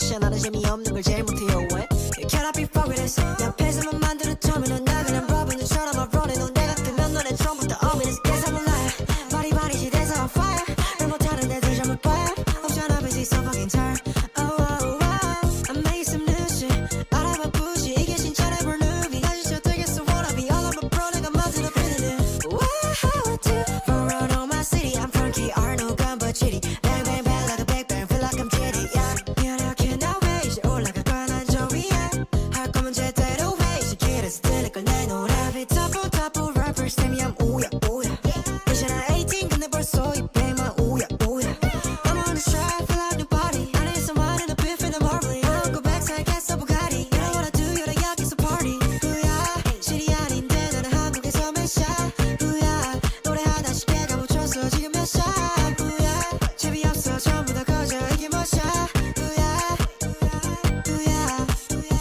무시야 나는 재미없는 걸 제일 못해요 왜? Can I be focused? 내 앞에서만 만들어 터미널 나 그냥 러브는처럼 I'm running 넌 내가 뜨면 너네 처음부터 ominous 대사 몰라 말이 말이지 대사 on fire 말 못하는 애들 전부 fire 없잖아 busy so fucking tired oh oh oh I made some new shit 알아봐 부시 이게 진짜 never movie 다시 저 되겠어 wanna be all of my pro 내가 만들어 비는 일 Wow how I do run around on my city I'm from KR no gun but chitty bang bang bang like a big bang feel like I'm titty yeah yeah I cannot wait 이제 올라갈 거야 난 저 위에 할 거면 제대로 해 이제 길에서 들릴 걸 내놓으라 top top rappers tell me I'm 오야 오야 이제 나 18 근데 벌써 200만 오야 오야 I'm on the track feel like nobody I need someone in the beef in the morning I don't go back so I get so Bugatti You know what I do you're the 여기서 party 우야 실이 아닌데 나는 한국에서 몇 샷 우야 노래 하나씩 내가 묻혔어 지금 몇 샷 우야 재미없어 전부 다 꺼져 이게 몇 샷 우야 우야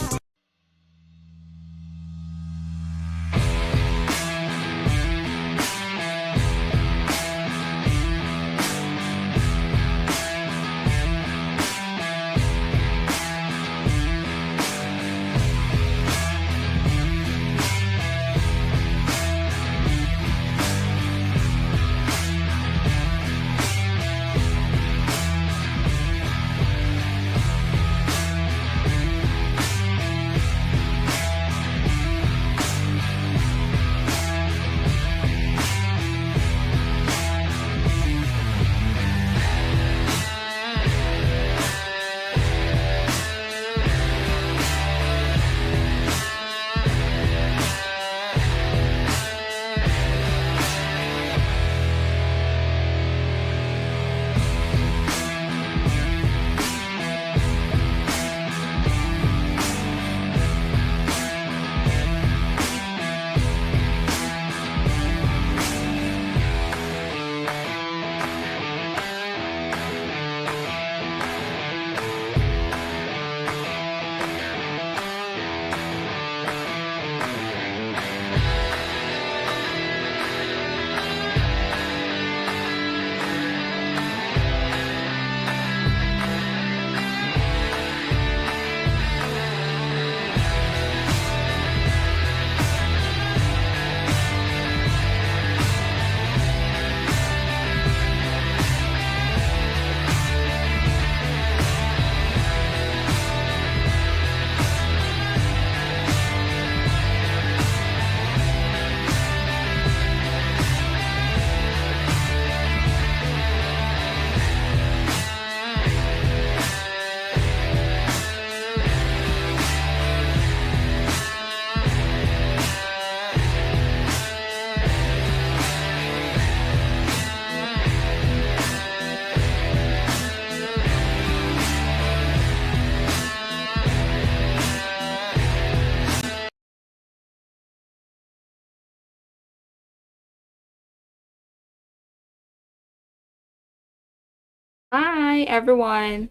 Hi, everyone.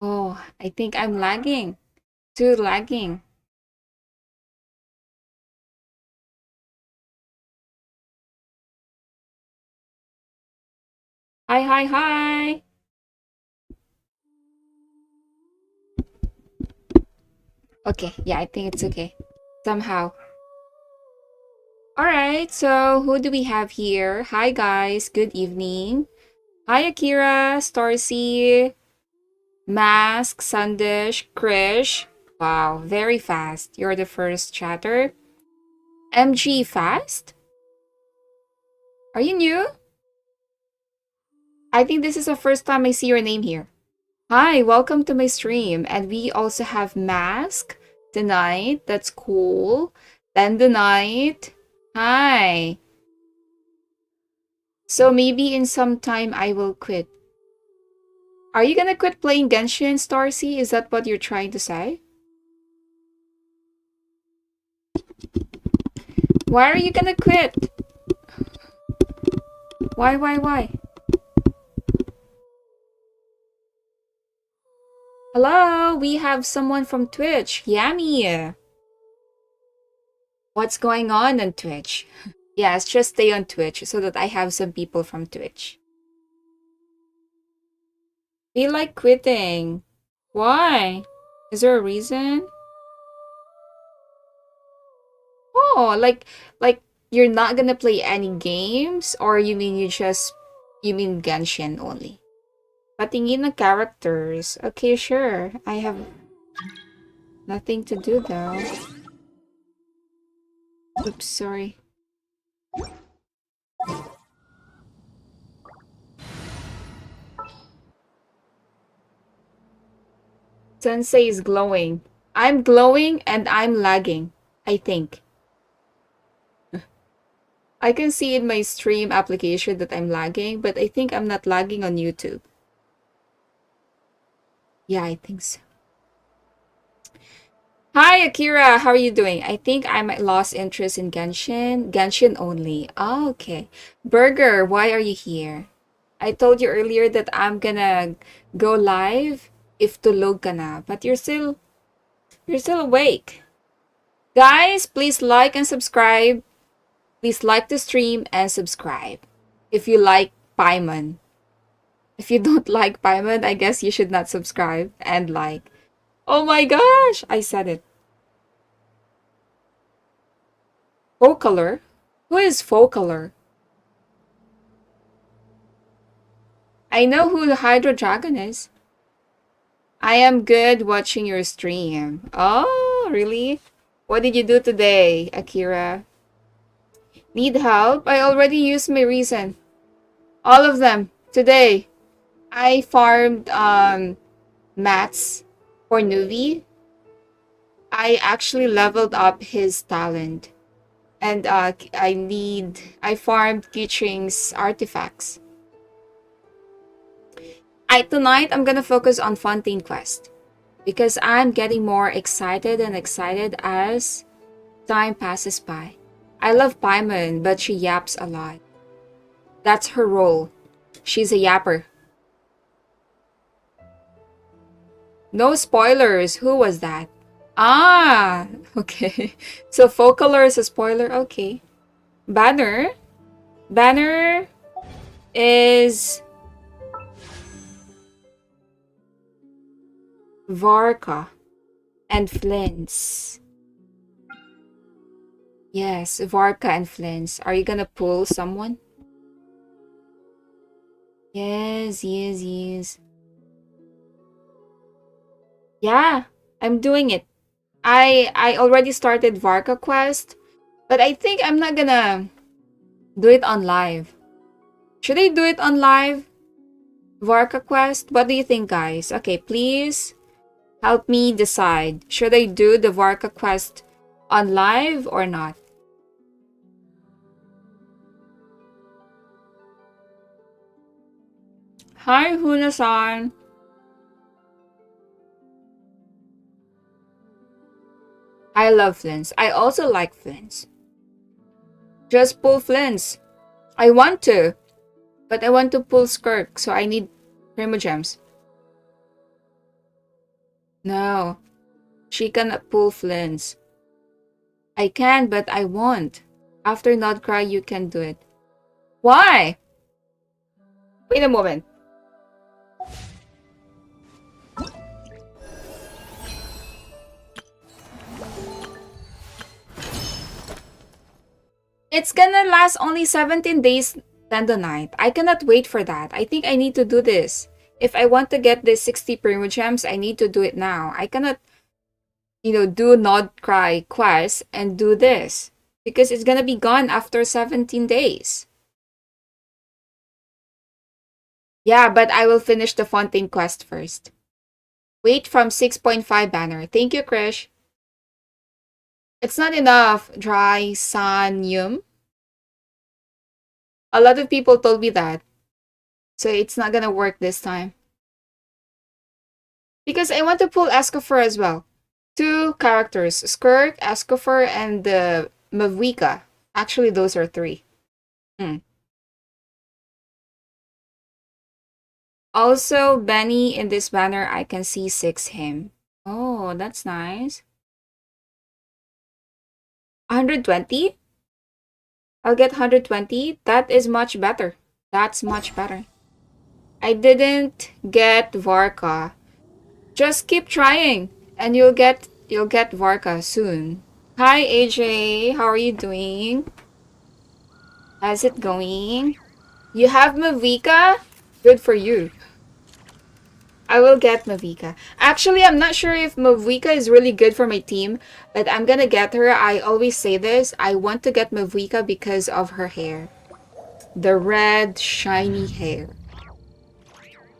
Oh, I think I'm lagging. Too lagging. Hi, hi, hi. Okay, yeah, I think it's okay. Somehow. Alright, so who do we have here? Hi, guys. Good evening. Hi, Akira, Starcy, Mask, Sandish, Krish. Wow, very fast. You're the first chatter. MG fast? Are you new? I think this is the first time I see your name here. Hi, welcome to my stream. And we also have Mask tonight. That's cool. Then the night. Hi. So maybe in some time I will quit. Are you gonna quit playing Genshin, Starcy? Is that what you're trying to say? Why are you gonna quit? Why? Hello, we have someone from Twitch. Yummy. What's going on Twitch? Yes, just stay on Twitch so that I have some people from Twitch. Feel like quitting. Why? Is there a reason? Oh, like you're not gonna play any games, or you mean you mean Genshin only? Patingin ng characters. Okay, sure. I have nothing to do though. Oops, sorry. Sensei is glowing. I'm glowing and I'm lagging, I think. I can see in my stream application that I'm lagging, but I think I'm not lagging on YouTube. Yeah, I think so. Hi, Akira. How are you doing? I think I might lost interest in Genshin. Genshin only. Oh, okay. Burger, why are you here? I told you earlier that I'm gonna go live if tulog ka na, but you're still awake. Guys, please like and subscribe. Please like the stream and subscribe. If you like Paimon. If you don't like Paimon, I guess you should not subscribe and like. Oh my gosh, I said it. Focaler? Who is Focaler? I know who the Hydro Dragon is. I am good watching your stream. Oh, really? What did you do today, Akira? Need help? I already used my reason. All of them. Today. I farmed mats for Nuvi. I actually leveled up his talent. And I farmed Kiching's artifacts. Tonight I'm gonna focus on Fontaine Quest. Because I'm getting more excited and excited as time passes by. I love Paimon, but she yaps a lot. That's her role. She's a yapper. No spoilers. Who was that? Ah, okay. So Focaler is a spoiler. Okay. Banner. Banner is Varka and Flins. Yes, Varka and Flins. Are you gonna pull someone? Yes, yes, yes. Yeah, I'm doing it. I already started Varka Quest, but I think I'm not gonna do it on live. Should I do it on live? Varka Quest? What do you think, guys? Okay, please help me decide. Should I do the Varka Quest on live or not? Hi, Huna-san. I love Flins. I also like Flins. Just pull Flins. I want to, but I want to pull Skirk, so I need Primogems. No, she cannot pull Flins. I can, but I won't. After Not Cry, you can do it. Why? Wait a moment. It's gonna last only 17 days, Tendonite. I cannot wait for that. I think I need to do this. If I want to get this 60 Primogems, I need to do it now. I cannot, do Not Cry quest and do this. Because it's gonna be gone after 17 days. Yeah, but I will finish the Fontaine quest first. Wait from 6.5 banner. Thank you, Krish. It's not enough, dry sanium. A lot of people told me that. So it's not gonna work this time. Because I want to pull Escoffer as well. Two characters, Skirk, Escoffer, and the Mavwika. Actually, those are three. Also, Benny in this banner, I can see 6 him. Oh, that's nice. 120? I'll get 120. That is much better. That's much better. I didn't get Varka. Just keep trying and you'll get Varka soon. Hi AJ, how are you doing? How's it going? You have Mavika? Good for you. I will get Mavika. Actually, I'm not sure if Mavika is really good for my team, but I'm gonna get her. I always say this. I want to get Mavika because of her hair. The red, shiny hair.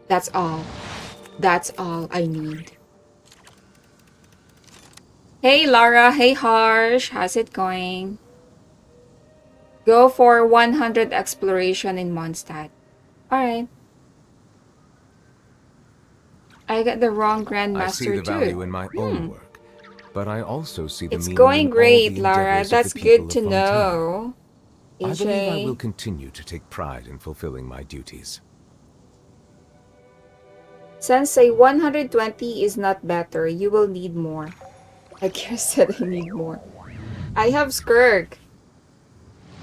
That's all. That's all I need. Hey Lara, hey Harsh, how's it going? Go for 100 exploration in Mondstadt. Alright. I got the wrong Grandmaster I see the too. value in my own work, but I also see the It's meaning going in great, all the Lara. endeavors That's of the people good to of Fontaine. know. I believe I will AJ. continue to take pride in fulfilling my duties. Sensei, 120 is not better. You will need more. Akira said I need more. I have Skirk.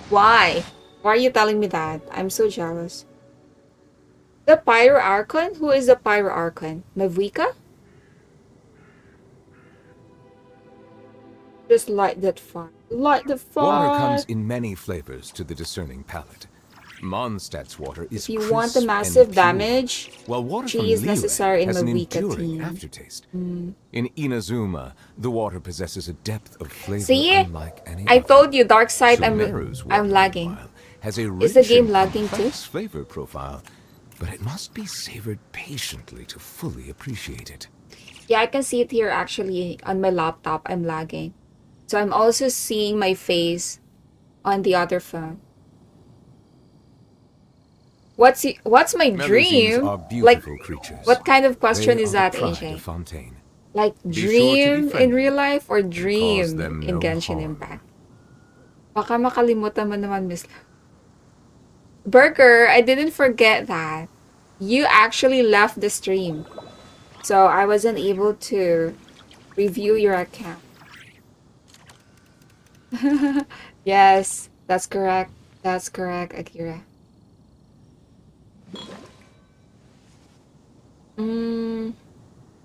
Why? Why are you telling me that? I'm so jealous. The Pyro Archon? Who is the Pyro Archon? Mavika? Just light that fire. Light the Water fire. comes in many flavors to the discerning palate. Mondstadt's water is If you crisp want the and massive pure, damage, while water from she is necessary Liyue in has an Mavika enduring team. aftertaste. In Inazuma, the water possesses a depth of flavor See? unlike any I other. told you, Dark Side, Sumeru's water, I'm lagging. meanwhile, has a Is the rich game and lagging too? complex flavor profile, but it must be savored patiently to fully appreciate it. Yeah, I can see it here actually on my laptop. I'm lagging. So I'm also seeing my face on the other phone. What's my Melusines dream? are Like, beautiful creatures. what kind of question They is are that, the pride AJ? of Fontaine. Like Be sure to be dream in friendly real life or and cause dream them in no Genshin harm. Impact? Baka makalimutan mo naman, Miss Burger, I didn't forget that. You actually left the stream. So I wasn't able to review your account. Yes, that's correct. That's correct, Akira.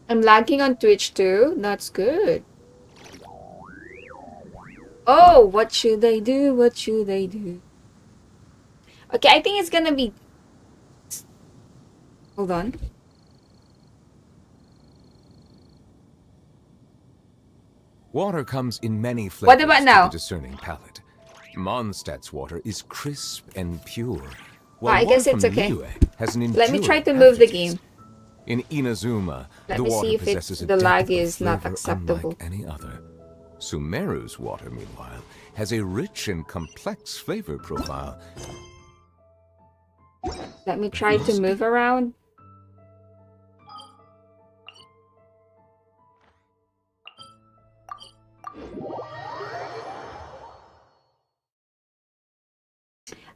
I'm lagging on Twitch too. That's good. Oh, what should I do? What should I do? Okay, I think it's gonna be... Hold on. Water comes in many What flavors about to now? the discerning palate. Mondstadt's water is crisp and pure, Oh, while I water guess from it's okay. Liyue has an enduring Let me try to move the aftertaste. game. In Inazuma, Let the me water see if possesses a the depth lag of is not flavor acceptable. unlike any other. Sumeru's water, meanwhile, has a rich and complex flavor profile. Let me try to move around.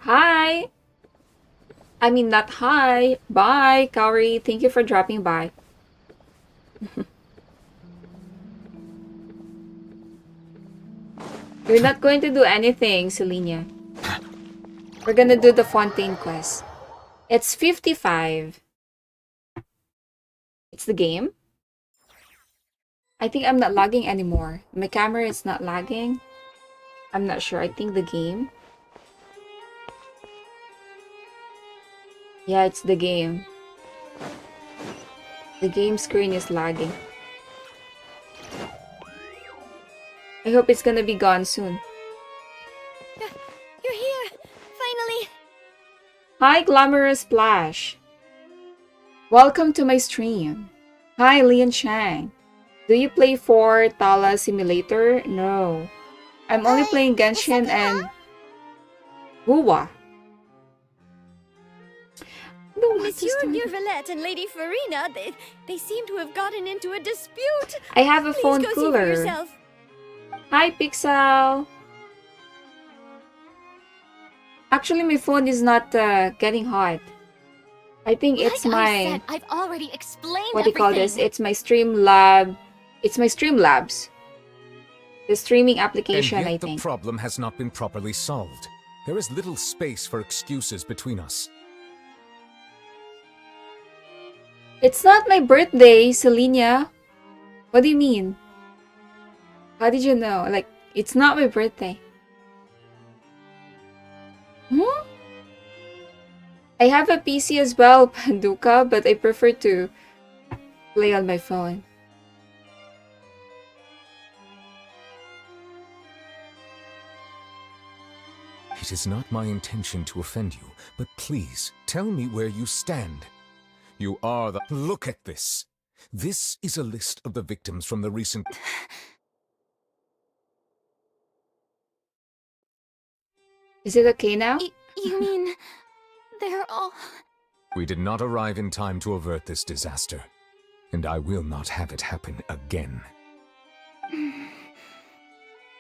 Hi! I mean, not hi. Bye, Kaori. Thank you for dropping by. We're not going to do anything, Selenia. We're gonna do the Fontaine quest. It's 55. It's the game. I think I'm not lagging anymore. My camera is not lagging. I'm not sure. I think the game. Yeah, it's the game. The game screen is lagging. I hope it's gonna be gone soon. You're here! Finally! Hi, Glamorous Splash. Welcome to my stream. Hi, Lian Chang. Do you play for Tala Simulator? No. I'm only playing Genshin and Wuwa. Monsieur Neuvillette and Lady Furina, they seem to have gotten into a dispute. I have a Please phone go see for cooler. yourself. Hi, Pixel. Actually, my phone is not getting hot. I think it's Like I my... said, I've already explained What do you call this? everything. It's my Streamlab. It's my Streamlabs. The streaming application, And yet I the think. problem has not been properly solved. There is little space for excuses between us. It's not my birthday, Selenia. What do you mean? How did you know? Like, it's not my birthday. Hmm? I have a PC as well, Panduka, but I prefer to play on my phone. It is not my intention to offend you, but please tell me where you stand. You are the... Look at this. This is a list of the victims from the recent... Is it okay now? You mean they're all... We did not arrive in time to avert this disaster, and I will not have it happen again.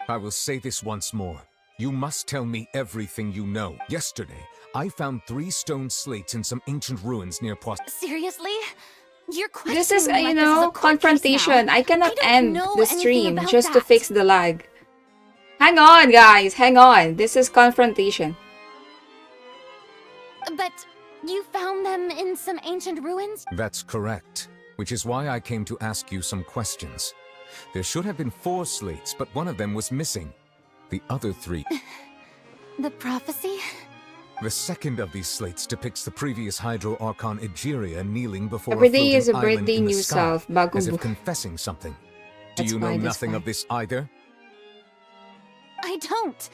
I will say this once more. You must tell me everything you know. Yesterday, I found 3 stone slates in some ancient ruins near Poitiers. Seriously? You're This is, questioning me like this is a court case confrontation. now. I cannot don't end know the anything stream about just to that. fix the lag. Hang on, guys. Hang on. This is confrontation. But you found them in some ancient ruins? That's correct, which is why I came to ask you some questions. There should have been 4 slates, but one of them was missing. The other 3... The prophecy? The second of these slates depicts the previous Hydro Archon Egeria kneeling before Every a day is a floating island birthday in the new sky, self. Bagong as if buhay. confessing something. Do That's you know fine, that's nothing fine. of this either? I don't.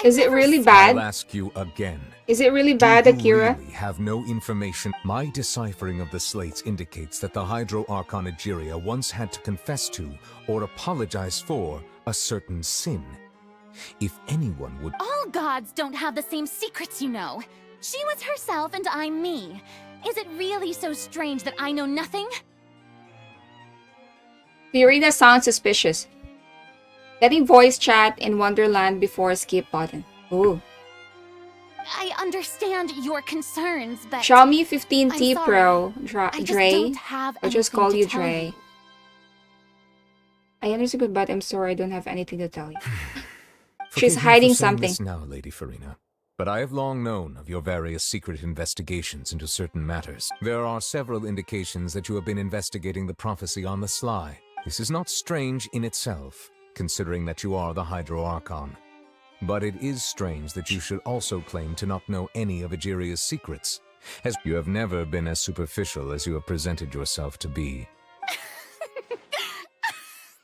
Is it really I'll bad? ask you again. Is it really Do bad, you Akira? really have no information? My deciphering of the slates indicates that the Hydro Archon Egeria once had to confess to, or apologize for, a certain sin. If anyone would... All gods don't have the same secrets, you know. She was herself and I'm me. Is it really so strange that I know nothing? Furina sounds suspicious. Getting voice chat in Wonderland before skip button. Ooh. I understand your concerns, but Xiaomi 15T I'm Pro. I just Dre. don't have I'll just anything call to you tell Dre. I understand, but I'm sorry, I don't have anything to tell you. She's Forgive me hiding for saying something. this now, Lady Furina, but I have long known of your various secret investigations into certain matters. There are several indications that you have been investigating the prophecy on the sly. This is not strange in itself, considering that you are the Hydro Archon. But it is strange that you should also claim to not know any of Egeria's secrets, as you have never been as superficial as you have presented yourself to be.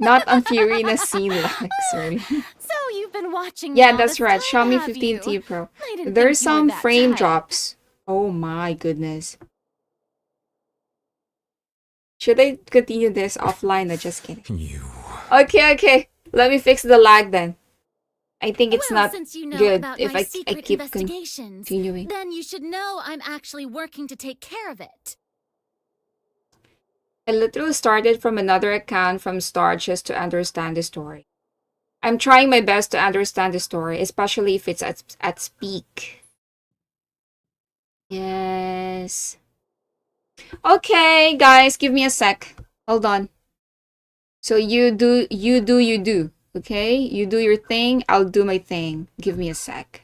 Not on Furina's scene like, sorry. So you've been watching Yeah, all that's this right. time, Xiaomi have you? 15T Pro. I didn't There's think you were some that frame type. drops. Oh my goodness. Should I continue this offline or just kidding? You... Okay. Let me fix the lag then. I think it's Well, not since you know good about if my I secret keep investigations, continuing. then you should know I'm actually working to take care of it. I literally started from another account from start just to understand the story. I'm trying my best to understand the story, especially if it's at speak. Yes. Okay, guys, give me a sec. Hold on. So you do. Okay? You do your thing, I'll do my thing. Give me a sec.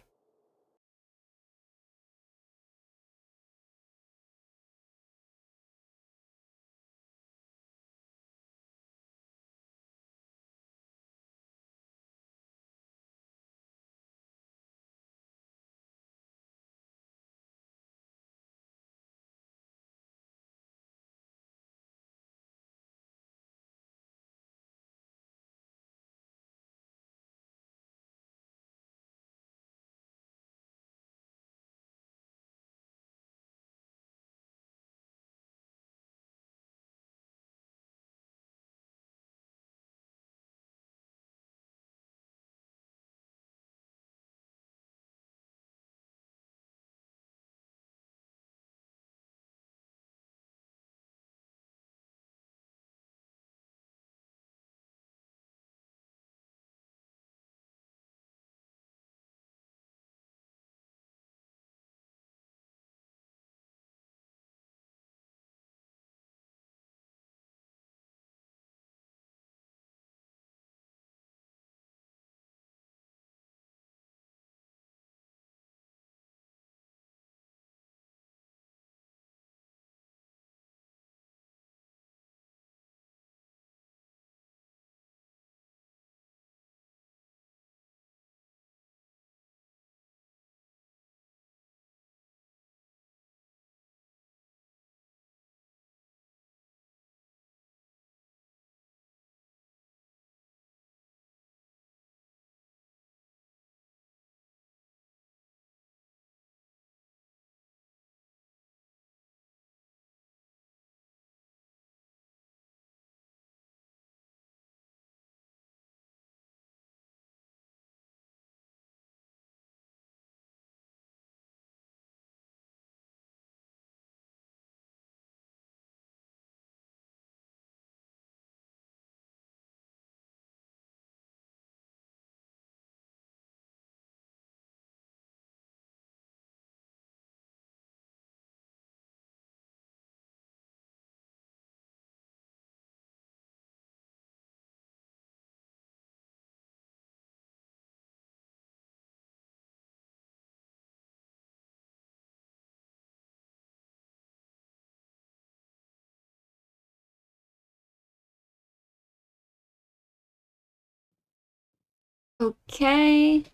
Okay.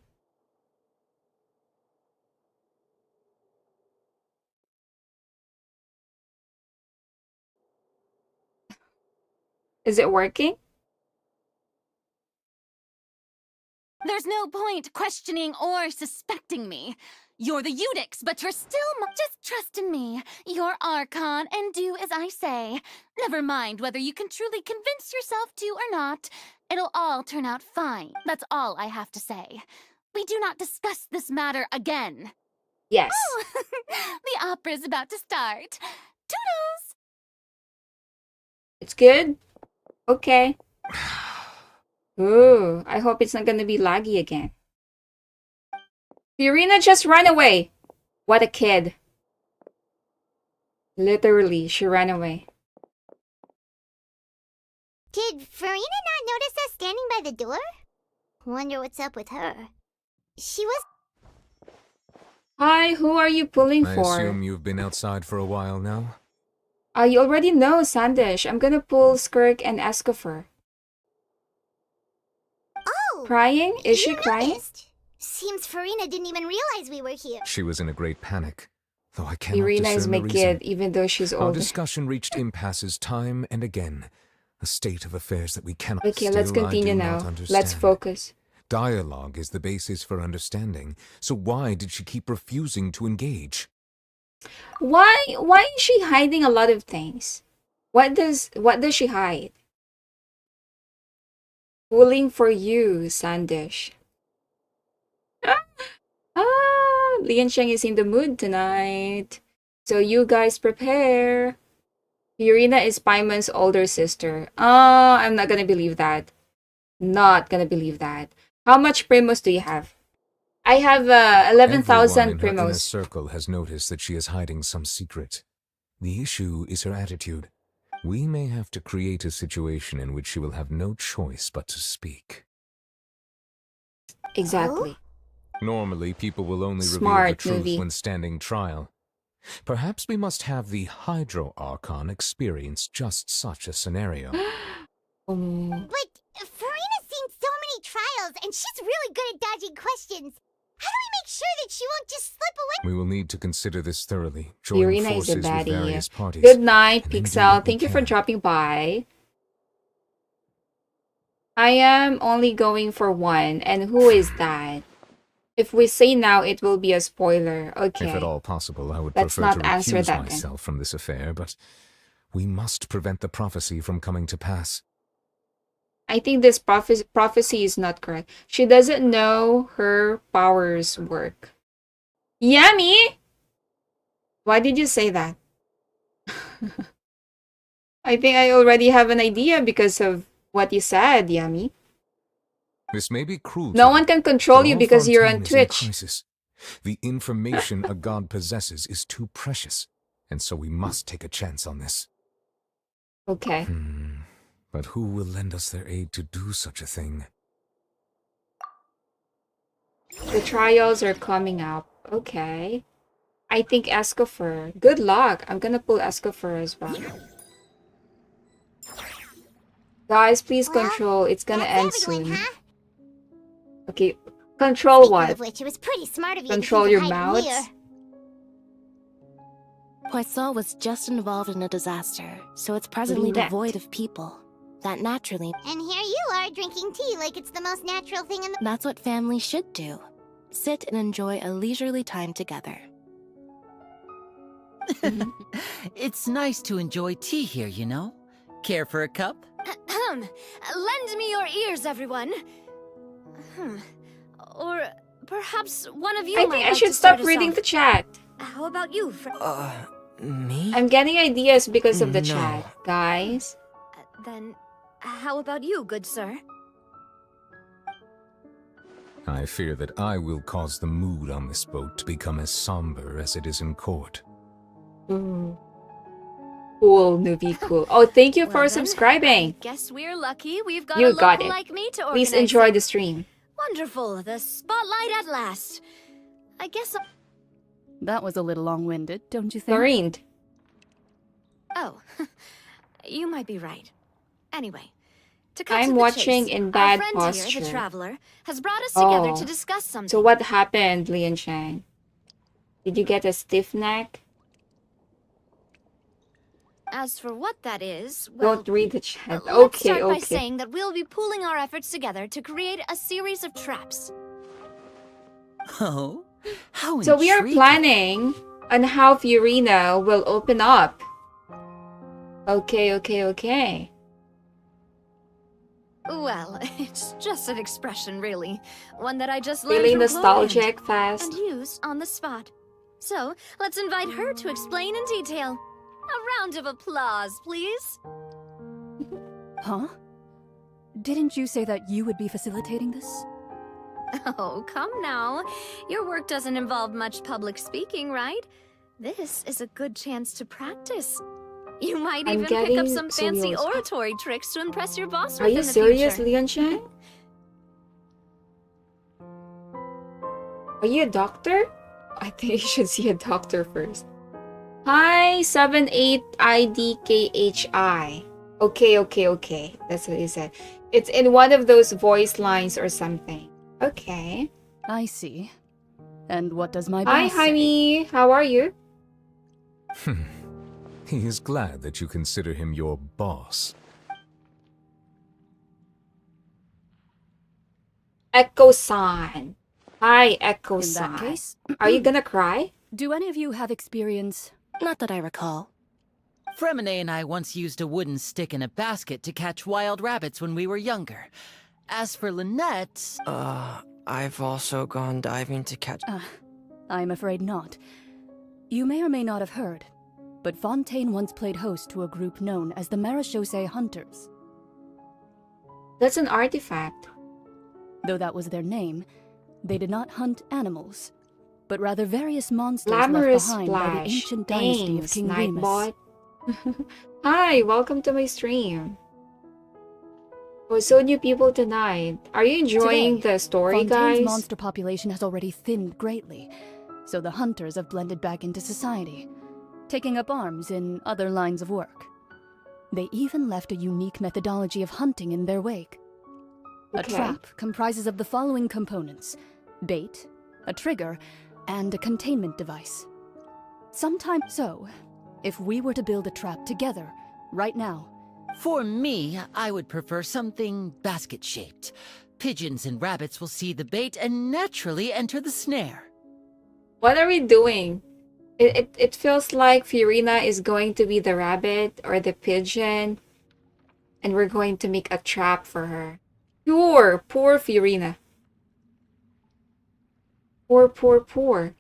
Is it working? There's no point questioning or suspecting me. You're the Eudix, but you're still just trust in me. You're Archon, and do as I say. Never mind whether you can truly convince yourself to or not. It'll all turn out fine. That's all I have to say. We do not discuss this matter again. Yes. The opera's about to start. Toodles! It's good? Okay. Ooh, I hope it's not gonna be laggy again. Furina just ran away. What a kid. Literally, she ran away. Did Furina not notice us standing by the door? Wonder what's up with her. She was... Hi, who are you pulling I for? assume you've been outside for a while now? You already know, Sandish. I'm gonna pull Skirk and Escoffer. Oh! Crying? Is she you crying? noticed. Seems Furina didn't even realize we were here. She was in a great panic, though I cannot Irina is discern my the reason. kid, even though she's Our older. discussion reached impasses time and again. A state of affairs that we cannot. Okay, let's Still, I continue do now. not Let's understand. focus. Dialogue is the basis for understanding, so why did she keep refusing to engage? Why is she hiding a lot of things? What does she hide? Pulling for you, Sandish. Lian Sheng is in the mood tonight. So you guys prepare. Irina is Paimon's older sister. I'm not gonna believe that. Not gonna believe that. How much primos do you have? I have 11,000 Everyone in her inner primos. circle has noticed that she is hiding some secret. The issue is her attitude. We may have to create a situation in which she will have no choice but to speak. Exactly. Normally, people will only Smart reveal the truth movie. when standing trial. Perhaps we must have the Hydro Archon experience just such a scenario. But Furina's seen so many trials, and she's really good at dodging questions. How do we make sure that she won't just slip away? We will need to consider this thoroughly, join Irina is a forces with baddie. various parties. Good night, and then do Pixel. what we Thank you for can. dropping by. I am only going for one. And who is that? If we say now, it will be a spoiler. Okay. If at all possible, I would Let's prefer not to answer recuse that then. myself from this affair, but we must prevent the prophecy from coming to pass. I think this prophecy is not correct. She doesn't know her powers work. Yummy! Why did you say that? I think I already have an idea because of what you said, Yummy. This may be cruel. No to one you, can control but you all because you're on Fontaine is in Twitch. crisis. The information a god possesses is too precious, and so we must take a chance on this. Okay. But who will lend us their aid to do such a thing? The trials are coming up. Okay. I think Escoffer. Good luck. I'm gonna pull Escoffer as well. Guys, please Well, control. It's gonna end That's everyone, soon. huh? Okay. Control Speaking what? of which, it was pretty smart of you Control to your think of hiding mouths? here. Poisson was just involved in a disaster, so it's presently Neuvillette. devoid of people. That naturally, And here you are drinking tea like it's the most natural thing in the... that's what families should do. Sit and enjoy a leisurely time together. It's nice to enjoy tea here, you know? Care for a cup? Lend me your ears, everyone. Or perhaps one of you I might think I like should to stop start us reading off. the chat. How about you? Me? I'm getting ideas because of the No. chat, guys. Then, how about you, good sir? I fear that I will cause the mood on this boat to become as somber as it is in court. Ooh. Cool, Nuvi, cool. Oh, thank you Well for then, subscribing. Guess we're lucky we've got You a got local it. like me to organize. Please enjoy it. the stream. Wonderful, the spotlight at last. I guess. That was a little long-winded, don't you think? Lorraine. Oh, you might be right. Anyway, To cut I'm to the watching chase, in our bad friend posture. here, the traveler, has brought us together Oh. to discuss something. So what happened, Lian Shang? Did you get a stiff neck? As for what that is, well, Don't read the chat. let's Okay, start by okay. saying that we'll be pooling our efforts together to create a series of traps. Oh, how So we are intriguing. planning on how Furina will open up. Okay, okay, okay. Well, it's just an expression, really. One that I just learned Feeling from nostalgic Chloe fast. and used on the spot. So, let's invite her to explain in detail. A round of applause, please. Huh? Didn't you say that you would be facilitating this? Oh, come now. Your work doesn't involve much public speaking, right? This is a good chance to practice. You might I'm even pick up getting some fancy serious. oratory tricks to impress your boss Are with you in the serious, future. Lian Shang? Are you a doctor? I think you should see a doctor first. Hi, 78IDKHI. Okay, okay, okay. That's what he said. It's in one of those voice lines or something. Okay. I see. And what does my Hi, boss say? Jaime. How are you? He is glad that you consider him your boss. Echo-san. Hi, In Echo-san. that case, Are you gonna cry? do any of you have experience? Not that I recall. Fremine and I once used a wooden stick in a basket to catch wild rabbits when we were younger. As for Lynette... I've also gone diving to catch... I'm afraid not. You may or may not have heard, but Fontaine once played host to a group known as the Marechaussee Hunters. That's an artifact. Though that was their name, they did not hunt animals, but rather various monsters Glamorous left behind by the Splash. ancient dynasty of Thanks, King Remus. Nightbot. Hi, welcome to my stream. Oh, so new people tonight. Are you enjoying Today, the story, Fontaine's guys? monster population has already thinned greatly, so the hunters have blended back into society, taking up arms in other lines of work. They even left a unique methodology of hunting in their wake. A Okay. trap comprises of the following components: bait, a trigger, and a containment device. Sometimes so, if we were to build a trap together, right now, For me, I would prefer something basket-shaped. Pigeons and rabbits will see the bait and naturally enter the snare. What are we doing? It feels like Furina is going to be the rabbit or the pigeon, and we're going to make a trap for her. Poor Furina. Poor.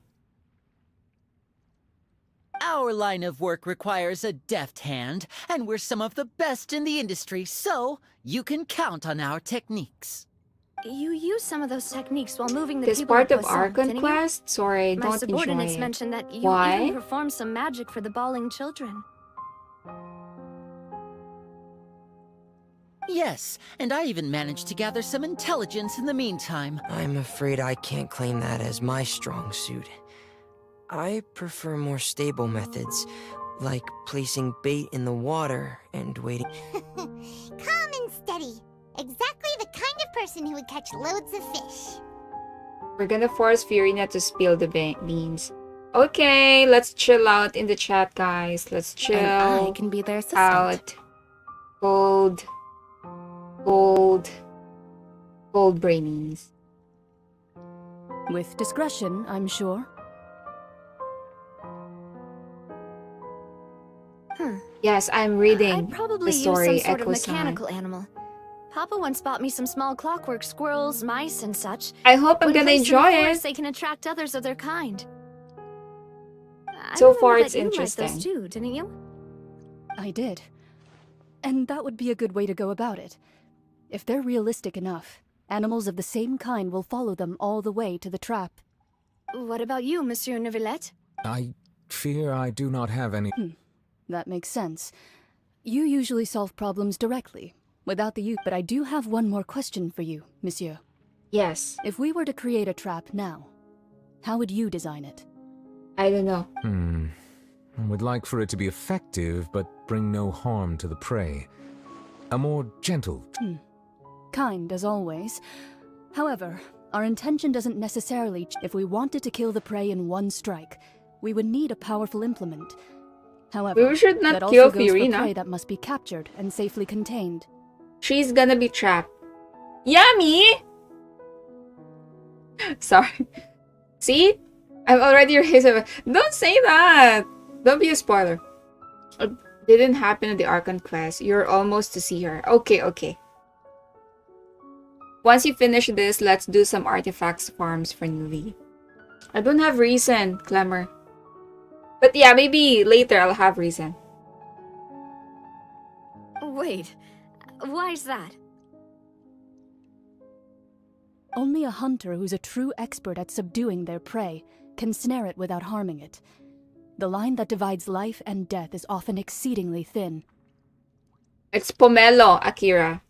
Our line of work requires a deft hand, and we're some of the best in the industry, so you can count on our techniques. You used some of those techniques while moving the This people part to of Poisson, Archon didn't you? Quest? Sorry, My don't enjoy subordinates it. mentioned that you Why? even performed some magic for the bawling children. Yes, and I even managed to gather some intelligence in the meantime. I'm afraid I can't claim that as my strong suit. I prefer more stable methods, like placing bait in the water and waiting. Calm and steady. Exactly the kind of person who would catch loads of fish. We're gonna force Furina to spill the beans. Okay, let's chill out in the chat, guys. Let's chill and I can be their assistant. out. Gold brainies. With discretion, I'm sure. Yes, I'm reading I'd probably the use story, some sort of Echo-san. mechanical animal. Papa once bought me some small clockwork squirrels, mice, and such. I hope I'm When gonna placed in the enjoy forest, it. they can attract others of their kind. I So remember far, that it's you liked interesting. those too, didn't you? I did. And that would be a good way to go about it. If they're realistic enough, animals of the same kind will follow them all the way to the trap. What about you, Monsieur Neuvillette? I fear I do not have any... That makes sense. You usually solve problems directly, without the use. But I do have one more question for you, monsieur. Yes, If we were to create a trap now, how would you design it? I don't know. I would like for it to be effective, but bring no harm to the prey. A more gentle... Kind as always. However, our intention doesn't necessarily... If we wanted to kill the prey in one strike, we would need a powerful implement. However, We should not that kill also goes for Furina. prey that must be captured and safely contained. She's gonna be trapped. Yummy! Sorry. See? I'm already raising. Don't say that! Don't be a spoiler. It didn't happen in the Archon Quest. You're almost to see her. Okay, okay. Once you finish this, let's do some artifacts farms for Neuvillette. I don't have reason, Clemmer. But yeah, maybe later I'll have reason. Wait, why's that? Only a hunter who's a true expert at subduing their prey can snare it without harming it. The line that divides life and death is often exceedingly thin. It's pomelo, Akira.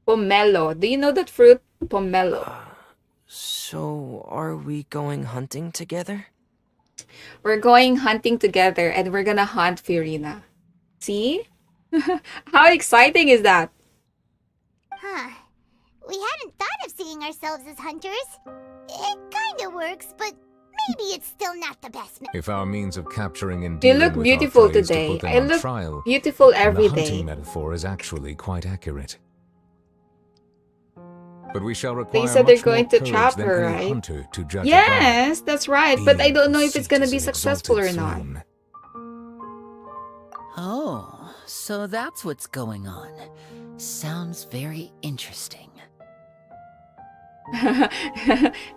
Pomelo. Do you know that fruit? Pomelo. So, are we going hunting together? We're going hunting together and we're gonna hunt Furina. See? How exciting is that? Huh. We hadn't thought of seeing ourselves as hunters. It kinda works, but maybe it's still not the best. If our means of capturing and You dealing look with beautiful our prey is to today. put them I on look trial, beautiful then every the hunting day. metaphor is actually quite accurate. But we shall They require said they're much more going to courage trap than her, any right? hunter to judge Yes, that's right. But I don't know if it's gonna be seeks an successful or exalted not. throne. Oh, so that's what's going on. Sounds very interesting.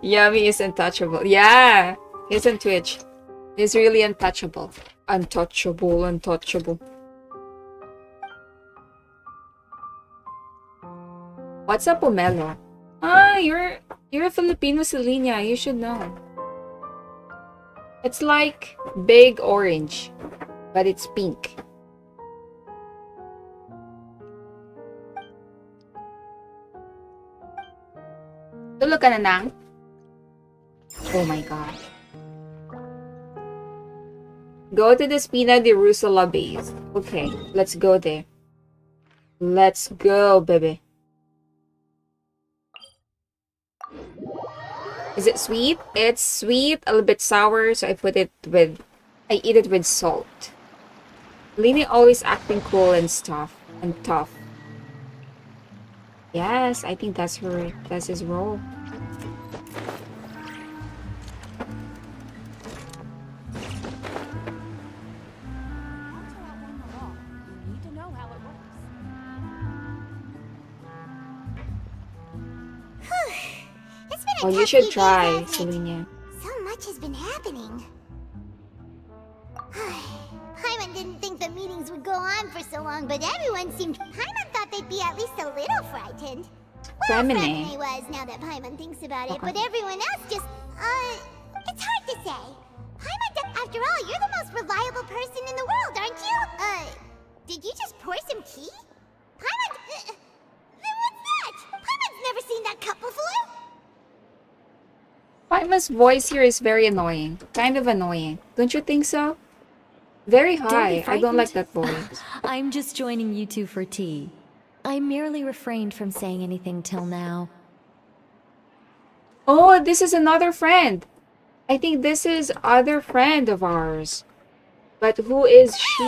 Yummy is untouchable. Yeah, he's on Twitch. He's really untouchable. Untouchable, untouchable. What's up, Pomelo? Ah, you're a Filipino, Selenia. You should know. It's like big orange, but it's pink. Tulog ka na nang? Oh my god. Go to the Spina de Rusala base. Okay, let's go there. Let's go, baby. Is it sweet? It's sweet, a little bit sour, so I eat it with salt. Lini always acting cool and stuff and tough. Yes, I think that's his role. It's been a Oh, you tough should few try, days, hasn't it? Selenia. So much has been happening. Paimon didn't think the meetings would go on for so long, but everyone seemed... Paimon thought they'd be at least a little frightened. Well, Femine. was, now that Paimon thinks about it, Okay. but everyone else just... it's hard to say. Paimon, after all, you're the most reliable person in the world, aren't you? Did you just pour some tea? Paimon... then what's that? Paimon's never seen that cup before. Paimon's voice here is very annoying. Kind of annoying. Don't you think so? Very high. I don't like that voice. I'm just joining you two for tea. I merely refrained from saying anything till now. Oh, this is another friend. I think this is other friend of ours. But who is she?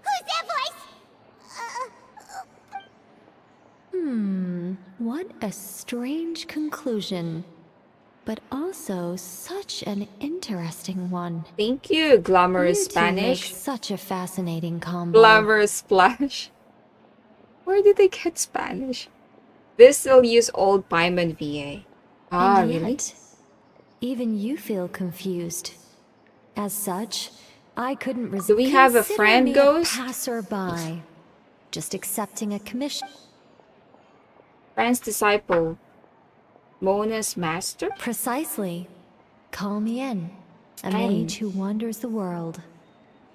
Who's that voice? What a strange conclusion. But also such an interesting one. Thank you, glamorous You two make Spanish. such a fascinating combo. Glamorous splash. Where did they get Spanish? This will use old Paimon VA. Ah, And really? yet, even you feel confused. As such, I couldn't resist. Do we have a Consider friend me ghost? Passerby, just accepting a commission. Friend's disciple. Mona's master? Precisely. Call me in. A Fine. mage who wanders the world.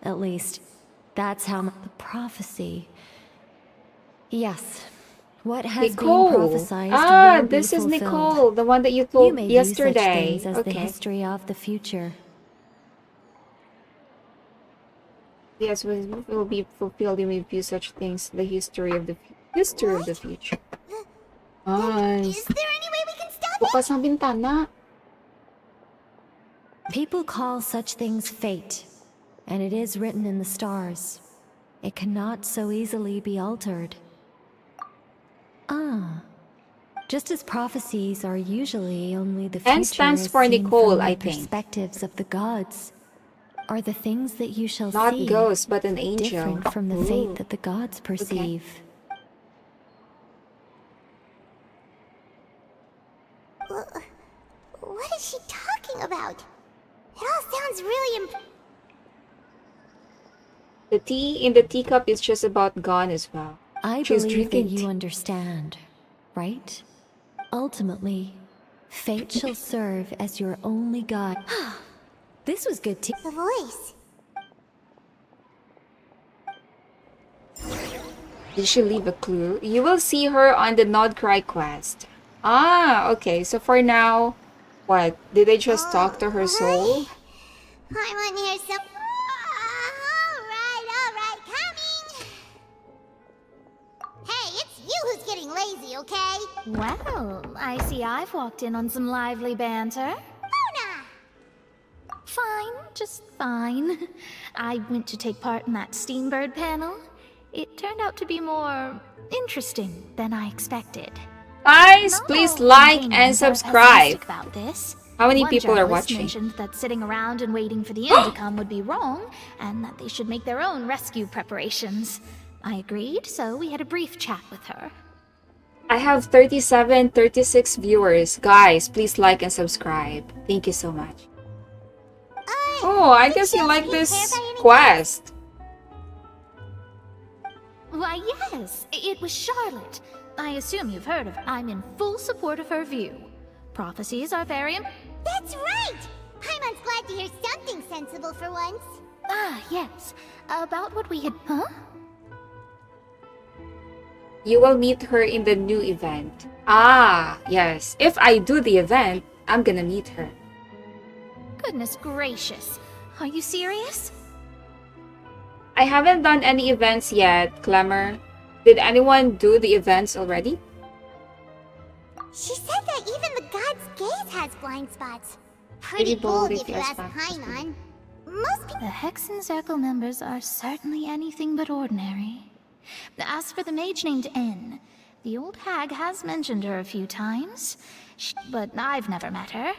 At least, that's how the prophecy. Yes. What has Nicole. been prophesied Ah, will be this is fulfilled. Nicole, the one that you You told may view such yesterday. things as the Okay. history of the future. Yes, will be fulfilled. You may view such things, the history of the future. History of the future. Is Nice. there any way we can stop it? Bukas ang bintana. People call such things fate, and it is written in the stars. It cannot so easily be altered. Just as prophecies are usually only the future N stands for seen Nicole, from the I think. perspectives of the gods, are the things that you shall Not see ghost, but an angel. different from the Ooh. fate that the gods perceive. What is she talking about? It all sounds really The tea in the teacup is just about gone as well. I She's believe that drinking you tea. understand, right? Ultimately, fate shall serve as your only guide. This was good tea. the voice. Did she leave a clue? You will see her on the Nod Cry quest. Ah, okay. So for now, what? Did they just talk to her soul? I want to hear some. Alright, coming. Hey, it's you who's getting lazy, okay? Well, I see I've walked in on some lively banter. Luna! Fine, just fine. I went to take part in that Steambird panel. It turned out to be more interesting than I expected. Guys, please like and subscribe. About this. How many One people are journalist watching? mentioned that sitting around and waiting for the end to come would be wrong, and that they should make their own rescue preparations. I agreed, so we had a brief chat with her. I have 36 viewers. Guys, please like and subscribe. Thank you so much. Oh, I guess you like this quest. Why, yes, it was Charlotte. I assume you've heard of her. I'm in full support of her view. Prophecies are very... That's right! Paimon's glad to hear something sensible for once. Ah, yes. About what we had... Huh? You will meet her in the new event. Ah, yes. If I do the event, I'm gonna meet her. Goodness gracious. Are you serious? I haven't done any events yet, Clemmer. Did anyone do the events already? She said that even the god's gaze has blind spots. Pretty Pretty bold bold if if you you ask ask Paimon. Most people... The Hexen Circle members are certainly anything but ordinary. As for the mage named N, the old hag has mentioned her a few times, but I've never met her,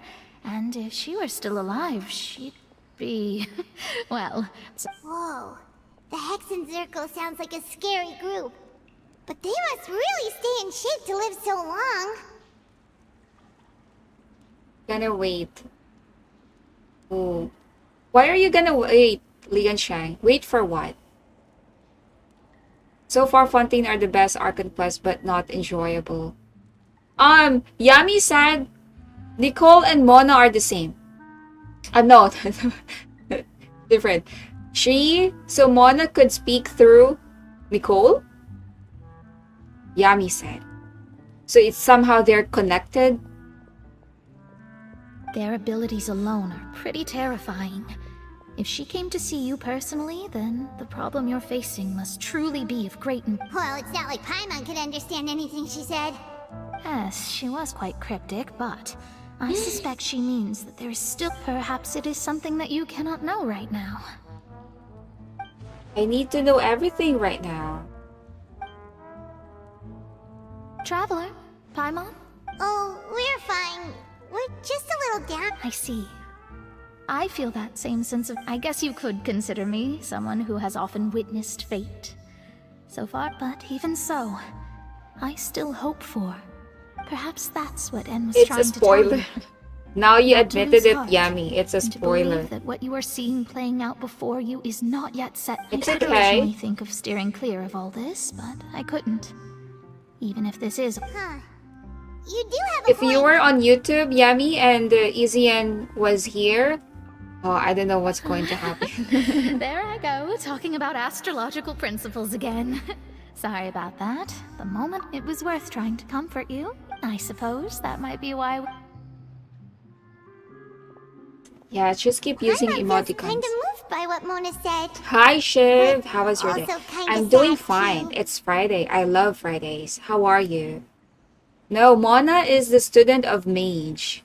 and if she were still alive, she'd be... well... Whoa. The Hexen Circle sounds like a scary group. But they must really stay in shape to live so long. Gonna wait. Oh. Why are you gonna wait, Lianshan? Wait for what? So far, Fontaine are the best Archon Quests, but not enjoyable. Yami said Nicole and Mona are the same. No. Different. So Mona could speak through Nicole? Yami said. So it's somehow they're connected? Their abilities alone are pretty terrifying. If she came to see you personally, then the problem you're facing must truly be of great Well, it's not like Paimon could understand anything she said. Yes, she was quite cryptic, but I suspect she means that there is still... Perhaps it is something that you cannot know right now. I need to know everything right now. Traveler, Paimon? Oh, we're fine. We're just a little down. I see. I feel that same sense of... I guess you could consider me someone who has often witnessed fate. So far, but even so, I still hope for. Perhaps that's what N was It's trying a spoiler. to tell you. Now you Not to admitted lose it, heart, Yami. It's a and to spoiler. believe that what you are seeing playing out before you is not yet set. It's I did okay. originally think of steering clear of all this, but I couldn't. Even if this is... Huh. You do have a If point. you were on YouTube, Yami, and Easyan was here, oh, I don't know what's going to happen. There I go, talking about astrological principles again. Sorry about that. The moment it was worth trying to comfort you. I suppose that might be why... Yeah, just keep using Paimon feels emoticons. kind of moved touched by what Mona said. Hi, Shiv. How was your day? Also kinda I'm doing sad, fine. too. It's Friday. I love Fridays. How are you? No, Mona is the student of Mage.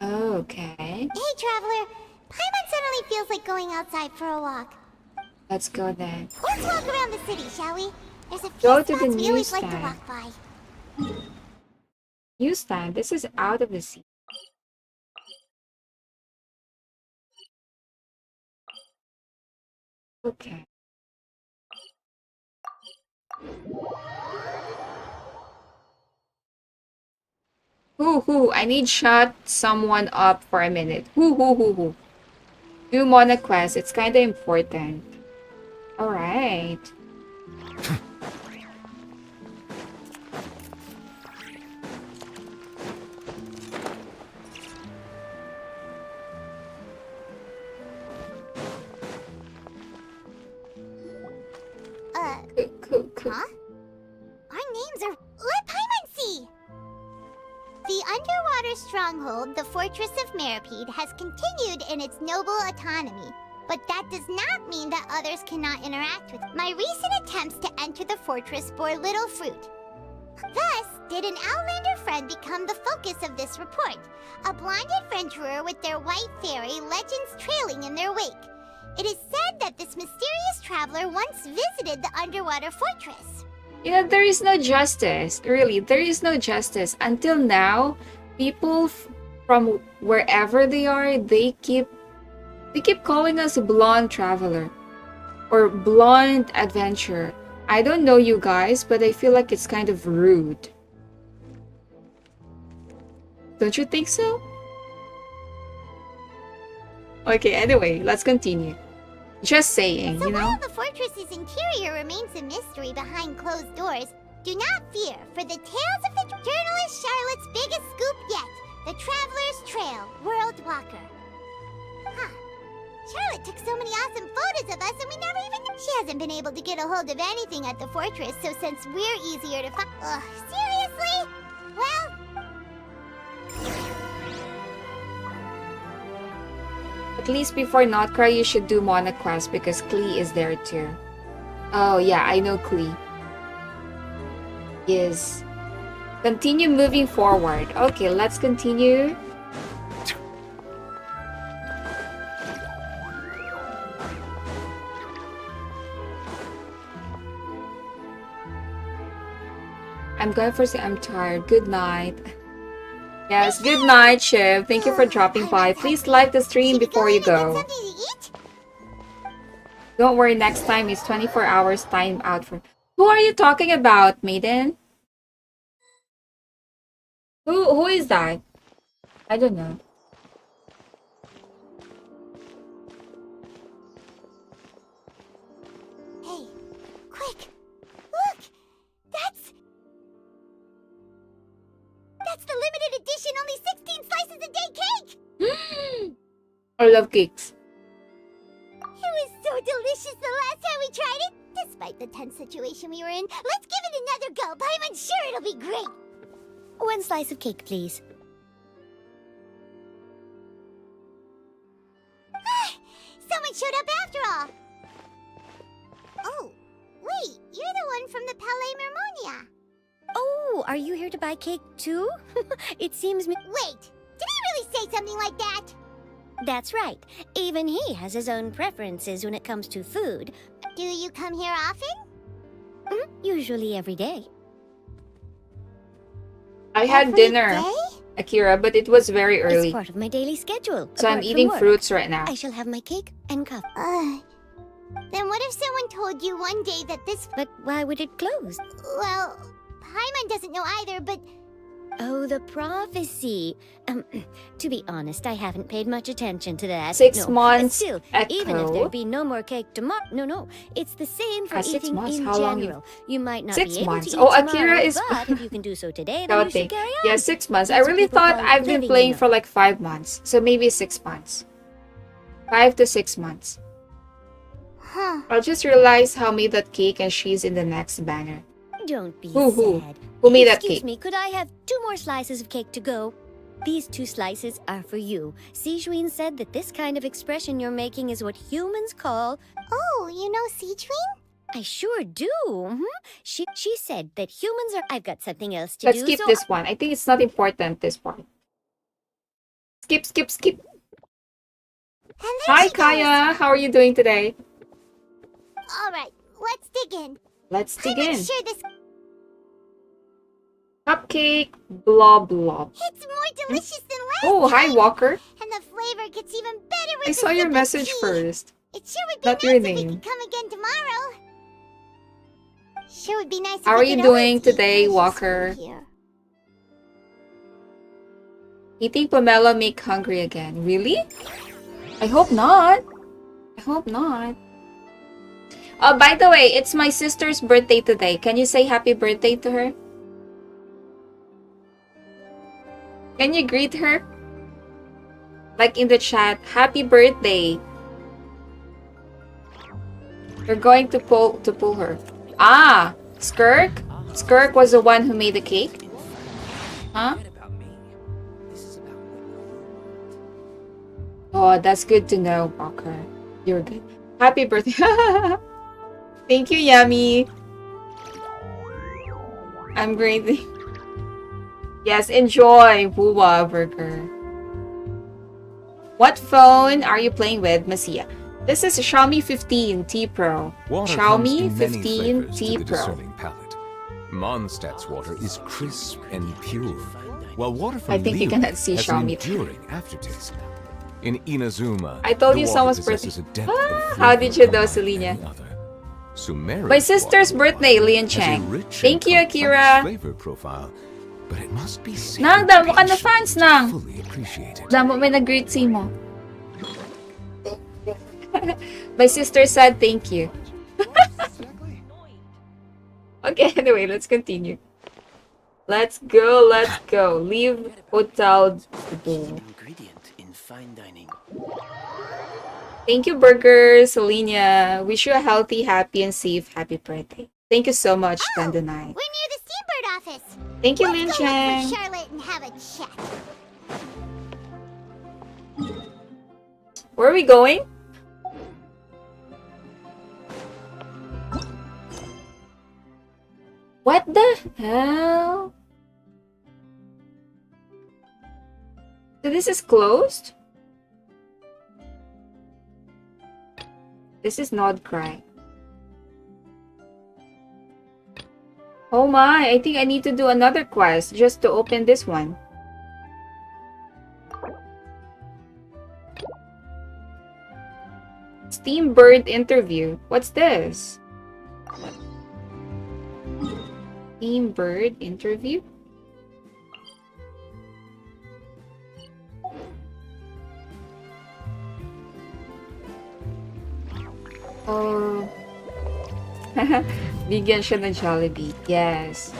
Okay. Hey, Traveler. Paimon suddenly feels like going outside for a walk. Let's go then. Let's walk around the city, shall we? There's a few Go to the spots we always like to newsstand. walk by. Newsstand. This is out of the sea. Okay. Who? I need shut someone up for a minute. Who? Do Mona Quest. It's kind of important. Alright. Cool. Huh? Our names are... Let Paimon see! The underwater stronghold, the Fortress of Meripede, has continued in its noble autonomy. But that does not mean that others cannot interact with it. My recent attempts to enter the fortress bore little fruit. Thus, did an Outlander friend become the focus of this report. A blind adventurer with their white fairy, legends trailing in their wake. It is said that this mysterious traveler once visited the underwater fortress. You know, there is no justice. Really, there is no justice. Until now, people from wherever they are, they keep calling us a blonde traveler or blonde adventurer. I don't know you guys, but I feel like it's kind of rude. Don't you think so? Okay, anyway, let's continue. Just saying, So you know? while the fortress's interior remains a mystery behind closed doors, do not fear, for the tales of the journalist Charlotte's biggest scoop yet, the Traveler's Trail, World Walker. Huh. Charlotte took so many awesome photos of us and we never even knew. She hasn't been able to get a hold of anything at the fortress, so since we're easier to find... Ugh, seriously? Well... At least before Notcry, you should do Mona Quest because Klee is there too. Oh yeah, I know Klee. Yes. Continue moving forward. Okay, let's continue. I'm going for I'm tired. Good night. Yes, good night, Shiv. Thank you for dropping by. Please like the stream before you go. Don't worry, next time it's 24 hours time out for... Who are you talking about, maiden? Who is that? I don't know. Hey, quick! Look! That's the limited edition, only 16 slices a day cake! I love cakes. It was so delicious the last time we tried it! Despite the tense situation we were in, let's give it another go. I'm sure it'll be great! 1 slice of cake, please. Someone showed up after all! Oh, wait, you're the one from the Palais Mermonia. Oh, are you here to buy cake too? It seems me... Wait, did he really say something like that? That's right. Even he has his own preferences when it comes to food. Do you come here often? Usually every day. I had Every dinner, day? Akira, but it was very It's early. part of my daily schedule. So I'm apart from eating work. fruits right now. I shall have my cake and coffee. Then what if someone told you one day that this... But why would it close? Well, Paimon doesn't know either, but... Oh, the prophecy. To be honest, I haven't paid much attention to that. 6 No, months, Still, Echo. even if there be no more cake tomorrow... No. It's the same for 6 eating months? in How long general. You might not 6 be able months. to eat Oh, tomorrow, Akira is... but if you can do so today, then Don't you should think. carry on. Yeah, 6 months. I That's what really people thought call I've been living, playing you know. for like 5 months. So maybe 6 months. 5 to 6 months. Huh. I'll just realize how I made that cake and she's in the next banner. Don't be Who? sad. Who made that Excuse cake? me, could I have 2 more slices of cake to go? These 2 slices are for you. Sijuin said that this kind of expression you're making is what humans call... Oh, you know Sijuin? I sure do. She said that humans are... I've got something else to Let's do, skip so... this one. I think it's not important, this part. Skip, skip, skip. Hi, Kaya. How are you doing today? Alright, let's dig in. Let's dig I'm in. not sure this... Cupcake, blob blob. It's more delicious than last Oh, hi, time. Walker. And the flavor gets even better with I the saw your sipping message tea. first. It sure would be Not nice your if we name. could come again tomorrow. Sure would be nice if How we are you could always doing eat today, delicious Walker? food here. Eating pomelo make hungry again. Really? I hope not. I hope not. Oh, by the way, it's my sister's birthday today. Can you say happy birthday to her? Can you greet her? Like in the chat, happy birthday. We're going to pull her. Ah, Skirk? Skirk was the one who made the cake? Huh? Oh, that's good to know, Walker. You're good. Happy birthday. Thank you, Yummy. I'm great. Yes, enjoy, Wuwa Burger. What phone are you playing with, Masia? This is a Xiaomi 15 T Pro. Water comes Xiaomi in many 15 flavors T to the Pro. discerning palate. Mondstadt's water is crisp and pure, while water from I think you Lille cannot see has an Xiaomi. enduring aftertaste. In Inazuma, I told the you water someone's possesses birthday. a depth of How did you flavor know, unlike Selena? any other. Sumeri's My sister's water birthday, Lian has a Chang. rich Thank and you, complex Akira. flavor profile, but it must be Nang, savored damo ka na patiently fans, to Nang. fully appreciated. Damo may nag-greet si mo. My sister said thank you. Okay, anyway, let's continue. Let's go, let's go. Leave Hotel Dubai. Ingredient in fine dining. Thank you, Burger, Selenia. Wish you a healthy, happy, and safe happy birthday. Thank you so much, Dandonai. We're near the Steambird office. Thank you, Let's Lin go look Chang. for Charlotte and have a chat. Where are we going? What the hell? So this is closed? This is not cry. Oh my, I think I need to do another quest just to open this one. Steam Bird interview. What's this? Steam Bird interview? Oh. Bigyan siya ng Jollibee. Yes.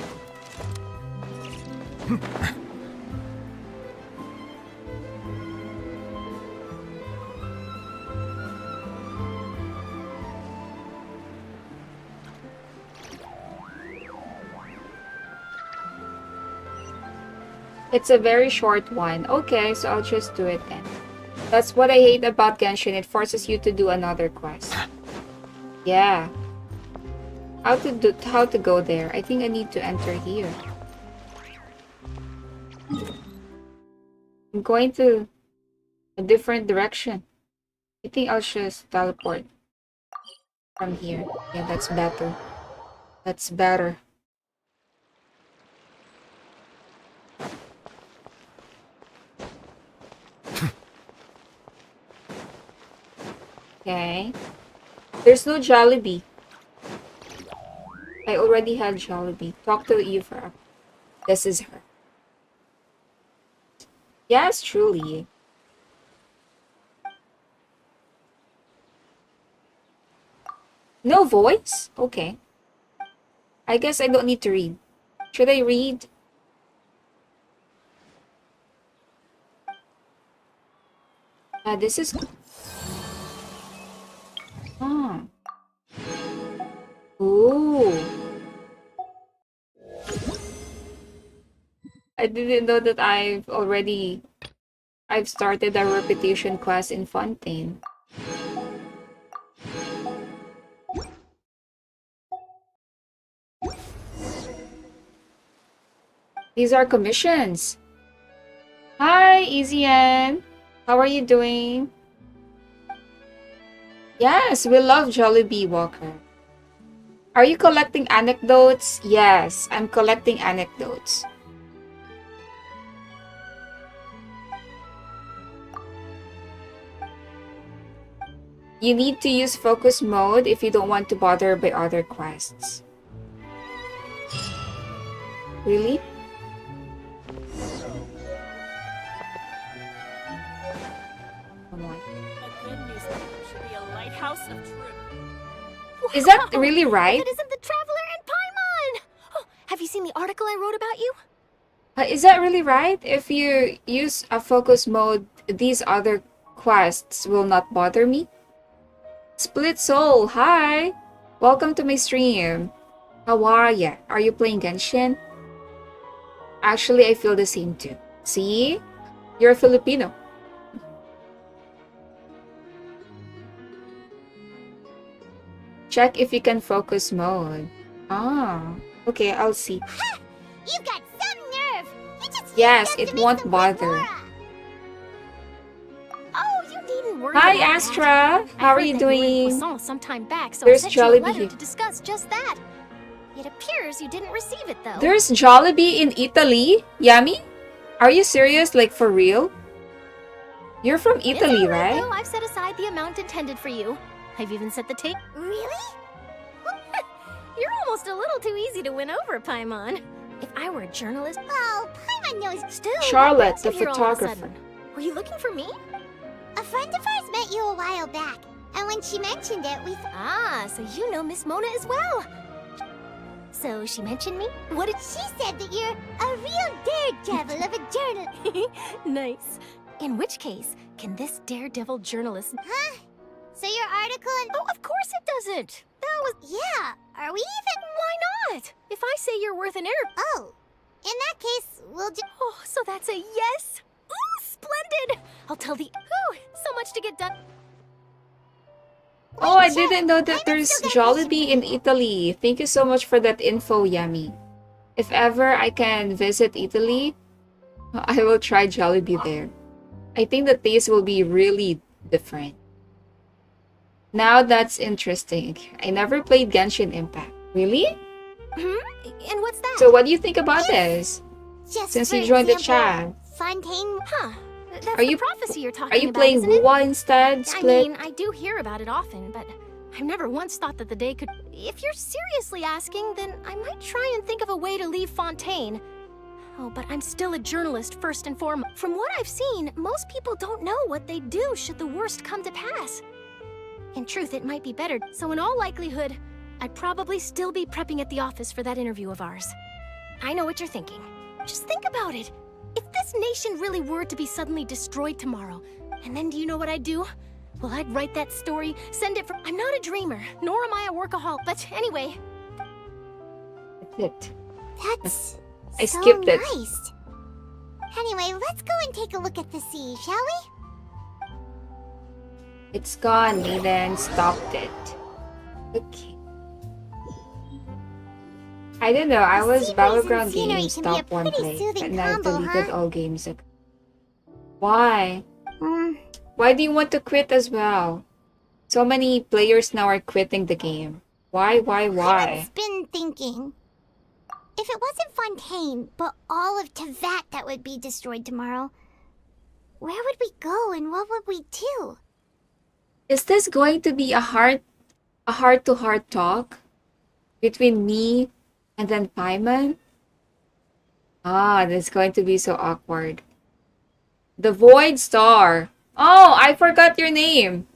It's a very short one. Okay, so I'll just do it then. That's what I hate about Genshin. It forces you to do another quest. Yeah. How to go there? I think I need to enter here. I'm going to a different direction. I think I'll just teleport from here. Yeah, that's better. That's better. Okay. There's no Jollibee. I already had Jollibee. Talk to Eva. This is her. Yes, truly. No voice? Okay. I guess I don't need to read. Should I read? This is... Ah. Ooh. I didn't know that I've started a repetition quest in Fontaine. These are commissions. Hi, Easyan. How are you doing? Yes, we love Jollibee Walker. Are you collecting anecdotes? Yes, I'm collecting anecdotes. You need to use focus mode if you don't want to bother by other quests. Really? Come on. A good newspaper should be a lighthouse of truth. Is that really right? It isn't the Traveler and Paimon! Oh, have you seen the article I wrote about you? Is that really right? If you use a focus mode, these other quests will not bother me? Split Soul, hi! Welcome to my stream. How are ya? Are you playing Genshin? Actually, I feel the same too. See? You're a Filipino. Check if you can focus mode. Ah, okay, I'll see. Ha! You've got some nerve! You just Yes, it won't bother. Oh, you needn't worry Hi, about that. Astra. How are you doing? Some time back, so There's I sent you a Jollibee letter here. to discuss just that. It appears you didn't receive it though. There's Jollibee in Italy? Yummy? Are you serious? Like, for real? You're from Italy, It's all right, right? though. I've set aside the amount intended for you. I've even set the tape. Really? You're almost a little too easy to win over, Paimon. If I were a journalist... Oh, Paimon knows. Still, Charlotte, what the brings you here all of a photographer. sudden? Were you looking for me? A friend of ours met you a while back, and when she mentioned it, we Ah, so you know Miss Mona as well. So she mentioned me? What did she said that you're a real daredevil of a journal. Nice. In which case, can this daredevil journalist... Huh? So your article and... Oh, of course it doesn't. That was... Yeah, are we even... Why not? If I say you're worth an air... Oh, in that case, we'll just... Oh, so that's a yes? Ooh, splendid! I'll tell the... Ooh, so much to get done. Oh, I didn't know that there's Jollibee in Italy. Thank you so much for that info, Yummy. If ever I can visit Italy, I will try Jollibee there. I think the taste will be really different. Now that's interesting. I never played Genshin Impact. Really? And what's that? So what do you think about this? Just Since for you joined the example, chat. Fontaine... Huh. That's Are the you- prophecy you're talking Are you about, playing isn't it? Wuwa instead, I Split? mean, I do hear about it often, but I've never once thought that the day could... If you're seriously asking, then I might try and think of a way to leave Fontaine. Oh, but I'm still a journalist first and foremost. From what I've seen, most people don't know what they'd do should the worst come to pass. In truth, it might be better. So in all likelihood, I'd probably still be prepping at the office for that interview of ours. I know what you're thinking. Just think about it. If this nation really were to be suddenly destroyed tomorrow, and then do you know what I'd do? Well, I'd write that story, send it from... I'm not a dreamer, nor am I a workaholic, but anyway... That's it. That's I so skipped it. nice. Anyway, let's go and take a look at the sea, shall we? It's gone, Nathan. Stopped it. Okay. I don't know. I was Sea breeze Battleground and scenery Games can be a top one pretty play, soothing and I combo, deleted huh? all games ago. Why? Hmm. Why do you want to quit as well? So many players now are quitting the game. Why? I've been thinking. If it wasn't Fontaine, but all of Teyvat that would be destroyed tomorrow, where would we go and what would we do? Is this going to be a heart-to-heart talk between me and then Paimon? Ah, this is going to be so awkward. The Void Star. Oh, I forgot your name.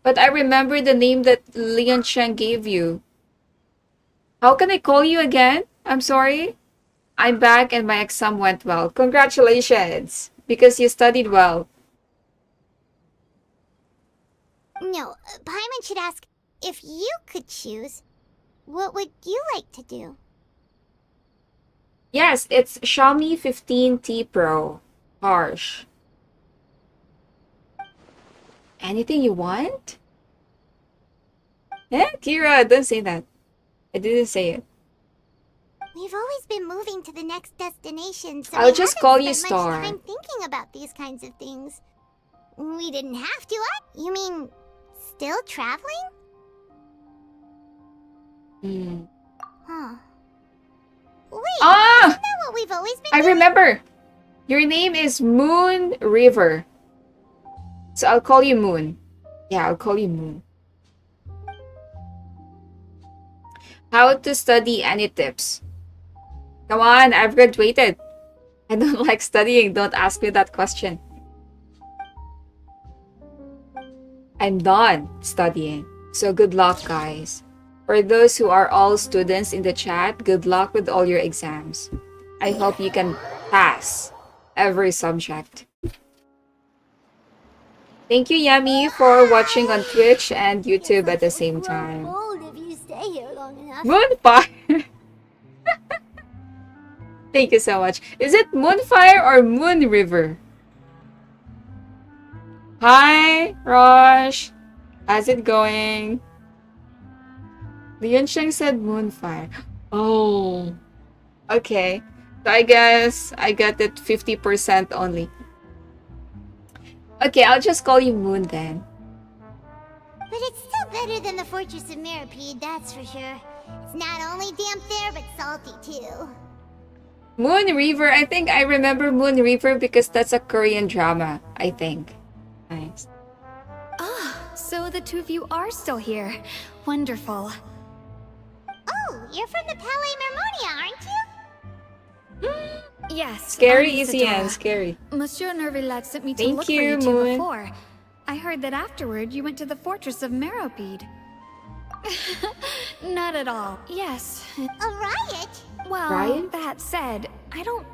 But I remember the name that Leon Chen gave you. How can I call you again? I'm sorry. I'm back and my exam went well. Congratulations, because you studied well. No, Paimon should ask, if you could choose, what would you like to do? Yes, it's Xiaomi 15T Pro. Harsh. Anything you want? Eh, Kira, don't say that. I didn't say it. We've always been moving to the next destination, so I'll we just haven't call you spent much Star. time thinking about these kinds of things. We didn't have to, You mean, still traveling? Huh. Wait, Ah! isn't that what we've always been I doing? remember. Your name is Moon River. So I'll call you Moon. Yeah, I'll call you Moon. How to study, any tips? Come on, I've graduated. I don't like studying. Don't ask me that question. I'm done studying. So good luck, guys. For those who are all students in the chat, good luck with all your exams. I hope you can pass every subject. Thank you, Yummy, for watching on Twitch and YouTube at the same time. If you stay here long enough. Moonfire! Thank you so much. Is it Moonfire or Moon River? Hi, Rosh. How's it going? Lian Sheng said Moonfire. Oh. Okay. So I guess I got it 50% only. Okay, I'll just call you Moon then. But it's still better than the Fortress of Mirapede, that's for sure. It's not only damp there, but salty too. Moon River. I think I remember Moon River because that's a Korean drama, I think. Nice. Ah, so the two of you are still here. Wonderful. Oh, you're from the Palais Mermonia, aren't you? Yes. Scary, I'm easy, Isadora. and scary. Monsieur Neuvillette sent me to Thank look you, for you two Moon. before. I heard that afterward you went to the Fortress of Meropede. Not at all. Yes. A riot? Well, Riot? that said, I don't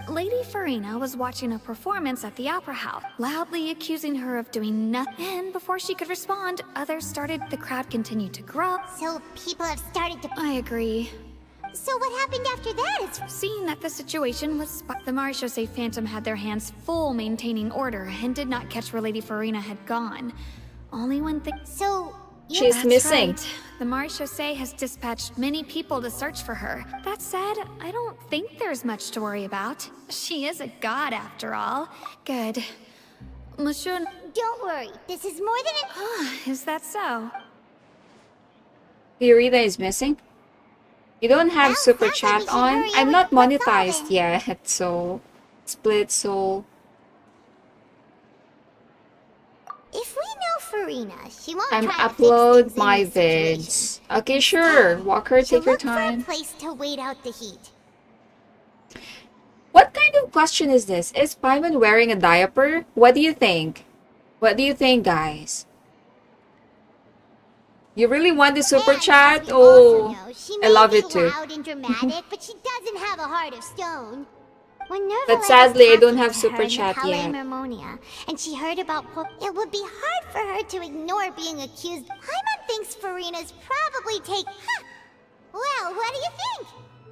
Lady Furina was watching a performance at the Opera House, loudly accusing her of doing nothing. And before she could respond, others started. The crowd continued to grow. So people have started to... I agree. So what happened after that is... Seeing that the situation was the Marechaussee Phantom had their hands full maintaining order and did not catch where Lady Furina had gone. Only one thing... So... She's That's missing. Right. The Marechaussee has dispatched many people to search for her. That said, I don't think there's much to worry about. She is a god after all. Good. Monsieur... Don't worry, this is more than an... Is that so? Fiorita is missing? You don't have Well, super sounds like we chat should on? hurry I'm up not with monetized solving. yet, so... Split soul. If we know Furina, she won't I'm try to fix upload things in my this situation. vids. Okay, sure. Walker, She'll take your look for a time. place to wait out the heat. What kind of question is this? Is Paimon wearing a diaper? What do you think? What do you think, guys? You really want the super And chat? as we also Oh, know, she I may love be it too. loud and dramatic, but she doesn't have a heart of stone. When Neuvillette But was sadly, I don't talking have to super her in the chat Palais yet. Mermonia, and she heard about it would be hard for her to ignore being accused. Paimon thinks Furina's probably Well, what do you think?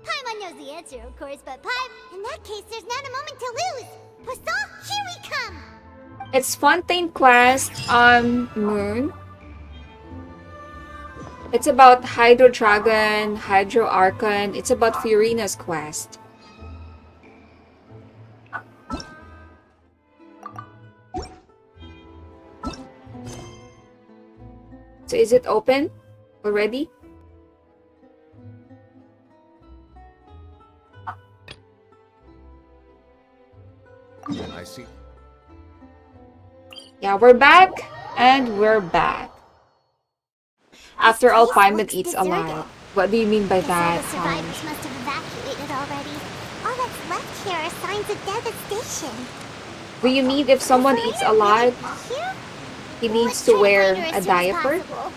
Paimon knows the answer, of course, but in that case, there's not a moment to lose. Poisson, here we come! It's Fontaine Quest on Moon. It's about Hydro Dragon, Hydro Archon. It's about Furina's quest. So is it open already? I see. Yeah, we're back, and we're back. After all, Paimon eats alive. What do you mean by Guess all that? the survivors must have evacuated already. All that's left here are signs of devastation. Do you mean if someone eats alive, Here? he Well, needs let's to try wear find her a as soon as diaper? possible.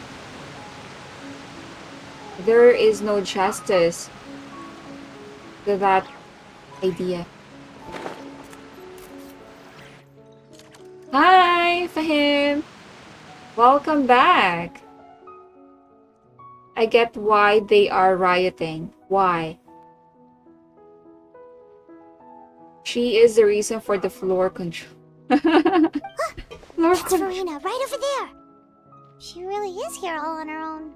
There is no justice to that idea. Hi, Fahim! Welcome back! I get why they are rioting. Why? She is the reason for the floor control. Floor That's control. Furina, right over there. She really is here all on her own.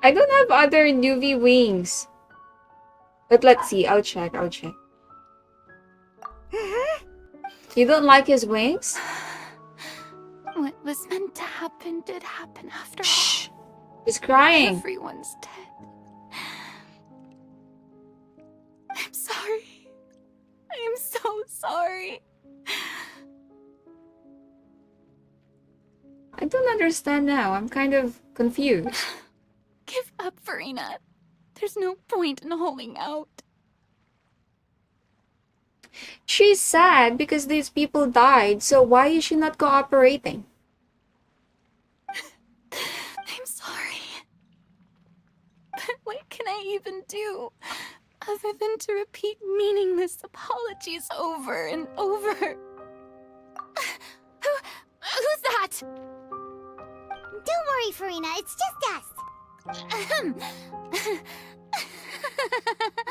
I don't have other Neuvy wings. But let's see. I'll check. You don't like his wings? What was meant to happen did happen after Shh. He's crying. Everyone's dead. I'm sorry. I am so sorry. I don't understand now. I'm kind of confused. Give up, Furina. There's no point in holding out. She's sad because these people died, so why is she not cooperating? I'm sorry. But what can I even do other than to repeat meaningless apologies over and over? Who's that? Don't worry, Furina, it's just us.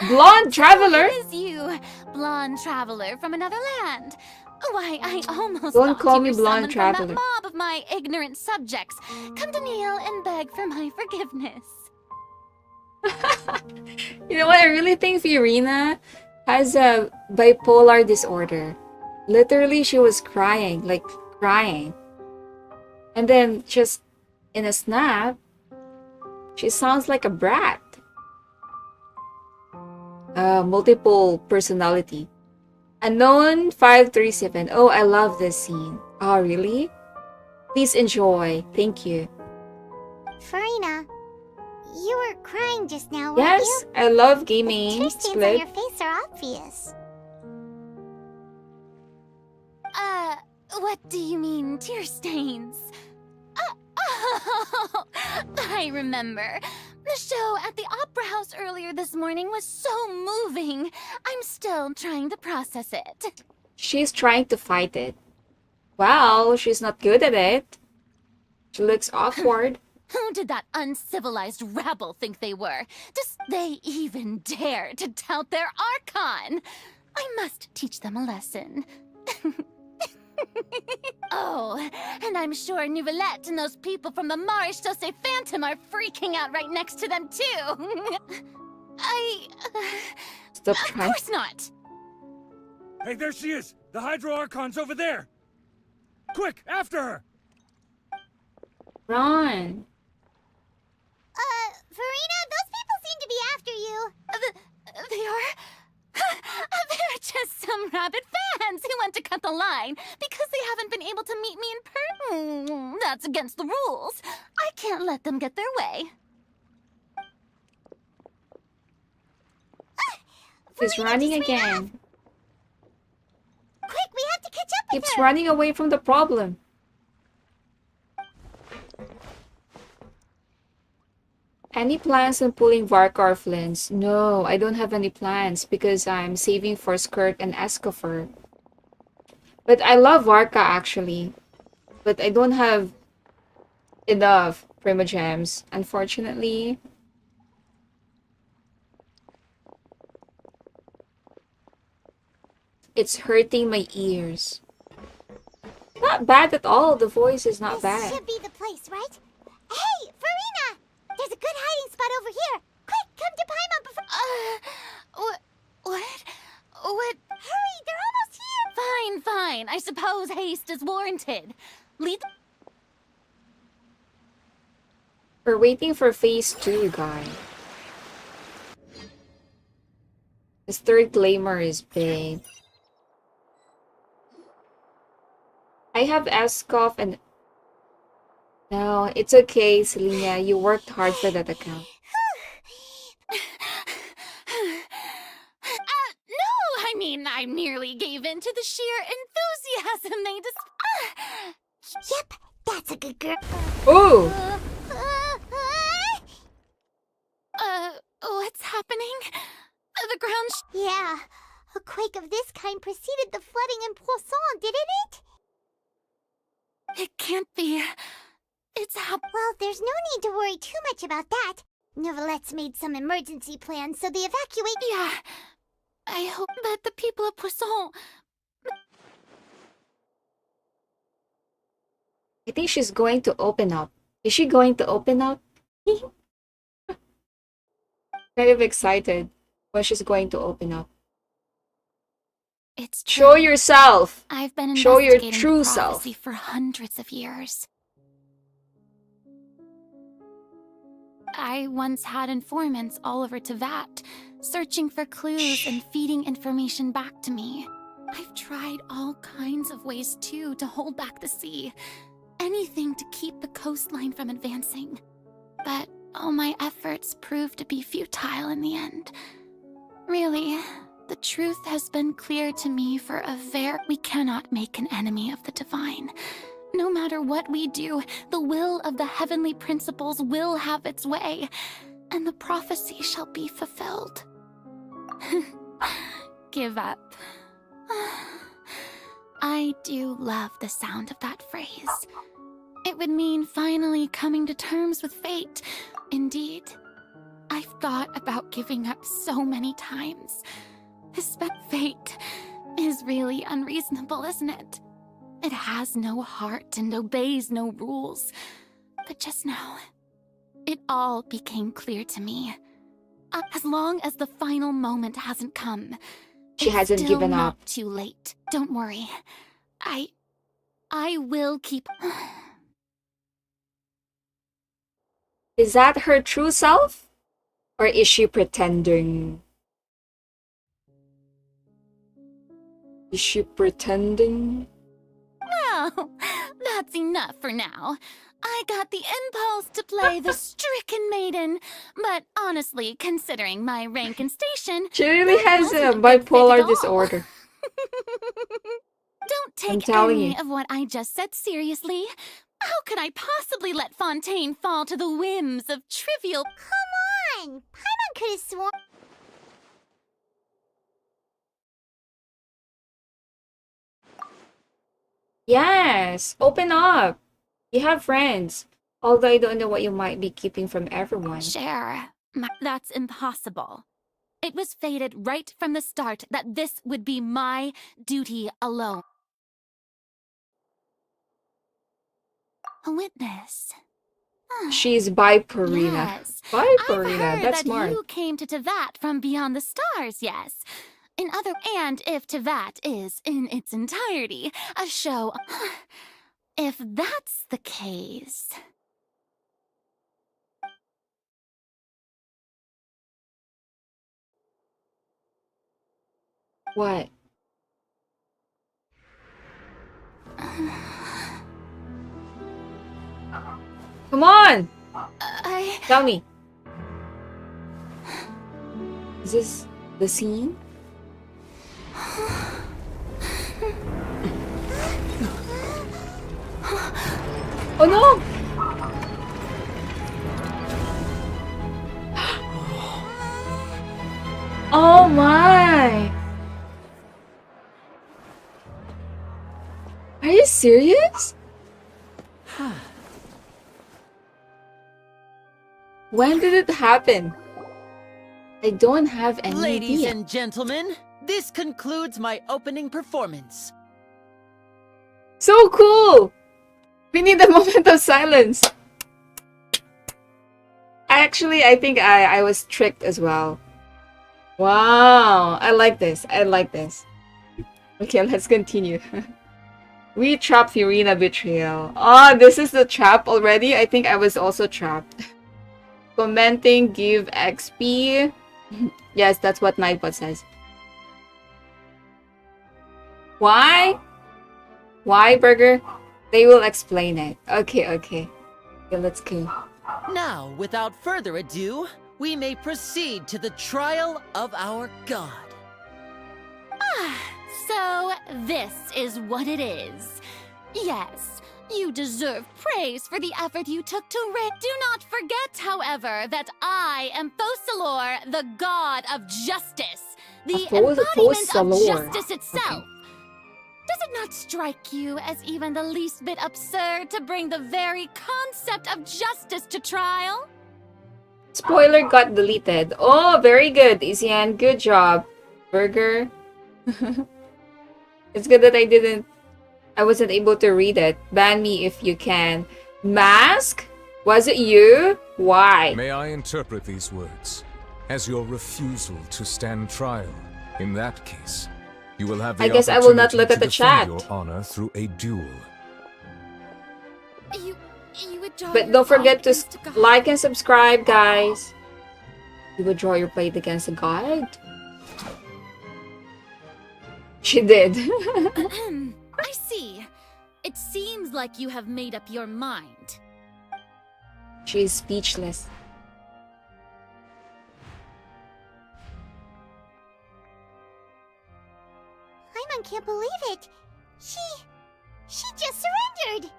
Blonde traveler? Who is you, blonde traveler from another land? Why, I almost Don't thought call you me were blonde someone traveler. from that mob of my ignorant subjects. Come to kneel and beg for my forgiveness. You know what? I really think Furina has a bipolar disorder. Literally, she was crying, like crying. And then just in a snap, she sounds like a brat. Multiple personality. Unknown 537. Oh, I love this scene. Oh, really? Please enjoy. Thank you. Furina, you were crying just now, weren't Yes, you? I love The gaming. tear stains on Split. your face are obvious. What do you mean, tear stains? Oh, I remember. The show at the Opera House earlier this morning was so moving. I'm still trying to process it. She's trying to fight it. Well, she's not good at it. She looks awkward. Who did that uncivilized rabble think they were? Does they even dare to tout their Archon? I must teach them a lesson. Oh, and I'm sure Neuvillette and those people from the Marsh Sauce Phantom are freaking out right next to them, too. Stop Of trying. course not. Hey, there she is! The Hydro Archon's over there! Quick, after her! Run. Furina, those people seem to be after you. They are... They're just some rabid fans who want to cut the line because they haven't been able to meet me in person. That's against the rules. I can't let them get their way. He's running again. Quick, we have to catch up with Keeps her. running away from the problem. Any plans on pulling Varkar Flins? No, I don't have any plans because I'm saving for Skirk and Escoffer. But I love Varka actually. But I don't have enough Primogems, unfortunately. It's hurting my ears. Not bad at all. The voice is not This bad. should be the place, right? Hey, Furina! There's a good hiding spot over here. Quick, come to Paimon before... What? Hurry, they're almost here! Fine. I suppose haste is warranted. Lead the... We're waiting for phase 2, guy. This third glamour is big. I have Escoff and... No, it's okay, Selena. You worked hard for that account. No, I mean, I merely gave in to the sheer enthusiasm they Yep, that's a good girl. Ooh! What's happening? The ground Yeah, a quake of this kind preceded the flooding in Poisson, didn't it? It can't be. It's happening. Well, there's no need to worry too much about that. Neuvillette's made some emergency plans, so the evacuate... Yeah, I hope that the people of Poisson... I think she's going to open up. Is she going to open up? Kind of excited when she's going to open up. It's Show true. yourself. I've been Show your investigating true the self. prophecy for hundreds of years. I once had informants all over Teyvat, searching for clues and feeding information back to me. I've tried all kinds of ways, too, to hold back the sea. Anything to keep the coastline from advancing. But all my efforts proved to be futile in the end. Really, the truth has been clear to me for a we cannot make an enemy of the divine. No matter what we do, the will of the heavenly principles will have its way, and the prophecy shall be fulfilled. Give up. I do love the sound of that phrase. It would mean finally coming to terms with fate. Indeed, I've thought about giving up so many times. Fate is really unreasonable, isn't it? It has no heart and obeys no rules. But just now, it all became clear to me. As long as the final moment hasn't come, She hasn't it's given still up. not too late. Don't worry. I will keep... Is that her true self? Or is she pretending? Is she pretending? Well, that's enough for now. I got the impulse to play the stricken maiden, but honestly, considering my rank and station, She really that has a wasn't good fit bipolar at all. disorder. Don't I'm take telling any you. of what I just said seriously. How could I possibly let Fontaine fall to the whims of trivial... Come on! Paimon could have sworn... Yes, open up. You have friends. Although I don't know what you might be keeping from everyone. Share. That's impossible. It was fated right from the start that this would be my duty alone. A witness. She's by Furina. Yes. By I've Furina, heard that's that smart. you came to Teyvat from beyond the stars, yes. And if Teyvat is, in its entirety, a show... If that's the case... What? Come on! Tell me. Is this the scene? Oh no! Oh my! Are you serious? When did it happen? I don't have any Ladies idea. and gentlemen, this concludes my opening performance. So cool! We need a moment of silence. I think I was tricked as well. Wow, I like this. I like this. Okay, let's continue. We trapped Furina betrayal. Oh, this is the trap already? I think I was also trapped. Commenting, give XP. Yes, that's what Nightbot says. Why? Why, Burger? They will explain it. Okay, okay. Okay, let's go. Now, without further ado, we may proceed to the trial of our god. So, this is what it is. Yes, you deserve praise for the effort you took to Do not forget, however, that I am Focalor, the god of justice. The embodiment of Focalor. justice itself. Does it not strike you as even the least bit absurd to bring the very concept of justice to trial? Spoiler got deleted. Oh, very good, Isian. Good job. Burger. It's good that I wasn't able to read it. Ban me if you can. Mask? Was it you? Why? May I interpret these words as your refusal to stand trial? In that case, you will have the I guess I will not look at the defend chat. your honor through a duel. You would draw But your don't forget to fight against a god. like and subscribe, guys. You would draw your blade against a god? She did. I see. It seems like you have made up your mind. She is speechless. Paimon can't believe it. She just surrendered.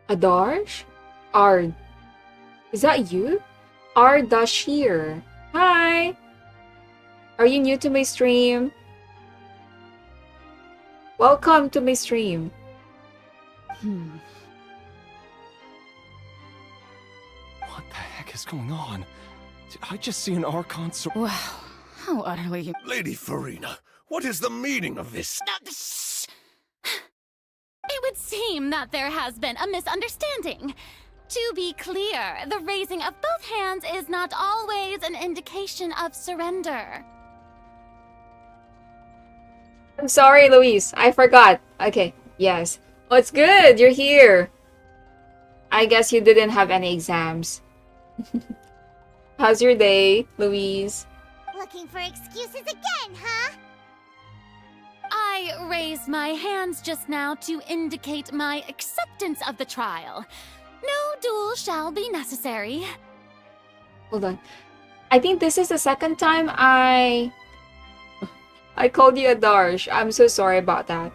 Adarsh? Ard. Is that you? Ardashir. Hi! Are you new to my stream? Welcome to my stream. What the heck is going on? Did I just see an Archon Wow, how utterly... Lady Furina, what is the meaning of this? Shh! It would seem that there has been a misunderstanding. To be clear, the raising of both hands is not always an indication of surrender. I'm sorry, Luis. I forgot. Okay, yes. Oh, it's good. You're here. I guess you didn't have any exams. How's your day, Louise? Looking for excuses again, huh? I raised my hands just now to indicate my acceptance of the trial. No duel shall be necessary. Hold on. I think this is the second time I called you a Darsh. I'm so sorry about that.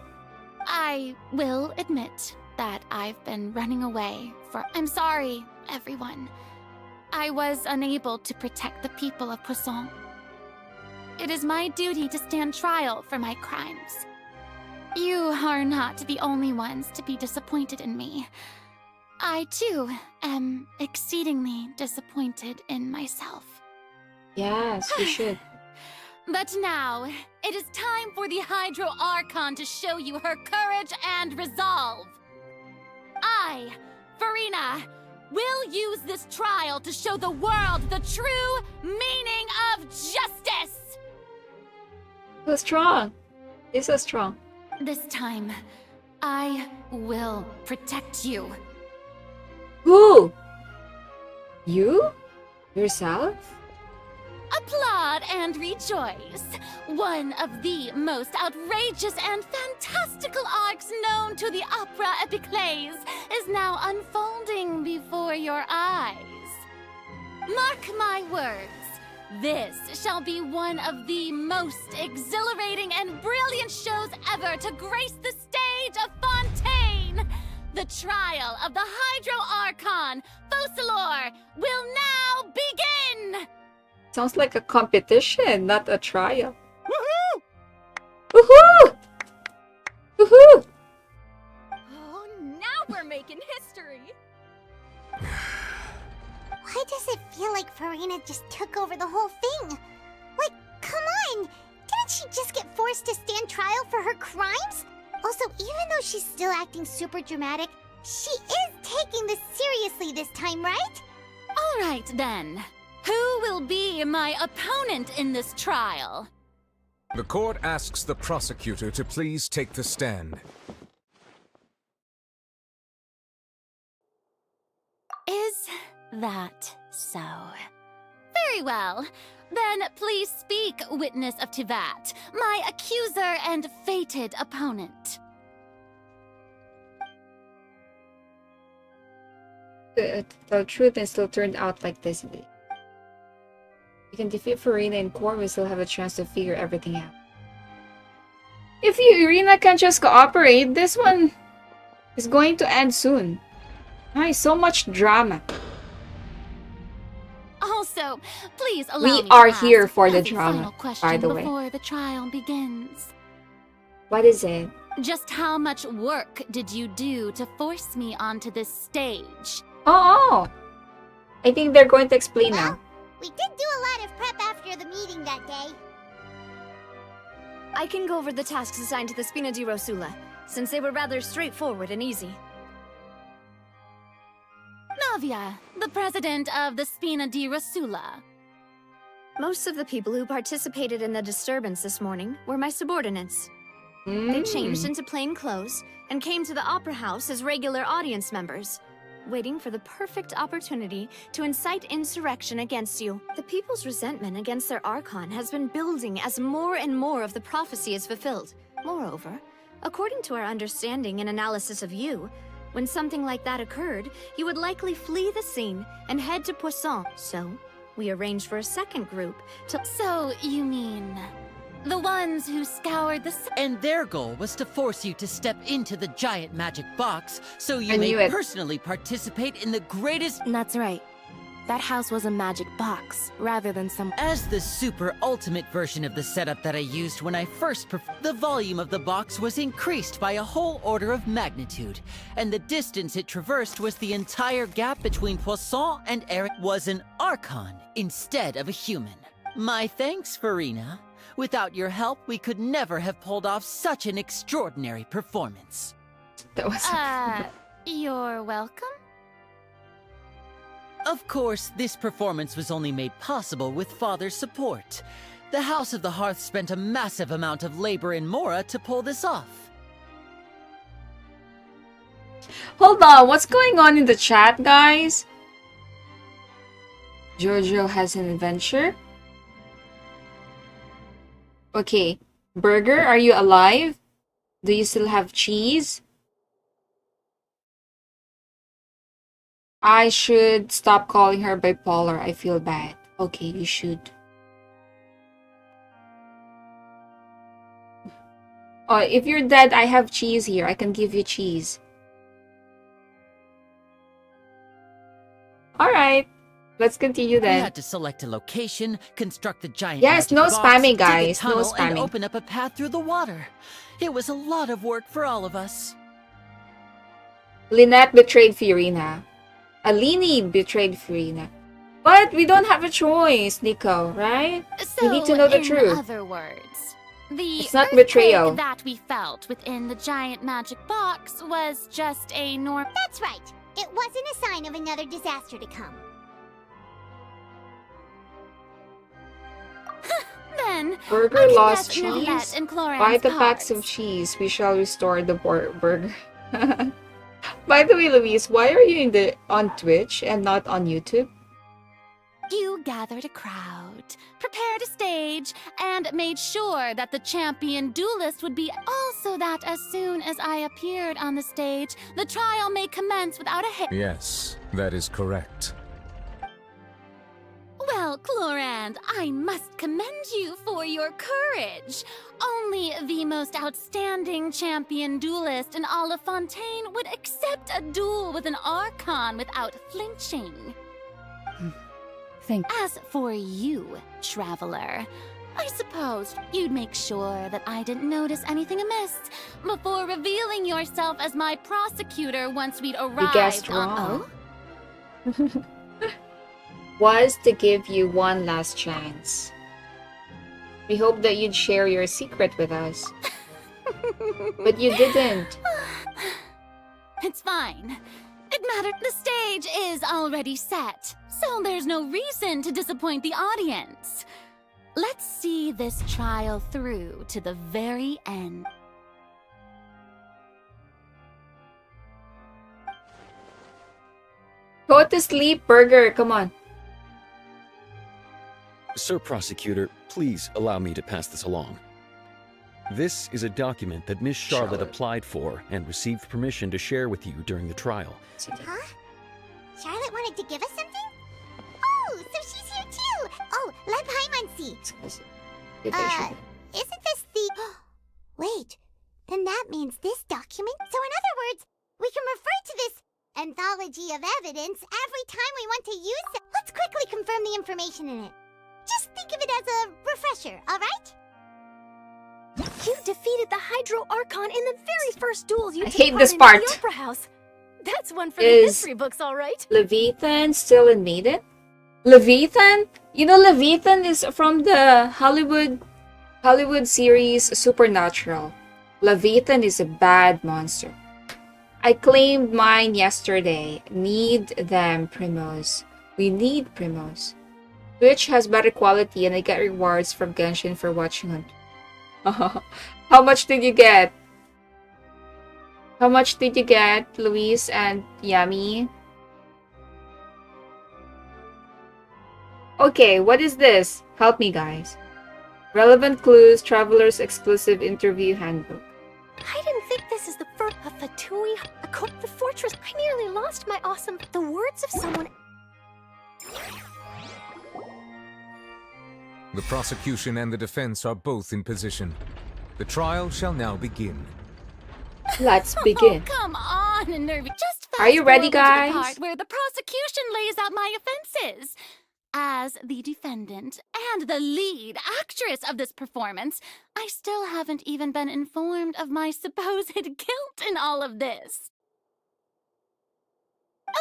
I will admit that I've been running away for... I'm sorry, everyone. I was unable to protect the people of Poisson. It is my duty to stand trial for my crimes. You are not the only ones to be disappointed in me. I, too, am exceedingly disappointed in myself. Yes, you should. But now, it is time for the Hydro Archon to show you her courage and resolve. I, Furina, will use this trial to show the world the true meaning of justice! So strong. You're so strong. This time, I will protect you. Who? You? Yourself? Applaud and rejoice! One of the most outrageous and fantastical arcs known to the opera epiclese is now unfolding before your eyes. Mark my words, this shall be one of the most exhilarating and brilliant shows ever to grace the stage of Fontaine! The trial of the Hydro Archon, Focalor, will now begin! Sounds like a competition, not a trial. Woohoo! Woohoo! Woohoo! Oh, now we're making history. Why does it feel like Furina just took over the whole thing? Like, come on! Didn't she just get forced to stand trial for her crimes? Also, even though she's still acting super dramatic, she is taking this seriously this time, right? All right, then. Who will be my opponent in this trial? The court asks the prosecutor to please take the stand. Is that so? Very well. Then please speak, witness of Teyvat, my accuser and fated opponent. The truth is still turned out like this. You can defeat Furina in court, we still have a chance to figure everything out. If Irina can just cooperate, this one is going to end soon. Nice, so much drama. Also, please allow We me are to here ask for the a drama, final question by the way. before the trial begins. What is it? Just how much work did you do to force me onto this stage? Oh! I think they're going to explain now. We did do a lot of prep after the meeting that day. I can go over the tasks assigned to the Spina di Rosula, since they were rather straightforward and easy. Navia, the president of the Spina di Rosula. Most of the people who participated in the disturbance this morning were my subordinates. They changed into plain clothes and came to the Opera House as regular audience members, waiting for the perfect opportunity to incite insurrection against you. The people's resentment against their Archon has been building as more and more of the prophecy is fulfilled. Moreover, according to our understanding and analysis of you, when something like that occurred, you would likely flee the scene and head to Poisson. So, we arranged for a second group to— So, you mean the ones who scoured the— And their goal was to force you to step into the giant magic box so you I may knew it. personally participate in the greatest— That's right. That house was a magic box, rather than some— As the super ultimate version of the setup that I used when I first the volume of the box was increased by a whole order of magnitude, and the distance it traversed was the entire gap between Poisson and Eric was an Archon instead of a human. My thanks, Furina. Without your help, we could never have pulled off such an extraordinary performance. That was you're welcome? Of course, this performance was only made possible with Father's support. The House of the Hearth spent a massive amount of labor in Mora to pull this off. Hold on, what's going on in the chat, guys? Jojo has an adventure. Okay, Burger, are you alive? Do you still have cheese? I should stop calling her bipolar. I feel bad. Okay, you should. Oh, if you're dead, I have cheese here. I can give you cheese. Alright. Let's continue then. We had to select a location, construct the giant— Yes, no box, spamming, dig a guys. No tunnel, and spamming. open up a path through the water. It was a lot of work for all of us. Lynette betrayed Furina. Alini betrayed Furina. But we don't have a choice, Nico, right? So, we need to know the in truth. other words, the It's not earthquake betrayal. that we felt within the giant magic box was just a That's right. It wasn't a sign of another disaster to come. Then, Burger I can lost guess Neuvillette cheese. and Cloran's Buy the cards. packs of cheese. We shall restore the burger. By the way, Louise, why are you on Twitch and not on YouTube? You gathered a crowd, prepared a stage, and made sure that the champion duelist would be also that as soon as I appeared on the stage, the trial may commence without a hitch. Yes, that is correct. Well, Clorand, I must commend you for your courage. Only the most outstanding champion duelist in all of Fontaine would accept a duel with an Archon without flinching. Thank you. As for you, Traveler, I supposed you'd make sure that I didn't notice anything amiss before revealing yourself as my prosecutor once we'd arrived You guessed on— wrong. Was to give you one last chance. We hope that you'd share your secret with us. But you didn't. It's fine. It mattered. The stage is already set, so there's no reason to disappoint the audience. Let's see this trial through to the very end. Go to sleep, Burger. Come on. Sir Prosecutor, please allow me to pass this along. This is a document that Miss Charlotte applied for and received permission to share with you during the trial. Huh? Charlotte wanted to give us something? Oh, so she's here too! Oh, let Paimon see. Isn't this the... Wait, then that means this document? So in other words, we can refer to this anthology of evidence every time we want to use it. Let's quickly confirm the information in it. Just think of it as a refresher, alright? You defeated the Hydro Archon in the very first duel you I took hate part this in part. at the Opera House. That's one for the Is history books, all right. Leviathan still in Maiden? Leviathan? You know Leviathan is from the Hollywood Hollywood series Supernatural. Leviathan is a bad monster. I claimed mine yesterday. Need them, Primos. We need Primos. Twitch has better quality and I get rewards from Genshin for watching on. How much did you get? How much did you get, Luis and Yami? Okay, what is this? Help me, guys. Relevant clues, Traveler's exclusive interview handbook. I didn't think this is the first of Fatui. The fortress. I nearly lost my awesome. The words of someone. The prosecution and the defense are both in position. The trial shall now begin. Let's begin. Oh, come on, Neuvillette. Just are you ready, guys? To the part where the prosecution lays out my offenses. As the defendant and the lead actress of this performance, I still haven't even been informed of my supposed guilt in all of this.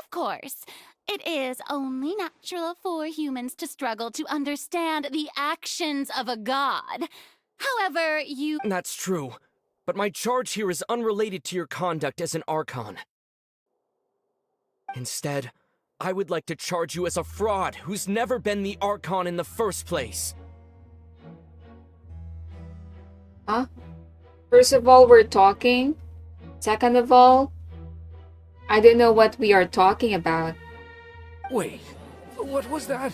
Of course, it is only natural for humans to struggle to understand the actions of a god. However, That's true, but my charge here is unrelated to your conduct as an Archon. Instead, I would like to charge you as a fraud who's never been the Archon in the first place. Huh? First of all, we're talking. Second of all, I don't know what we are talking about. Wait, what was that?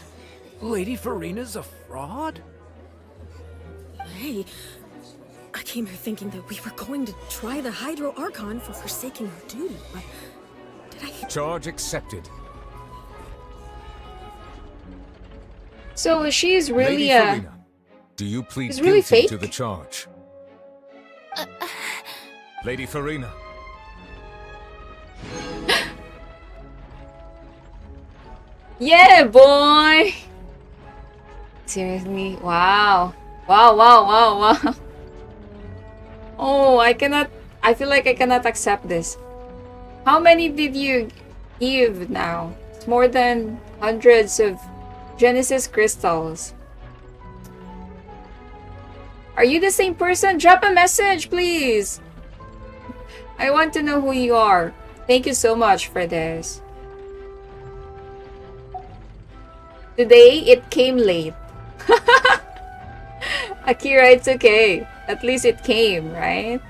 Lady Furina's a fraud? Hey, I came here thinking that we were going to try the Hydro Archon for forsaking our duty, but did I... Charge accepted. So she's really Lady Furina, do you plead she's really guilty fake? to the charge? Lady Furina. Yeah, boy! Seriously? Wow. Wow. Oh, I feel like I cannot accept this. How many did you give now? It's more than hundreds of Genesis crystals. Are you the same person? Drop a message, please. I want to know who you are. Thank you so much for this. Today, it came late. Akira, it's okay. At least it came, right?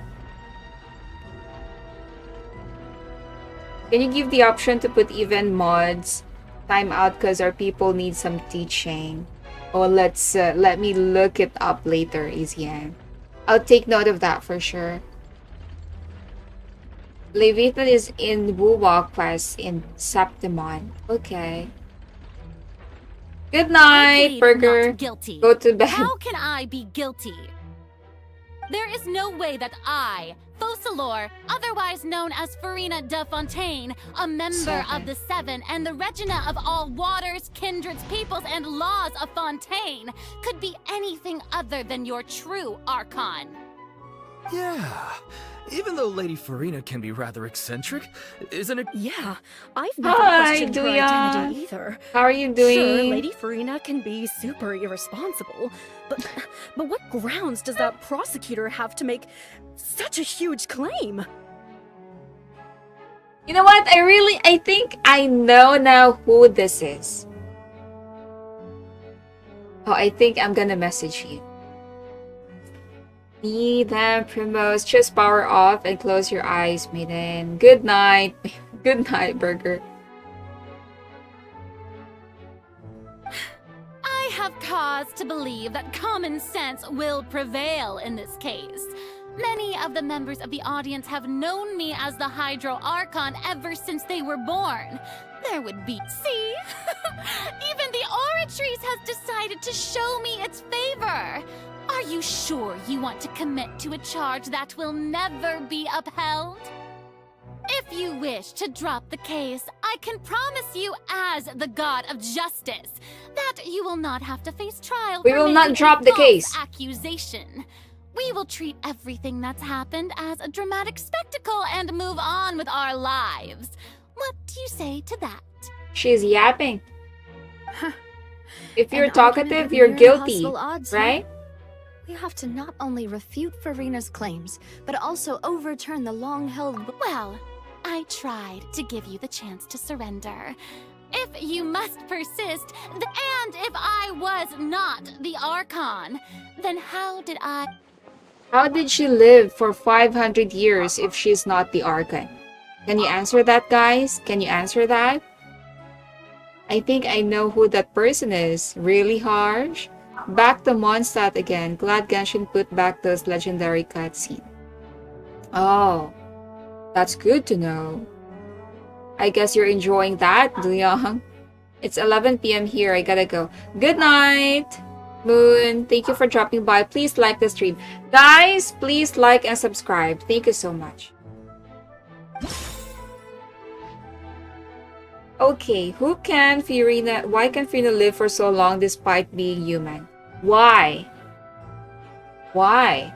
Can you give the option to put even mods? Time out because our people need some teaching. Oh, let me look it up later, Easy. I'll take note of that for sure. Leviathan is in Archon Quest in Septimon. Okay. Good night, Burger. Guilty. Go to bed. How can I be guilty? There is no way that I, Focalor, otherwise known as Furina de Fontaine, a member of the Seven and the Regina of all waters, kindreds, peoples, and laws of Fontaine, could be anything other than your true Archon. Yeah, even though Lady Furina can be rather eccentric, isn't it? Yeah, I've never Hi, questioned her Duyan. identity either. How are you doing? Sure, Lady Furina can be super irresponsible, but what grounds does that prosecutor have to make such a huge claim? You know what? I think I know now who this is. Oh, I think I'm gonna message you. Be them, Primos. Just power off and close your eyes, maiden. Good night. Good night, Burger. I have cause to believe that common sense will prevail in this case. Many of the members of the audience have known me as the Hydro Archon ever since they were born. There would be... See? Even the Oratrice has decided to show me its favor. Are you sure you want to commit to a charge that will never be upheld? If you wish to drop the case, I can promise you as the God of Justice that you will not have to face trial We for will not making drop a the false case. accusation. We will treat everything that's happened as a dramatic spectacle and move on with our lives. What do you say to that? She's yapping. If you're And talkative, Archon you're and guilty, possible odds, right? We have to not only refute Furina's claims, but also overturn the long-held... Well, I tried to give you the chance to surrender. If you must persist, and if I was not the Archon, then how did she live for 500 years if she's not the Archon? Can you answer that, guys? Can you answer that? I think I know who that person is. Really harsh? Back to Mondstadt again. Glad Genshin put back those legendary cutscenes. Oh, that's good to know. I guess you're enjoying that, Duyang. It's 11 p.m. here. I gotta go. Good night, Moon. Thank you for dropping by. Please like the stream. Guys, please like and subscribe. Thank you so much. Okay, why can Furina live for so long despite being human? Why? Why?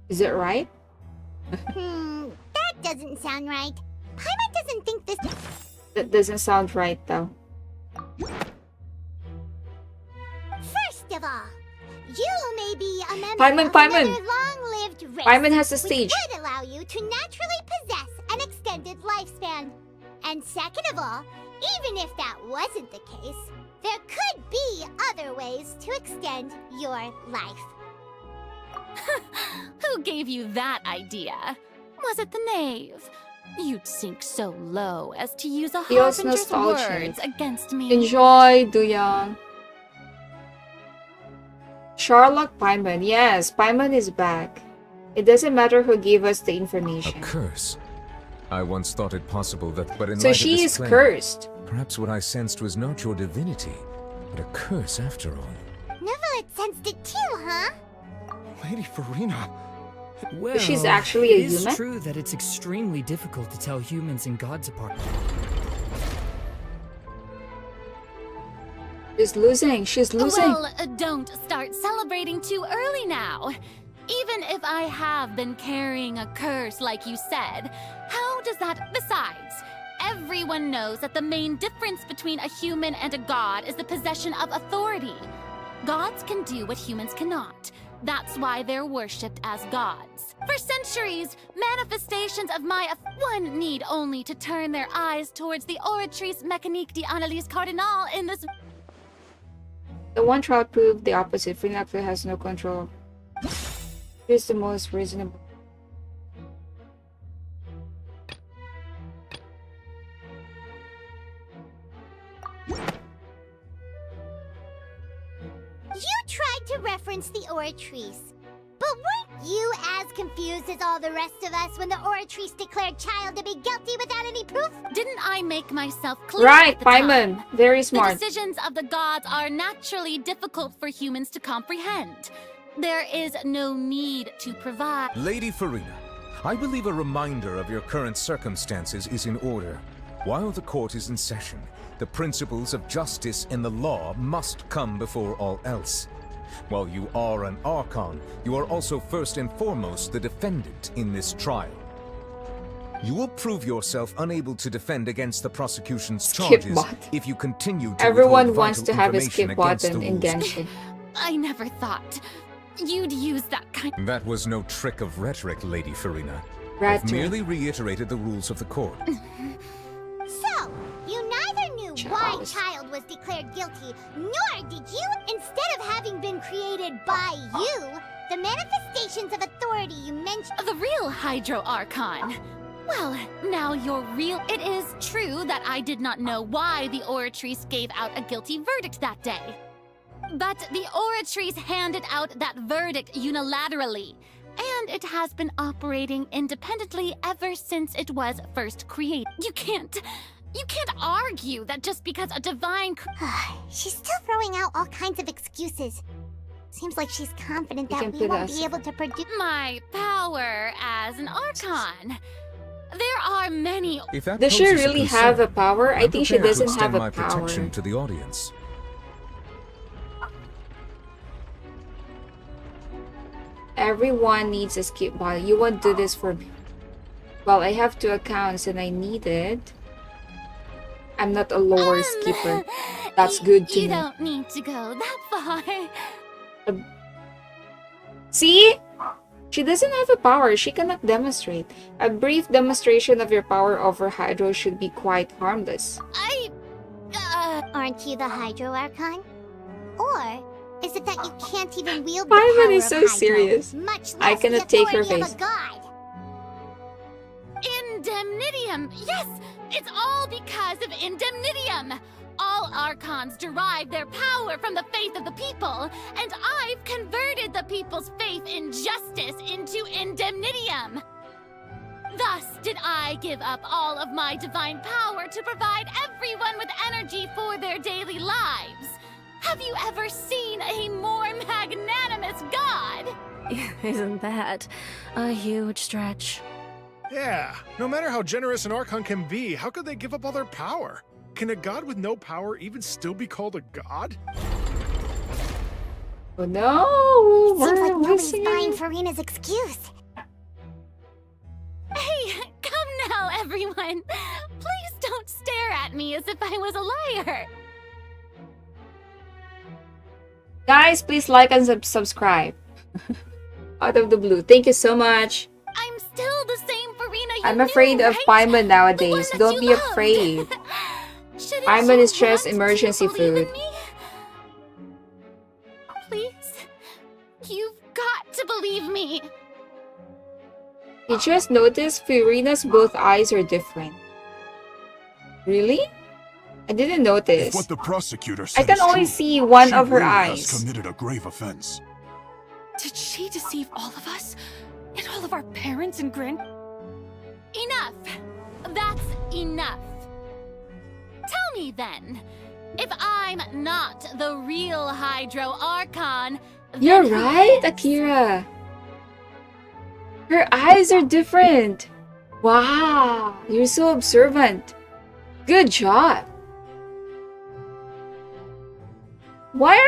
Is it right? That doesn't sound right. Paimon doesn't think this... That doesn't sound right, though. First of all, you may be a member Paimon, of Paimon. another long-lived race, Paimon has the stage. which would allow you to naturally possess an extended lifespan. And second of all, even if that wasn't the case, there could be other ways to extend your life. Who gave you that idea? Was it the knave? You'd sink so low as to use a Feels harbinger's nostalgic. words against me. Enjoy, Duyang. Sherlock Paimon. Yes, Paimon is back. It doesn't matter who gave us the information. A curse? I once thought it possible that, but in So light she of this is claim, cursed. Perhaps what I sensed was not your divinity, but a curse after all. Neuvillette sensed it too, huh? Lady Furina. Well, She's actually a it is human? true that it's extremely difficult to tell humans and gods apart. She's losing. She's losing. Well, don't start celebrating too early now. Even if I have been carrying a curse like you said, how does that... Besides, everyone knows that the main difference between a human and a god is the possession of authority. Gods can do what humans cannot. That's why they're worshipped as gods. For centuries, manifestations of my... One need only to turn their eyes towards the Oratrice Mécanique d'Analyse Cardinal in this... The one trial proved the opposite. Furina actually has no control. Here's the most reasonable. You tried to reference the Oratrice, but weren't you as confused as all the rest of us when the Oratrice declared Child to be guilty without any proof? Didn't I make myself clear Right, at the time? Paimon. Very smart. The decisions of the gods are naturally difficult for humans to comprehend. There is no need to provide... Lady Furina, I believe a reminder of your current circumstances is in order. While the court is in session, the principles of justice and the law must come before all else. While you are an Archon, you are also first and foremost the defendant in this trial. You will prove yourself unable to defend against the prosecution's Skip charges bot. if you continue to Everyone withhold wants vital to have a information skip against button the in rules. Genshin. I never thought you'd use that kind... That was no trick of rhetoric, Lady Furina. I've Rhetoric. merely reiterated the rules of the court. So, you neither knew why Child was declared guilty, nor did you, instead of having been created by you, the manifestations of authority you mentioned... The real Hydro Archon. Well, now you're real... It is true that I did not know why the Oratrice gave out a guilty verdict that day. But the Oratrice handed out that verdict unilaterally, and it has been operating independently ever since it was first created. You can't argue that just because a divine... She's still throwing out all kinds of excuses. Seems like she's confident You that can we put won't us- be able to produce... My power as an Archon. There are many. If that Does she poses really concern, have a power? I I'm think she prepared to doesn't have extend a my power. protection to the audience. Everyone needs a skip body. You won't do this for me. Well, I have 2 accounts and I need it. I'm not a lower skipper. That's good to You know. don't need to go that far. See? She doesn't have a power. She cannot demonstrate. A brief demonstration of your power over Hydro should be quite harmless. Aren't you the Hydro Archon? Or is it that you can't even wield the Paimon power is of so Hydro, serious. much I less the cannot take her authority of face. a god? Indemnitium! Yes! It's all because of Indemnitium! All Archons derive their power from the faith of the people, and I've converted the people's faith in justice into Indemnitium! Thus did I give up all of my divine power to provide everyone with energy for their daily lives. Have you ever seen a more magnanimous god? Isn't that a huge stretch? Yeah, no matter how generous an Archon can be, how could they give up all their power? Can a god with no power even still be called a god? Oh no! Seems like We're nobody's missing buying it. Furina's excuse. Hey, come now, everyone! Please don't stare at me as if I was a liar! Guys, please like and subscribe. Out of the blue. Thank you so much. I'm still the same Furina you I'm knew, afraid of right? Paimon nowadays. The one that Don't you be loved. afraid. Shouldn't Paimon you is just want emergency to believe in food. me? Please? You've got to believe me! You just noticed Furina's both eyes are different. Really? I didn't notice. If what the prosecutor I said can is only true, see one she of her really eyes. has committed a grave offense. Did she deceive all of us? And all of our parents and Enough! That's enough. Tell me then, if I'm not the real Hydro Archon, then You're who right, is? Akira. Her eyes are different. Wow, you're so observant. Good job. Why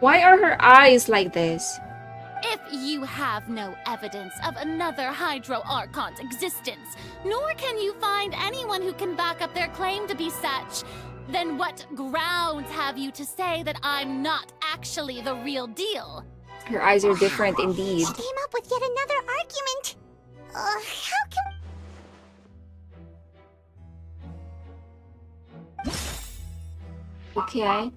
are her eyes like this? If you have no evidence of another Hydro Archon's existence, nor can you find anyone who can back up their claim to be such, then what grounds have you to say that I'm not actually the real deal? Her eyes are different indeed. She came up with yet another argument. How can... Okay.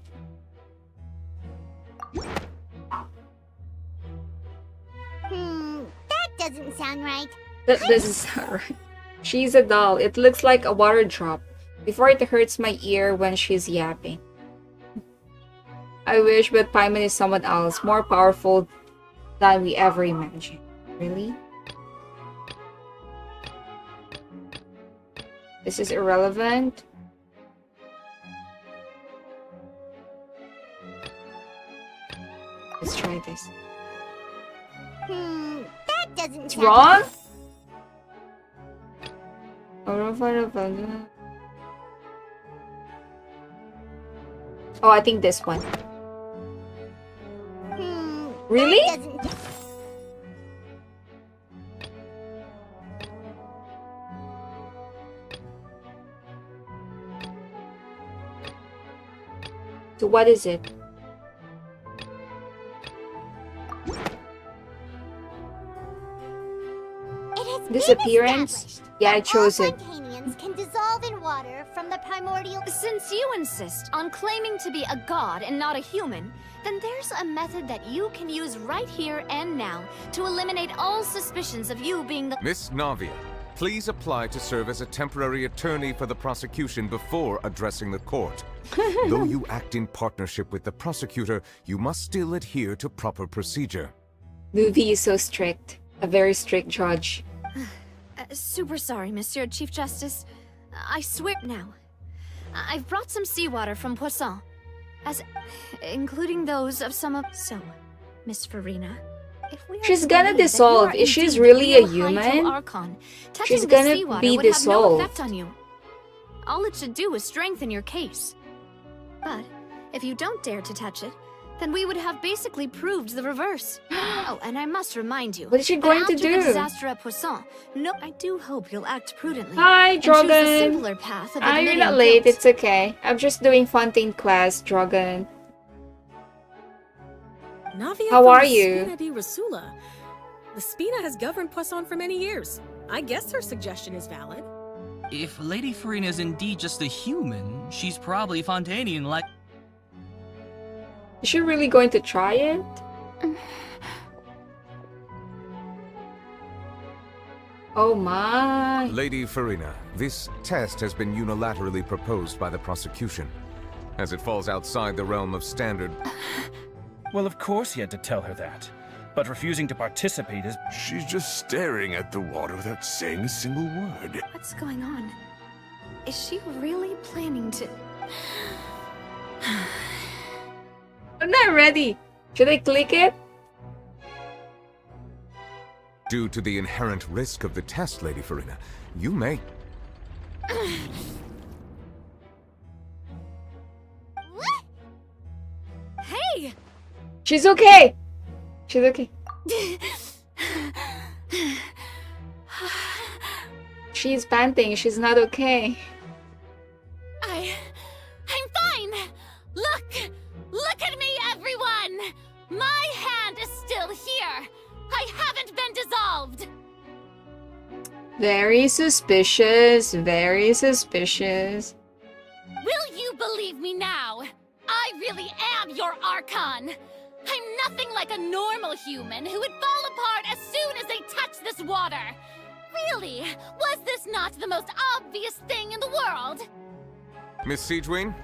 That doesn't sound right. That doesn't sound right. She's a doll. It looks like a water drop. Before it hurts my ear when she's yapping. I wish, but Paimon is someone else, more powerful than we ever imagined. Really? This is irrelevant. Let's try this. That doesn't It's sound wrong? right. Oh, I think this one. Really? That doesn't... So what is it? Disappearance? Yeah, I chose it. Fontainians can dissolve in water from the primordial... Since you insist on claiming to be a god and not a human, then there's a method that you can use right here and now to eliminate all suspicions of you being the... Miss Neuvillette, please apply to serve as a temporary attorney for the prosecution before addressing the court. Though you act in partnership with the prosecutor, you must still adhere to proper procedure. Neuvillette is so strict. A very strict judge. Super sorry, Monsieur Chief Justice. I swear now. I've brought some seawater from Poisson, including those of some of... So, Miss Furina, If we are She's to gonna believe that you dissolve. are If she's indeed really a the real Hydro human, Archon, she's touching the gonna seawater be would have no dissolved. effect on you. All it should do is strengthen your case. But if you don't dare to touch it, then we would have basically proved the reverse. Oh, and I must remind you. What is she that going to after do? the disaster at Poisson, no, I do hope you'll act prudently. Hi, and choose the Drogon. simpler path of You're admitting not late. guilt. It's okay. I'm just doing Fontaine Quest, Drogon. Navia How from are the you? Spina di Rasula. The Spina has governed Poisson for many years. I guess her suggestion is valid. If Lady Furina is indeed just a human, she's probably Fontainian like. Is she really going to try it? Oh my. Lady Furina, this test has been unilaterally proposed by the prosecution. As it falls outside the realm of standard... Well, of course he had to tell her that. But refusing to participate is... She's just staring at the water without saying a single word. What's going on? Is she really planning to... I'm not ready. Should I click it? Due to the inherent risk of the test, Lady Furina, you may... Hey! She's okay. She's okay. She's panting. She's not okay. I'm fine! Look at me, everyone! My hand is still here! I haven't been dissolved! Very suspicious. Very suspicious. Will you believe me now? I really am your Archon! I'm nothing like a normal human who would fall apart as soon as they touch this water! Really? Was this not the most obvious thing in the world? Miss Siegewin?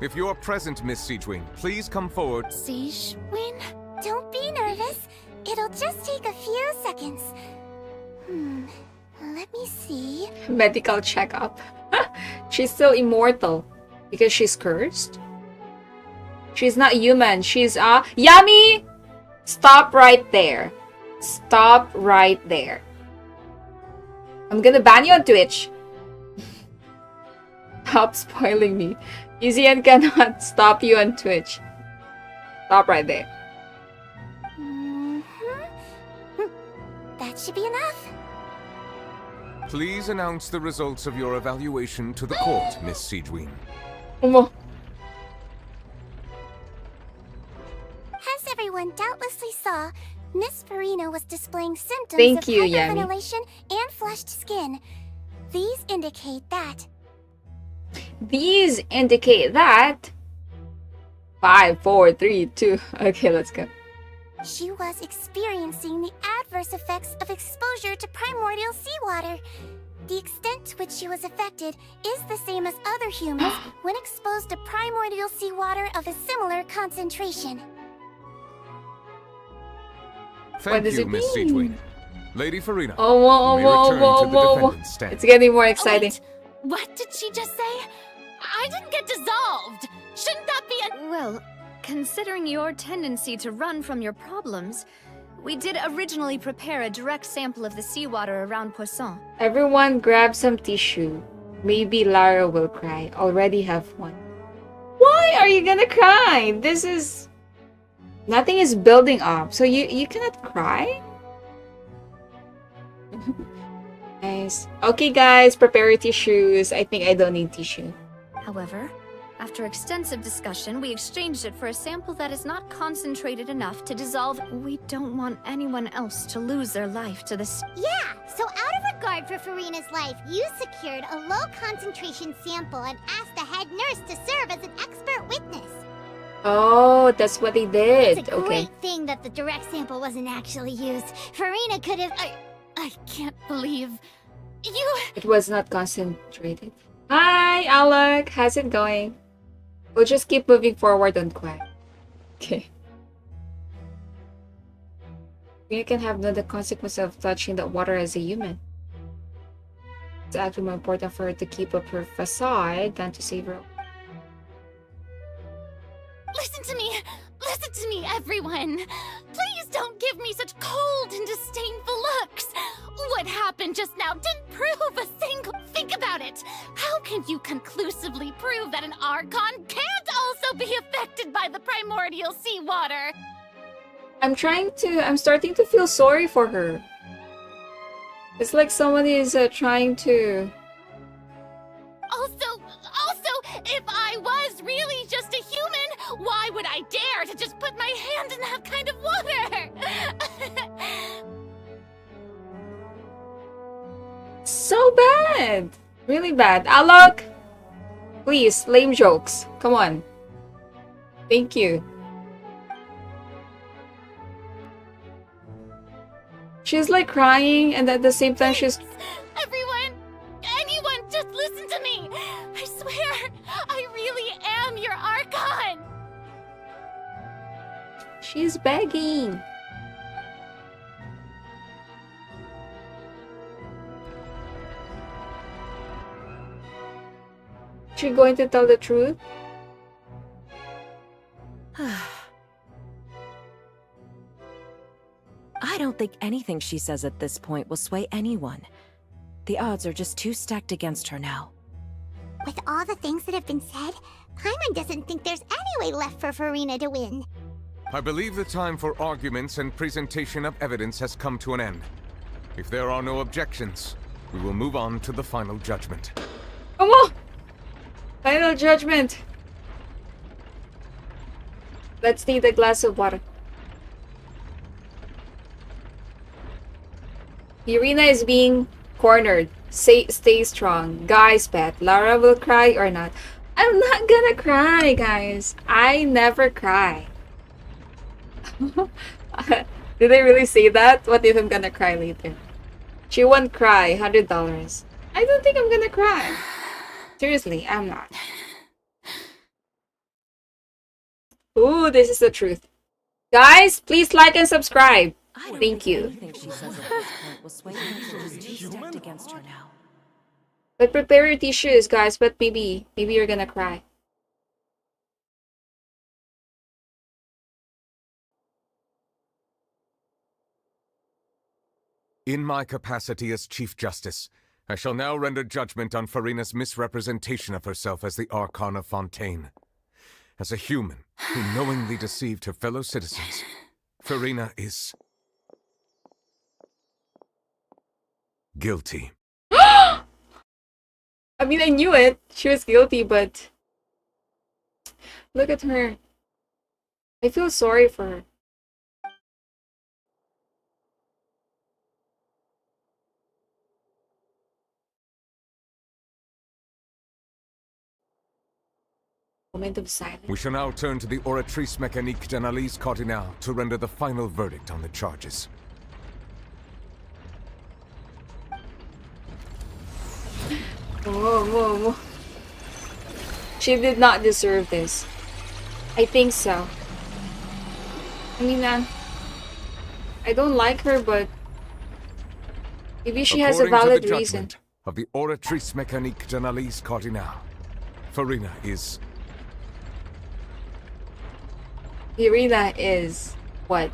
If you're present, Miss Siegewin, please come forward. Siegewin? Don't be nervous. It'll just take a few seconds. Let me see. Medical checkup. She's still immortal. Because she's cursed? She's not human. She's Yummy! Stop right there. Stop right there. I'm gonna ban you on Twitch. Stop spoiling me. Easyan cannot stop you on Twitch. Stop right there. That should be enough. Please announce the results of your evaluation to the court, Miss Siegewin. As everyone doubtlessly saw, Miss Furina was displaying symptoms Thank of you, Yami. hyperventilation and flushed skin. These indicate that... These indicate that... 5, 4, 3, 2... Okay, let's go. she was experiencing the adverse effects of exposure to primordial seawater. The extent to which she was affected is the same as other humans when exposed to primordial seawater of a similar concentration. Thank you, Miss Siegewin. Lady Furina, Oh, you may return to the defendant's stand. It's getting more exciting. What did she just say? I didn't get dissolved! Shouldn't that be a— Well, considering your tendency to run from your problems, we did originally prepare a direct sample of the seawater around Poisson. Everyone grab some tissue. Maybe Lara will cry. Already have one. Why are you gonna cry? This is... Nothing is building up, so you cannot cry? Nice. Okay guys, prepare your tissues. I think I don't need tissue. However, after extensive discussion, we exchanged it for a sample that is not concentrated enough to dissolve. We don't want anyone else to lose their life to this. Yeah, so out of regard for Furina's life, you secured a low concentration sample and asked the head nurse to serve as an expert witness. Oh, that's what they did. It's a great thing that the direct sample wasn't actually used. Furina could have... I can't believe... You... It was not concentrated. Hi, Alec. How's it going? We'll just keep moving forward on Quack. Okay. You can have the consequence of touching the water as a human. It's actually more important for her to keep up her facade than to save her. Listen to me, everyone! Please don't give me such cold and disdainful looks. What happened just now didn't prove a single... Think about it. How can you conclusively prove that an Archon can't also be affected by the primordial seawater? I'm starting to feel sorry for her. It's like somebody is trying to... Also, if I was really just a human, why would I dare to just put my hand in that kind of water? So bad! Really bad. Alok! Please, lame jokes. Come on. Thank you. She's like crying, and at the same time she's... Anyone, just listen to me! I swear, I really am your Archon! She's begging. She going to tell the truth? I don't think anything she says at this point will sway anyone. The odds are just too stacked against her now. With all the things that have been said, Paimon doesn't think there's any way left for Furina to win. I believe the time for arguments and presentation of evidence has come to an end. If there are no objections, we will move on to the final judgment. Come on! Final judgment! Let's need a glass of water. Irina is being cornered. Stay strong. Guys, bet Lara will cry or not. I'm not gonna cry, guys. I never cry. Did they really say that? What if I'm gonna cry later? She won't cry. $100. I don't think I'm gonna cry. Seriously, I'm not. Ooh, this is the truth. Guys, please like and subscribe. Thank you. But prepare your tissues, guys. But maybe you're gonna cry. In my capacity as Chief Justice, I shall now render judgment on Furina's misrepresentation of herself as the Archon of Fontaine. As a human who knowingly deceived her fellow citizens, Furina is... guilty. I mean, I knew it. She was guilty, but... look at her. I feel sorry for her. Moment of silence. We shall now turn to the Oratrice Mécanique d'Analyse Cardinale to render the final verdict on the charges. Whoa. She did not deserve this. I think so. I mean, I don't like her, but maybe she has a valid reason. Of the Oratrice Mécanique d'Analyse Cardinale, Furina is... Irina is... what?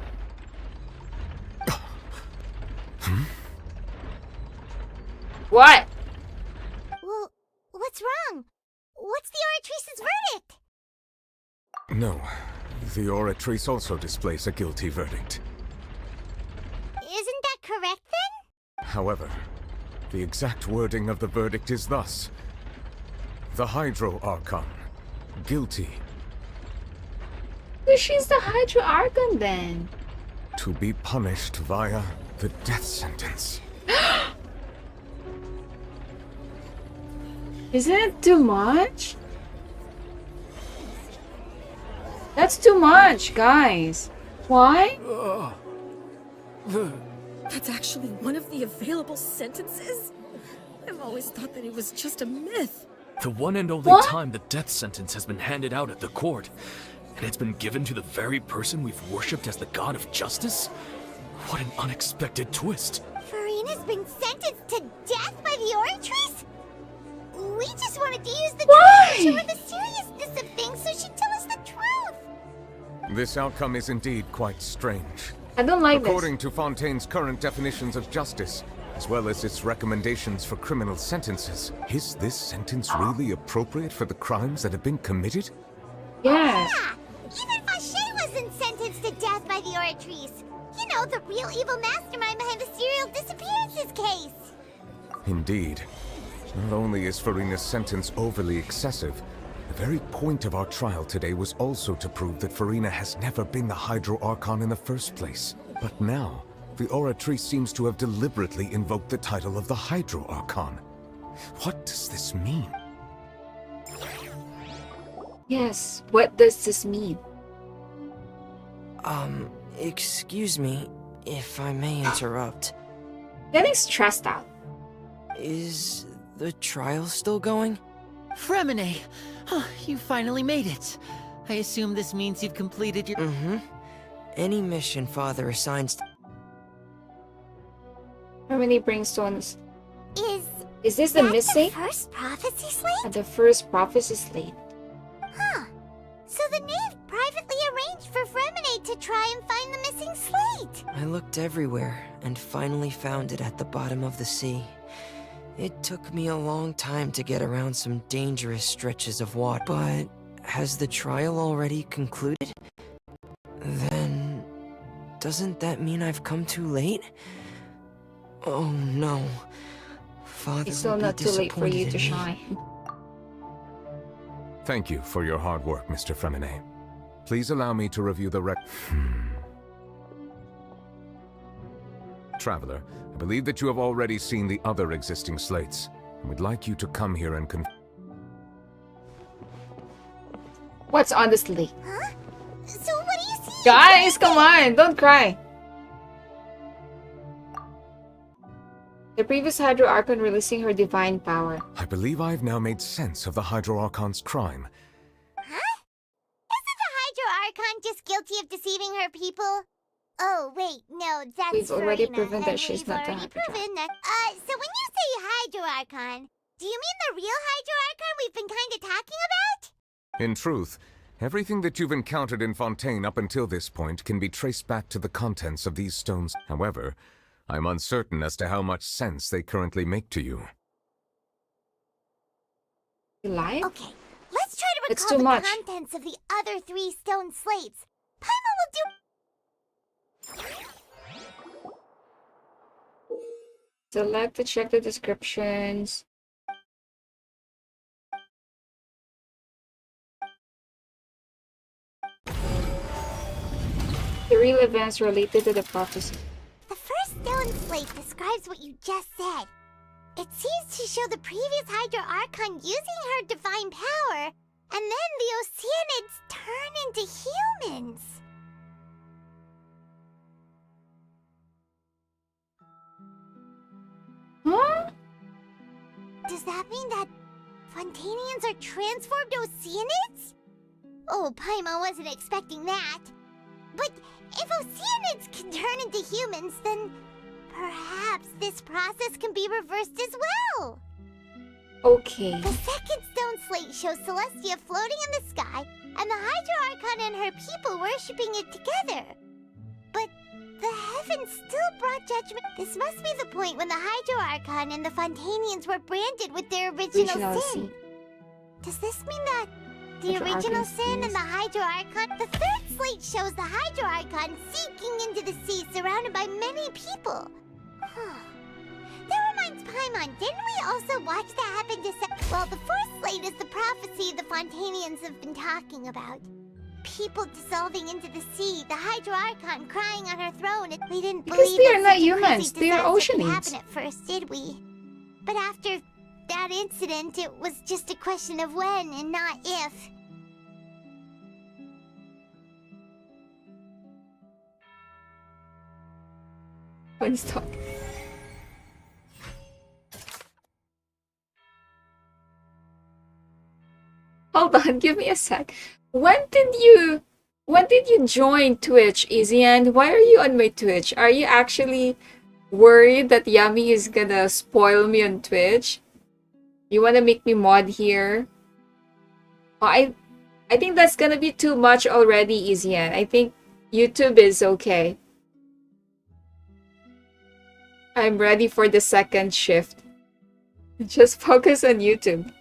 What? Well, what's wrong? What's the Oratrice's verdict? No. The Oratrice also displays a guilty verdict. Isn't that correct then? However, the exact wording of the verdict is thus. The Hydro Archon, guilty. She's the Hydro Archon then. To be punished via the death sentence. Isn't it too much? That's too much, guys. Why? That's actually one of the available sentences? I've always thought that it was just a myth. The one and only time the death sentence has been handed out at the court. And it's been given to the very person we've worshipped as the god of justice? What an unexpected twist. Furina's been sentenced to death by the Oratrice? We just wanted to use the truth to show her the seriousness of things so she'd tell us the truth. This outcome is indeed quite strange. I don't like According to Fontaine's current definitions of justice, as well as its recommendations for criminal sentences, is this sentence really appropriate for the crimes that have been committed? Yes. Yeah, even Vache wasn't sentenced to death by the Oratrice. You know, the real evil mastermind behind the serial disappearances case. Indeed. Not only is Furina's sentence overly excessive, the very point of our trial today was also to prove that Furina has never been the Hydro Archon in the first place. But now, the Oratrice seems to have deliberately invoked the title of the Hydro Archon. What does this mean? Yes, what does this mean? Excuse me, if I may interrupt. Getting stressed out. Is the trial still going? Fremine! Oh, you finally made it. I assume this means you've completed your— Any mission Father assigns— How many brimstones? Is this the that missing? the first prophecy slate? The first prophecy slate. Huh. So the knave privately arranged for Fremine to try and find the missing slate. I looked everywhere and finally found it at the bottom of the sea. It took me a long time to get around some dangerous stretches of water. But has the trial already concluded? Then doesn't that mean I've come too late? Oh no. Father It's still will be not too late for you disappointed to in me. shine. Thank you for your hard work, Mr. Fremine. Please allow me to review the Traveler, I believe that you have already seen the other existing slates, and would like you to come here and What's on the slate? Huh? So what do you see? Guys, come on, don't cry. The previous Hydro Archon releasing her divine power. I believe I've now made sense of the Hydro Archon's crime. Huh? Isn't the Hydro Archon just guilty of deceiving her people? Oh, wait, no, that's We've already Furina, proven and that she's we've not the already Hydro. proven that. So when you say Hydro Archon, do you mean the real Hydro Archon we've been kind of talking about? In truth, everything that you've encountered in Fontaine up until this point can be traced back to the contents of these stones. However, I'm uncertain as to how much sense they currently make to you. You lied? Okay, let's try to It's recall too the much. contents of the other 3 stone slates. Paimon will do. Select to check the descriptions. The real events related to the prophecy. The first stone slate describes what you just said. It seems to show the previous Hydro Archon using her divine power, and then the Oceanids turn into humans. Huh? Does that mean that Fontainians are transformed Oceanids? Oh, Paimon wasn't expecting that. But if Oceanids can turn into humans, then perhaps this process can be reversed as well. Okay. The second stone slate shows Celestia floating in the sky, and the Hydro Archon and her people worshipping it together. But the heavens still brought judgment. This must be the point when the Hydro Archon and the Fontainians were branded with their original sin. Does this mean that the Hydro original Archon sin and sees. the Hydro Archon? The third slate shows the Hydro Archon sinking into the sea surrounded by many people. That reminds Paimon, didn't we also watch that happen to Well, the fourth slate is the prophecy the Fontainians have been talking about. People dissolving into the sea, the Hydro Archon crying on her throne. We didn't Because believe they are that not such a humans, crazy they are disaster could oceanids. happen at first, did we? But after that incident, it was just a question of when and not if. When stop. Hold on, give me a sec. When did you join Twitch, Izzy? And why are you on my Twitch? Are you actually worried that Yummy is gonna spoil me on Twitch? You wanna make me mod here? Oh, I think that's gonna be too much already, Izzy. I think YouTube is okay. I'm ready for the second shift. Just focus on YouTube.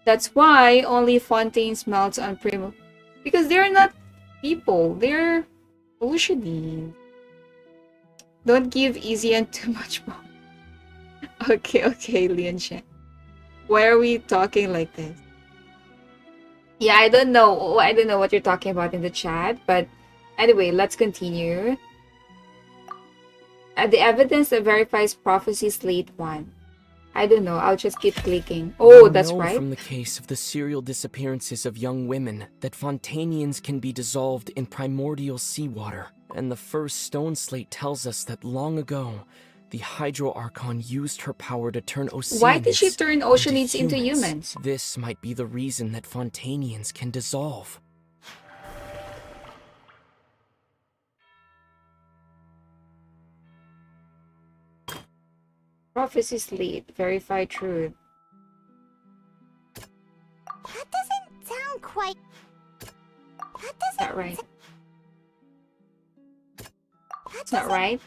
That's why only Fontaine smells on Primo. Because they're not people. They're oceanine. Don't give Easian too much more. Okay, Lian Shen. Why are we talking like this? Yeah, I don't know. I don't know what you're talking about in the chat. But anyway, let's continue. The evidence that verifies prophecy slate 1. I don't know. I'll just keep clicking. Oh, that's We know right. from the case of the serial disappearances of young women that Fontainians can be dissolved in primordial seawater. And the first stone slate tells us that long ago, the Hydro Archon used her power to turn Oceanids Why did she turn Oceanids into humans? This might be the reason that Fontainians can dissolve. Prophecy slate. Verify truth. That doesn't sound quite... That doesn't... Not right. That's not right.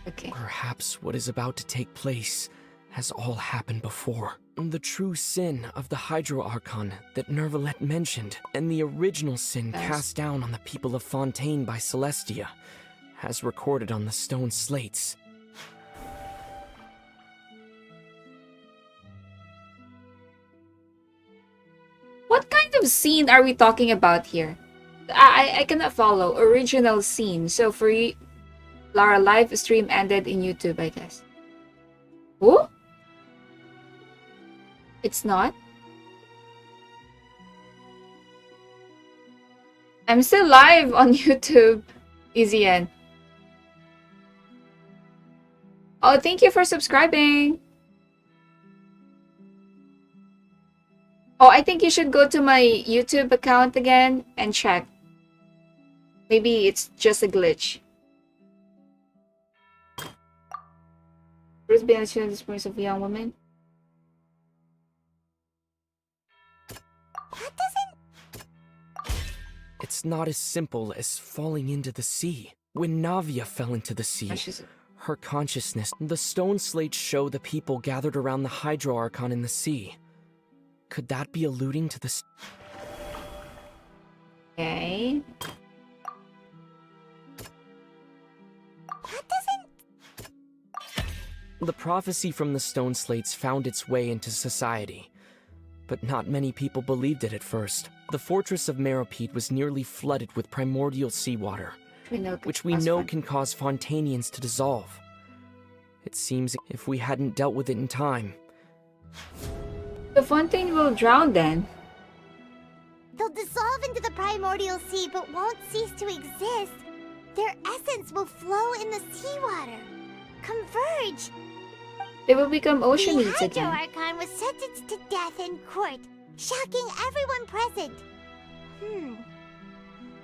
Okay. Perhaps what is about to take place has all happened before. The true sin of the Hydro Archon that Neuvillette mentioned, and the original sin cast down on the people of Fontaine by Celestia, as recorded on the stone slates. What kind of scene are we talking about here? I cannot follow. Original scene. So for you, Lara, live stream ended in YouTube, I guess. Who? It's not? I'm still live on YouTube, Easyan. Oh, thank you for subscribing. Oh, I think you should go to my YouTube account again and check. Maybe it's just a glitch. Bruce Banner showing the experience of a young woman. It's not as simple as falling into the sea. When Navia fell into the sea, her consciousness, the stone slates show the people gathered around the Hydro Archon in the sea. Could that be alluding to the... Okay. The prophecy from the stone slates found its way into society, but not many people believed it at first. The fortress of Meropide was nearly flooded with primordial seawater, which we know can cause Fontainians to dissolve. It seems if we hadn't dealt with it in time... The Fontaine will drown then. They'll dissolve into the primordial sea but won't cease to exist. Their essence will flow in the seawater. Converge. They will become oceanids The again. Hydro Archon was sentenced to death in court, shocking everyone present.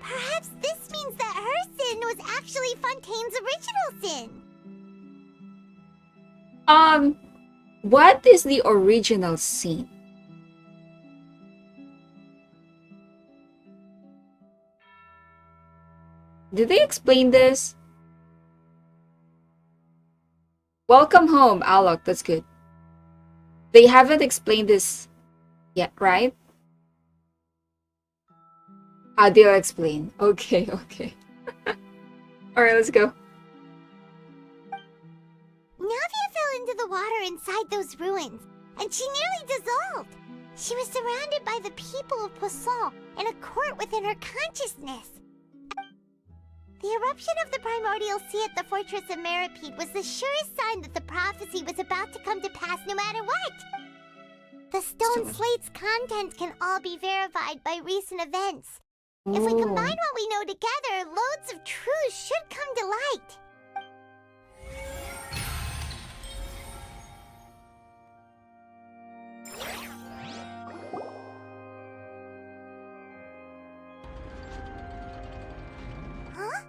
Perhaps this means that her sin was actually Fontaine's original sin. What is the original scene? Did they explain this? Welcome home, Alok. That's good. They haven't explained this yet, right? They'll explain. Okay. Alright, let's go. Navia fell into the water inside those ruins, and she nearly dissolved. She was surrounded by the people of Poisson in a court within her consciousness. The eruption of the primordial sea at the fortress of Meropide was the surest sign that the prophecy was about to come to pass no matter what. The stone slate's content can all be verified by recent events. If we combine what we know together, loads of truths should come to light. Huh?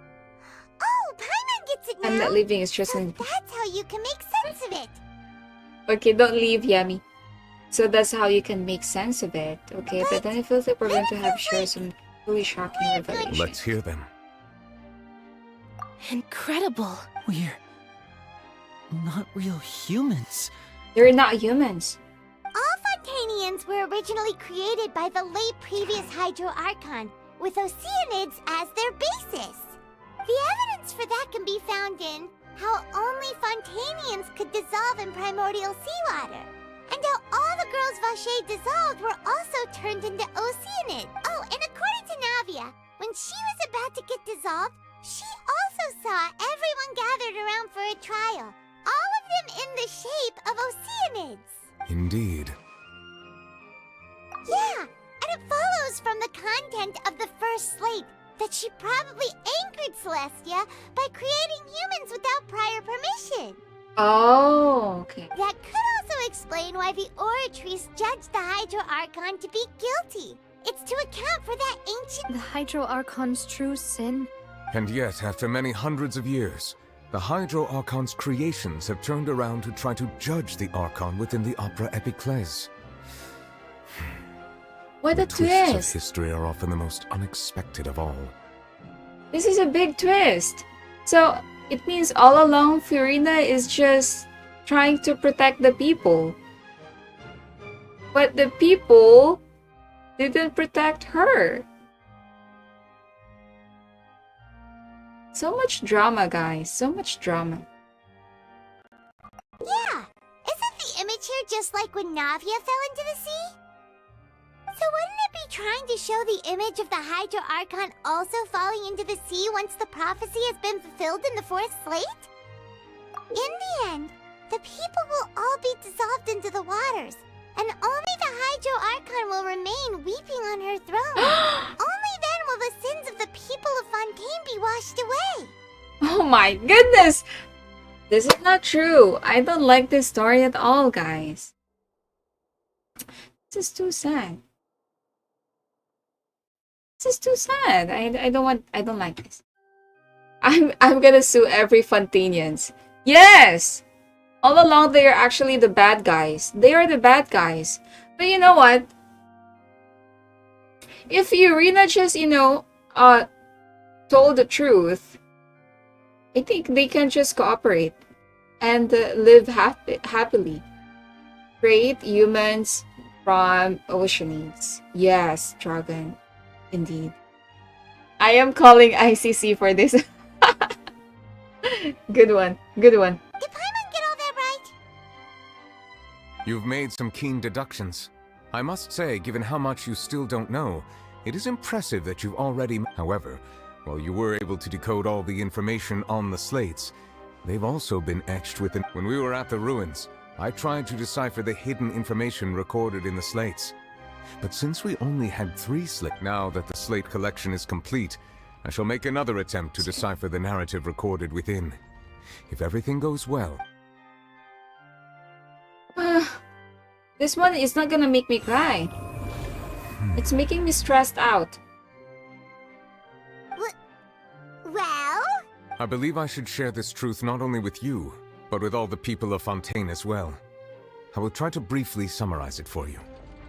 Oh, Paimon gets it now! I'm not leaving, it's just an... That's how you can make sense of it! Okay, don't leave, Yami. So that's how you can make sense of it. Okay, but then it feels like we're going to have share some really shocking revelations. Let's hear them. Incredible. We're not real humans. They're not humans. All Fontainians were originally created by the late previous Hydro Archon, with Oceanids as their basis. The evidence for that can be found in how only Fontainians could dissolve in primordial seawater, and how all the girls Vacher dissolved were also turned into Oceanids. Oh, and according to Navia, when she was about to get dissolved, she also saw everyone gathered around for a trial, all of them in the shape of Oceanids. Indeed. Yeah, and it follows from the content of the first slate that she probably angered Celestia by creating humans without prior permission. Oh, okay. That could also explain why the Oratrice judged the Hydro Archon to be guilty. It's to account for that ancient... The Hydro Archon's true sin? And yet, after many hundreds of years, the Hydro Archon's creations have turned around to try to judge the Archon within the Opera Epiclese. What a Twists twist! of history are often the most unexpected of all. This is a big twist. So, it means all along Furina is just trying to protect the people. But the people didn't protect her. So much drama, guys. So much drama. Yeah, isn't the image here just like when Navia fell into the sea? So wouldn't it be trying to show the image of the Hydro Archon also falling into the sea once the prophecy has been fulfilled in the fourth slate? In the end, the people will all be dissolved into the waters, and only the Hydro Archon will remain weeping on her throne. Only then will the sins of the people of Fontaine be washed away. Oh my goodness! This is not true. I don't like this story at all, guys. This is too sad. This is too sad. I don't like this. I'm gonna sue every Fontainians. Yes! All along they are actually the bad guys. They are the bad guys. But you know what? If Furina just, told the truth, I think they can just cooperate and live happily. Create humans from Oceanids. Yes, Dragon. Indeed. I am calling ICC for this. Good one. Good one. Did Paimon get all that right? You've made some keen deductions. I must say, given how much you still don't know, it is impressive that you've already... However, while you were able to decode all the information on the slates, they've also been etched within... When we were at the ruins, I tried to decipher the hidden information recorded in the slates. But since we only had 3 slates, now that the slate collection is complete, I shall make another attempt to decipher the narrative recorded within. If everything goes well... This one is not gonna make me cry. It's making me stressed out. Well? I believe I should share this truth not only with you, but with all the people of Fontaine as well. I will try to briefly summarize it for you.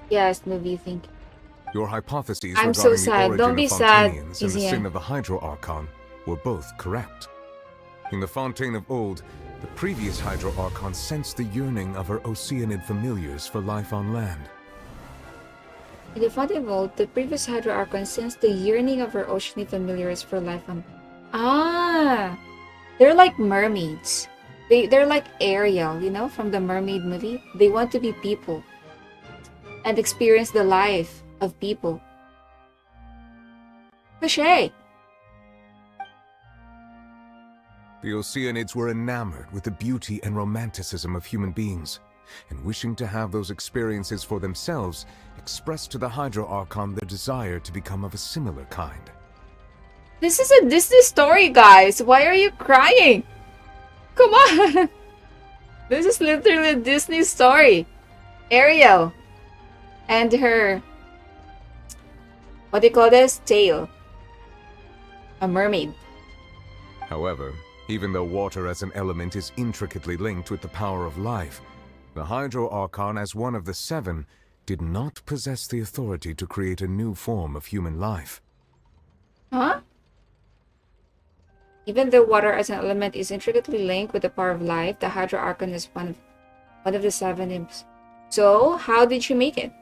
Yes, Nuvi, think. Your hypotheses I'm regarding so the sad. origin Don't be of sad, Fontainians and the Izzy. sin of the Hydro Archon were both correct. In the Fontaine of old, the previous Hydro Archon sensed the yearning of her Oceanid familiars for life on land. In the Fontaine of old, the previous Hydro Archon sensed the yearning of her oceany familiars for life on... Ah! They're like mermaids. They're like Ariel, from the mermaid movie. They want to be people and experience the life of people. Cliche. The Oceanids were enamored with the beauty and romanticism of human beings, and wishing to have those experiences for themselves, expressed to the Hydro Archon their desire to become of a similar kind. This is a Disney story, guys. Why are you crying? Come on. This is literally a Disney story. Ariel and her, what do you call this? Tail. A mermaid. However, even though water as an element is intricately linked with the power of life, the Hydro Archon, as one of the 7, did not possess the authority to create a new form of human life. Huh? Even though water as an element is intricately linked with the power of life, the Hydro Archon is one of the 7 imps. So, how did she make it?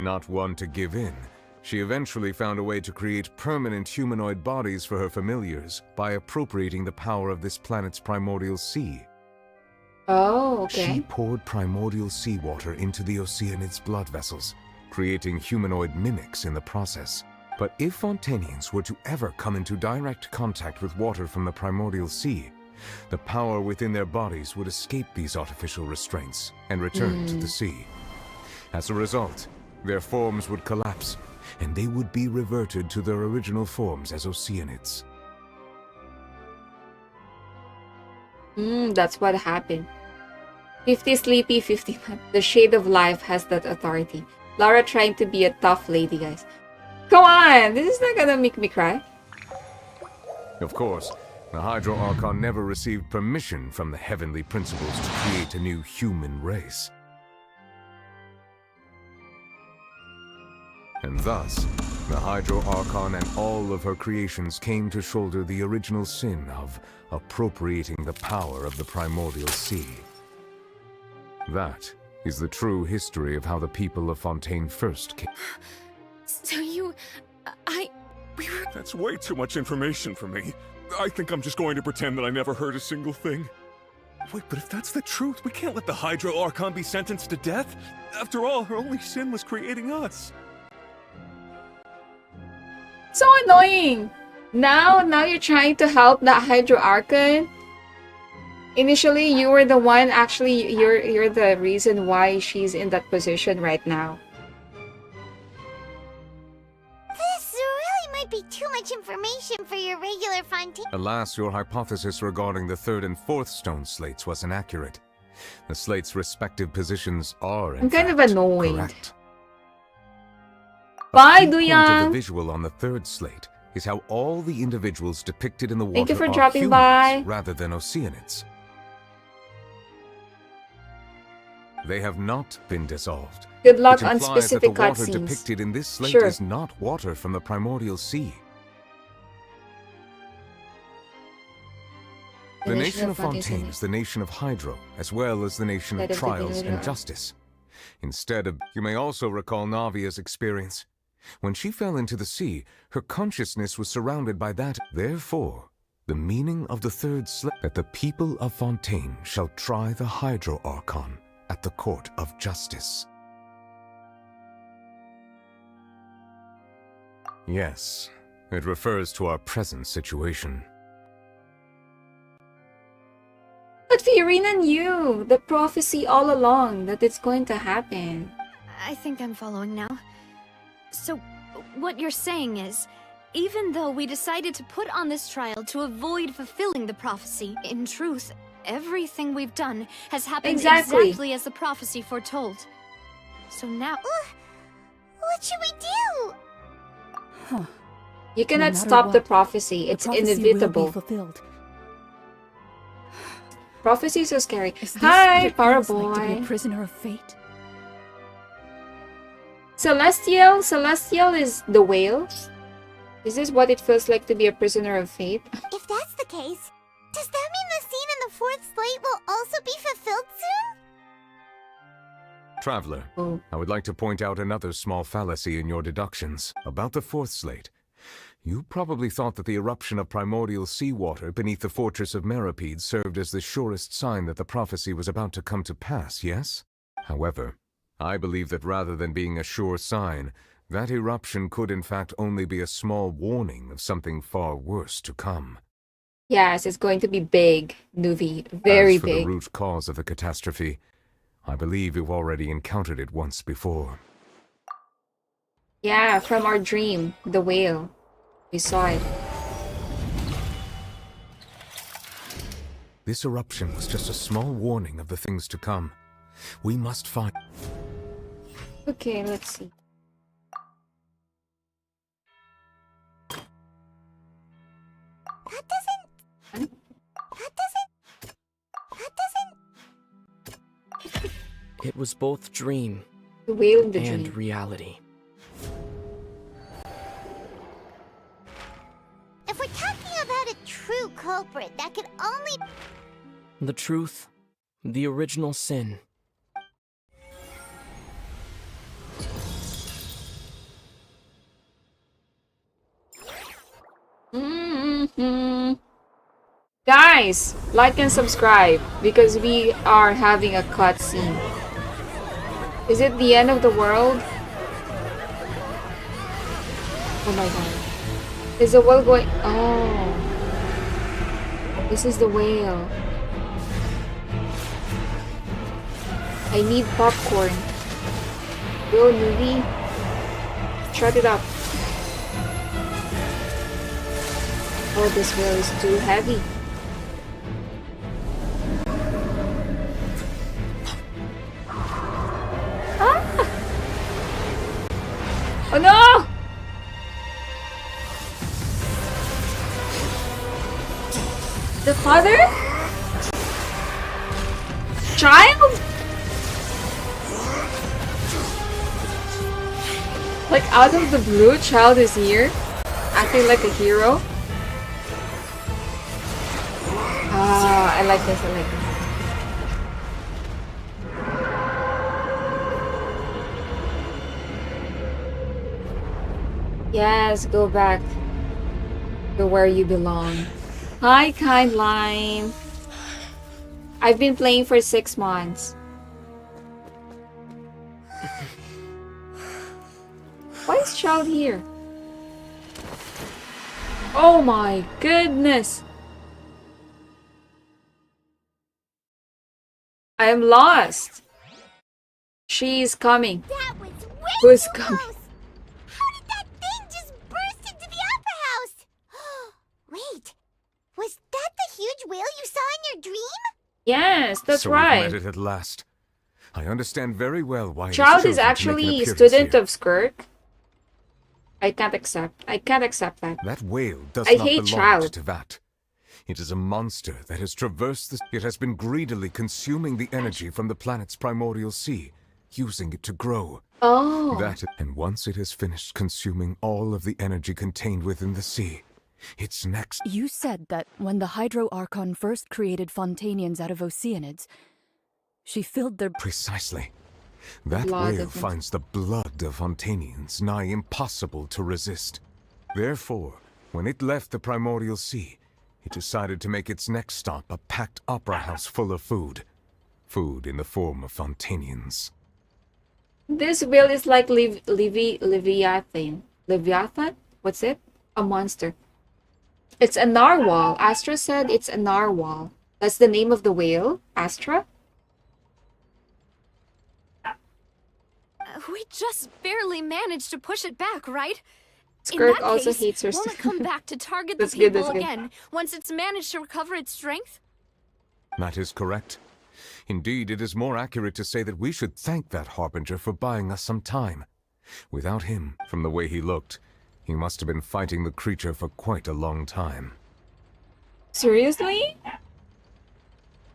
Not one to give in, she eventually found a way to create permanent humanoid bodies for her familiars by appropriating the power of this planet's primordial sea. Oh, okay. She poured primordial seawater into the Oceanid's blood vessels, creating humanoid mimics in the process. But if Fontainians were to ever come into direct contact with water from the primordial sea, the power within their bodies would escape these artificial restraints and return to the sea. As a result, their forms would collapse, and they would be reverted to their original forms as Oceanids. That's what happened. 50 sleepy, 50 mad. The shade of life has that authority. Laura trying to be a tough lady, guys. Come on! This is not gonna make me cry. Of course, the Hydro Archon never received permission from the heavenly principles to create a new human race. And thus, the Hydro Archon and all of her creations came to shoulder the original sin of appropriating the power of the primordial sea. That is the true history of how the people of Fontaine first came. So we were... That's way too much information for me. I think I'm just going to pretend that I never heard a single thing. Wait, but if that's the truth, we can't let the Hydro Archon be sentenced to death. After all, her only sin was creating us. So annoying! Now you're trying to help the Hydro Archon. Initially, you were the one, actually, you're the reason why she's in that position right now. This really might be too much information for your regular Fontaine. Alas, your hypothesis regarding the 3rd and 4th stone slates was inaccurate. The slates' respective positions are, in I'm kind fact, of annoyed. correct. Bye, A key point of Duyang! the visual on the 3rd slate is how all the individuals depicted in the water Thank you for are dropping humans by. rather than Oceanids. They have not been dissolved. Good luck which on implies specific that the water cutscenes. depicted in this slate Sure. is not water from the primordial sea. The nation of Fontaine is the nation of Hydro, as well as the nation of Instead of trials divinity. and justice. Instead of, you may also recall Navia's experience. When she fell into the sea, her consciousness was surrounded by that. Therefore, the meaning of the 3rd slate, that the people of Fontaine shall try the Hydro Archon at the court of justice. Yes, it refers to our present situation. But Furina knew the prophecy all along that it's going to happen. I think I'm following now. So, what you're saying is, even though we decided to put on this trial to avoid fulfilling the prophecy, in truth, everything we've done has happened exactly as the prophecy foretold. So now... What should we do? Huh. You cannot No matter stop the what, prophecy. the It's prophecy inevitable. will be fulfilled. Prophecy is so scary. Is this Hi, what it feels like to be Paraboy. a prisoner of fate? Celestial? Celestial is the whale? Is this what it feels like to be a prisoner of fate? If that's the case, does that mean the scene in the 4th slate will also be fulfilled soon? Traveler, I would like to point out another small fallacy in your deductions. About the 4th slate, you probably thought that the eruption of primordial seawater beneath the fortress of Meripede served as the surest sign that the prophecy was about to come to pass, yes? However, I believe that rather than being a sure sign, that eruption could in fact only be a small warning of something far worse to come. Yes, it's going to be big, Neuvillette. Very As for big. the root cause of the catastrophe, I believe you've already encountered it once before. Yeah, from our dream, the whale. We saw it. This eruption was just a small warning of the things to come. We must find... Okay, let's see. It was both dream The whale in the and dream. reality. If we're talking about a true culprit that could only... The truth, the original sin. Guys, like and subscribe because we are having a cutscene. Is it the end of the world? Oh my god. Is the whale going? Oh. This is the whale. I need popcorn. Go, Neuvy. Shut it up. Oh, this whale is too heavy. Ah! Oh no! The father? Child? Like out of the blue, child is here, acting like a hero. Ah, I like this, I like this. Yes, go back to where you belong. Hi, Kind Line. I've been playing for 6 months. Why is Child here? Oh my goodness! I am lost. She's coming. That was way Who's too coming? close. How did that thing just burst into the opera house? Wait, was that the huge whale you saw in your dream? Yes, that's so right. we've met it at last. I understand very well why. Child it is chosen to make an actually a appearance student here. of Skirk. I can't accept that. That whale does I not hate belong Child. to Teyvat. It is a monster that has traversed the... It has been greedily consuming the energy from the planet's primordial sea, using it to grow. Oh. And once it has finished consuming all of the energy contained within the sea, its next... You said that when the Hydro Archon first created Fontainians out of Oceanids, she filled their... Precisely. That Blood whale of finds the blood of Fontainians nigh impossible to resist. Therefore, when it left the primordial sea, it decided to make its next stop a packed opera house full of food. Food in the form of Fontainians. This whale is like Leviathan. Leviathan? What's it? A monster. It's a Narwhal. Astra said it's a Narwhal. That's the name of the whale? Astra? We just barely managed to push it back, right? Skirk In that also case, hates her won't it come back to target the That's good, people that's good. again once it's managed to recover its strength? That is correct. Indeed, it is more accurate to say that we should thank that Harbinger for buying us some time. Without him, from the way he looked, he must have been fighting the creature for quite a long time. Seriously?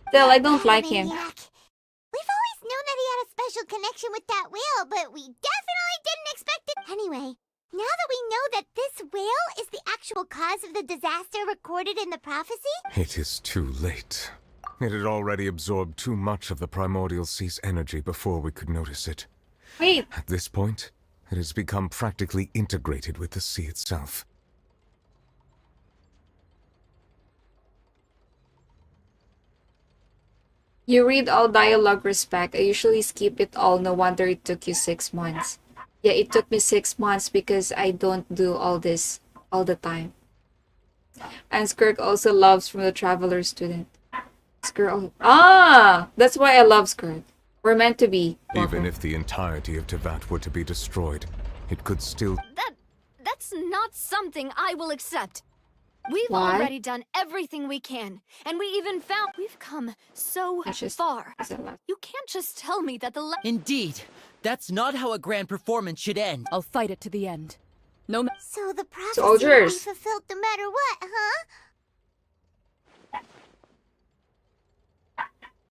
Still, I don't like him. We've always known that he had a special connection with that whale, but we definitely didn't expect it. Anyway, now that we know that this whale is the actual cause of the disaster recorded in the prophecy... It is too late. It had already absorbed too much of the primordial sea's energy before we could notice it. Wait. At this point, it has become practically integrated with the sea itself. You read all dialogue respect. I usually skip it all. No wonder it took you 6 months. Yeah, it took me 6 months because I don't do all this all the time. And Skirk also loves from the Traveler Student. Skirk. Ah! That's why I love Skirk. We're meant to be. Even if the entirety of Teyvat were to be destroyed, it could still... That's not something I will accept. We've Why? already done everything we can, and we even found we've come so far. You can't just tell me that the Indeed, that's not how a grand performance should end. I'll fight it to the end. So the prophecy Soldiers. will be fulfilled no matter what, huh?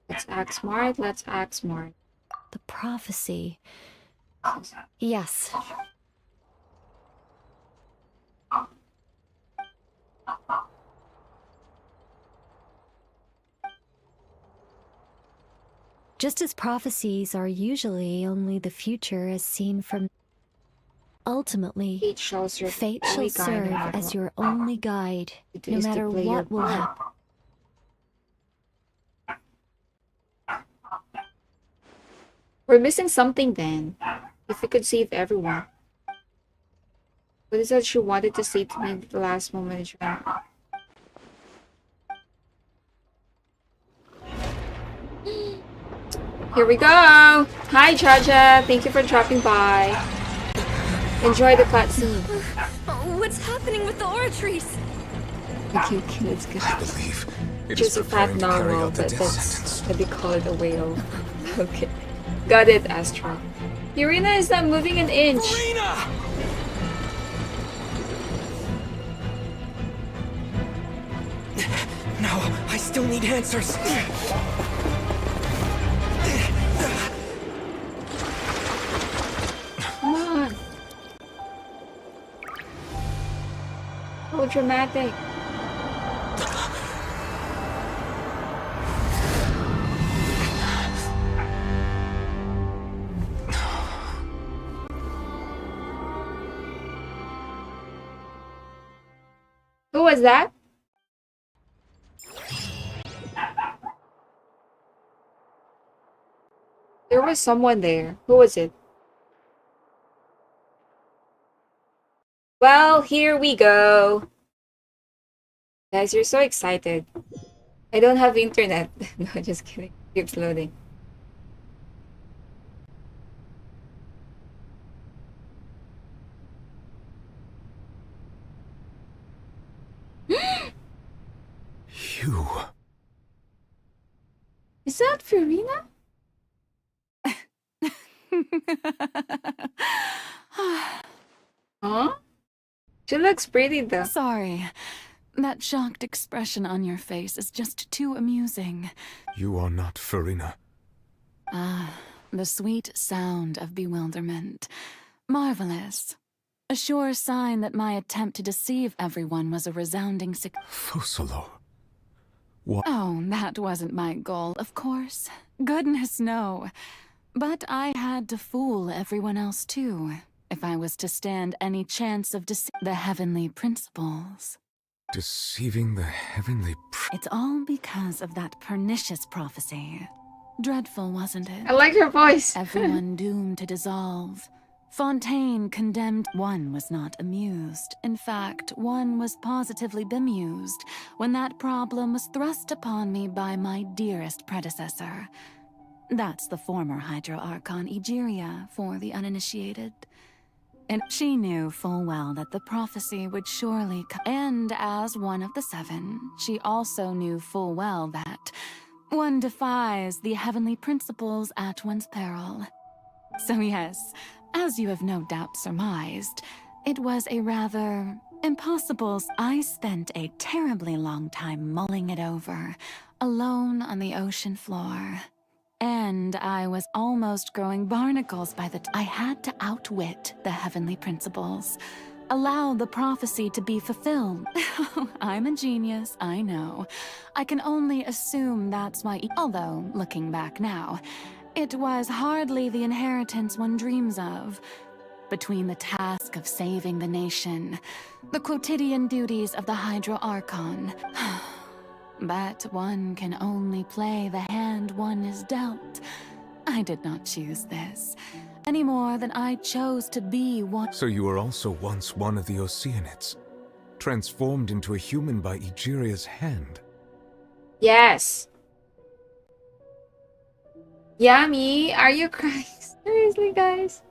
Let's act smart. Let's act smart. The prophecy. Yes. Just as prophecies are usually only the future as seen from... Ultimately, fate shall serve as your only guide, no matter what will happen. We're missing something then. If we could save everyone. What is that she wanted to say to me at the last moment? Here we go! Hi, Jaja! Thank you for dropping by. Enjoy the cutscene. What's happening with the oratories? Okay, that's good. I believe it Just is a fat preparing to carry narwhal, out the but death that's sentence. what they call it, a whale. Okay. Got it, Astra. Furina is not moving an inch. Furina! No, I still need answers. Come on. So dramatic. Who was that? There was someone there. Who was it? Well, here we go. Guys, you're so excited. I don't have internet. No, just kidding. Keeps loading. You. Is that Furina? Huh? She looks pretty though. Sorry. That shocked expression on your face is just too amusing. You are not Furina. Ah, the sweet sound of bewilderment. Marvelous. A sure sign that my attempt to deceive everyone was a resounding success. Fosolo. What? Oh, that wasn't my goal, of course. Goodness, no. But I had to fool everyone else too, if I was to stand any chance of the heavenly principles. Deceiving the heavenly It's all because of that pernicious prophecy. Dreadful, wasn't it? I like her voice. Everyone doomed to dissolve. Fontaine condemned. One was not amused. In fact, one was positively bemused when that problem was thrust upon me by my dearest predecessor. That's the former Hydro Archon Egeria for the uninitiated. And she knew full well that the prophecy would surely come. And as one of the seven, she also knew full well that one defies the heavenly principles at one's peril. So yes, as you have no doubt surmised, it was a rather impossible. I spent a terribly long time mulling it over, alone on the ocean floor. And I was almost growing barnacles by the time I had to outwit the heavenly principles. Allow the prophecy to be fulfilled. I'm a genius, I know. I can only assume that's why, although, looking back now, it was hardly the inheritance one dreams of. Between the task of saving the nation, the quotidian duties of the Hydro Archon. But one can only play the hand one is dealt. I did not choose this, any more than I chose to be one. So you were also once one of the Oceanids, transformed into a human by Egeria's hand. Yes. Yami, are you crying? Seriously, guys?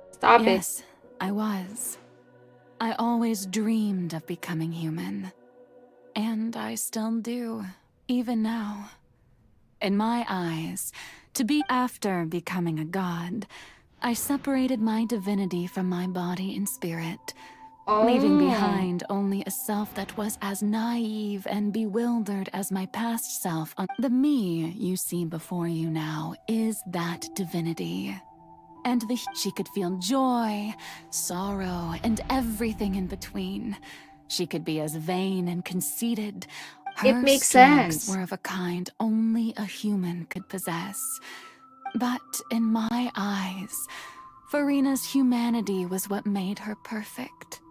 Stop it. Yes, I was. I always dreamed of becoming human. And I still do, even now. In my eyes, to be after becoming a god, I separated my divinity from my body and spirit, leaving behind only a self that was as naive and bewildered as my past self. The me you see before you now is that divinity. And she could feel joy, sorrow, and everything in between. She could be as vain and conceited. It Her makes strengths sense. were of a kind only a human could possess. But in my eyes, Furina's humanity was what made her perfect.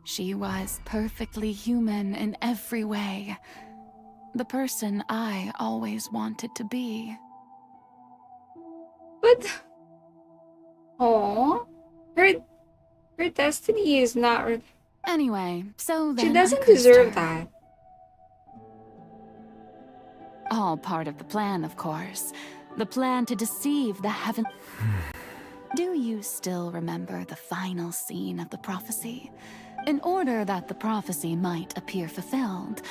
She was perfectly human in every way. The person I always wanted to be. But oh, her destiny is not. Anyway, so then She I doesn't cursed deserve her. that. All part of the plan, of course. The plan to deceive the heaven. Do you still remember the final scene of the prophecy? In order that the prophecy might appear fulfilled,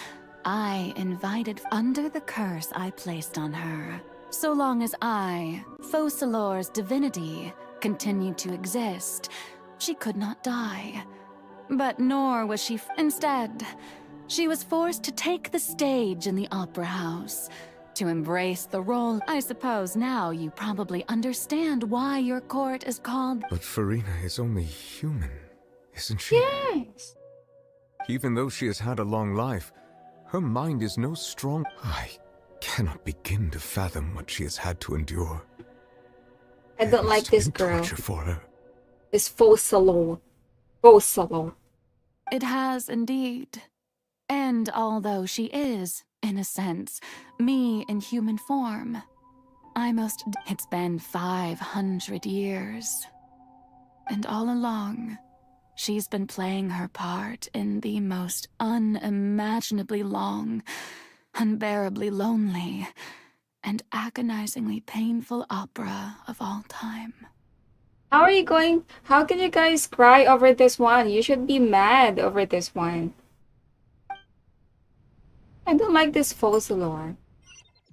I invited under the curse I placed on her. So long as I, Focalor's divinity, continued to exist, she could not die. But nor was she. Instead, she was forced to take the stage in the opera house, to embrace the role. I suppose now you probably understand why your court is called. But Furina is only human, isn't she? Yes. Even though she has had a long life, her mind is no strong. I cannot begin to fathom what she has had to endure. I don't like this girl. Torture for her. This Focalor. Focalor. It has indeed. And although she is, in a sense, me in human form, it's been 500 years. And all along, she's been playing her part in the most unimaginably long, unbearably lonely, and agonizingly painful opera of all time. How can you guys cry over this one? You should be mad over this one. I don't like this Focalor.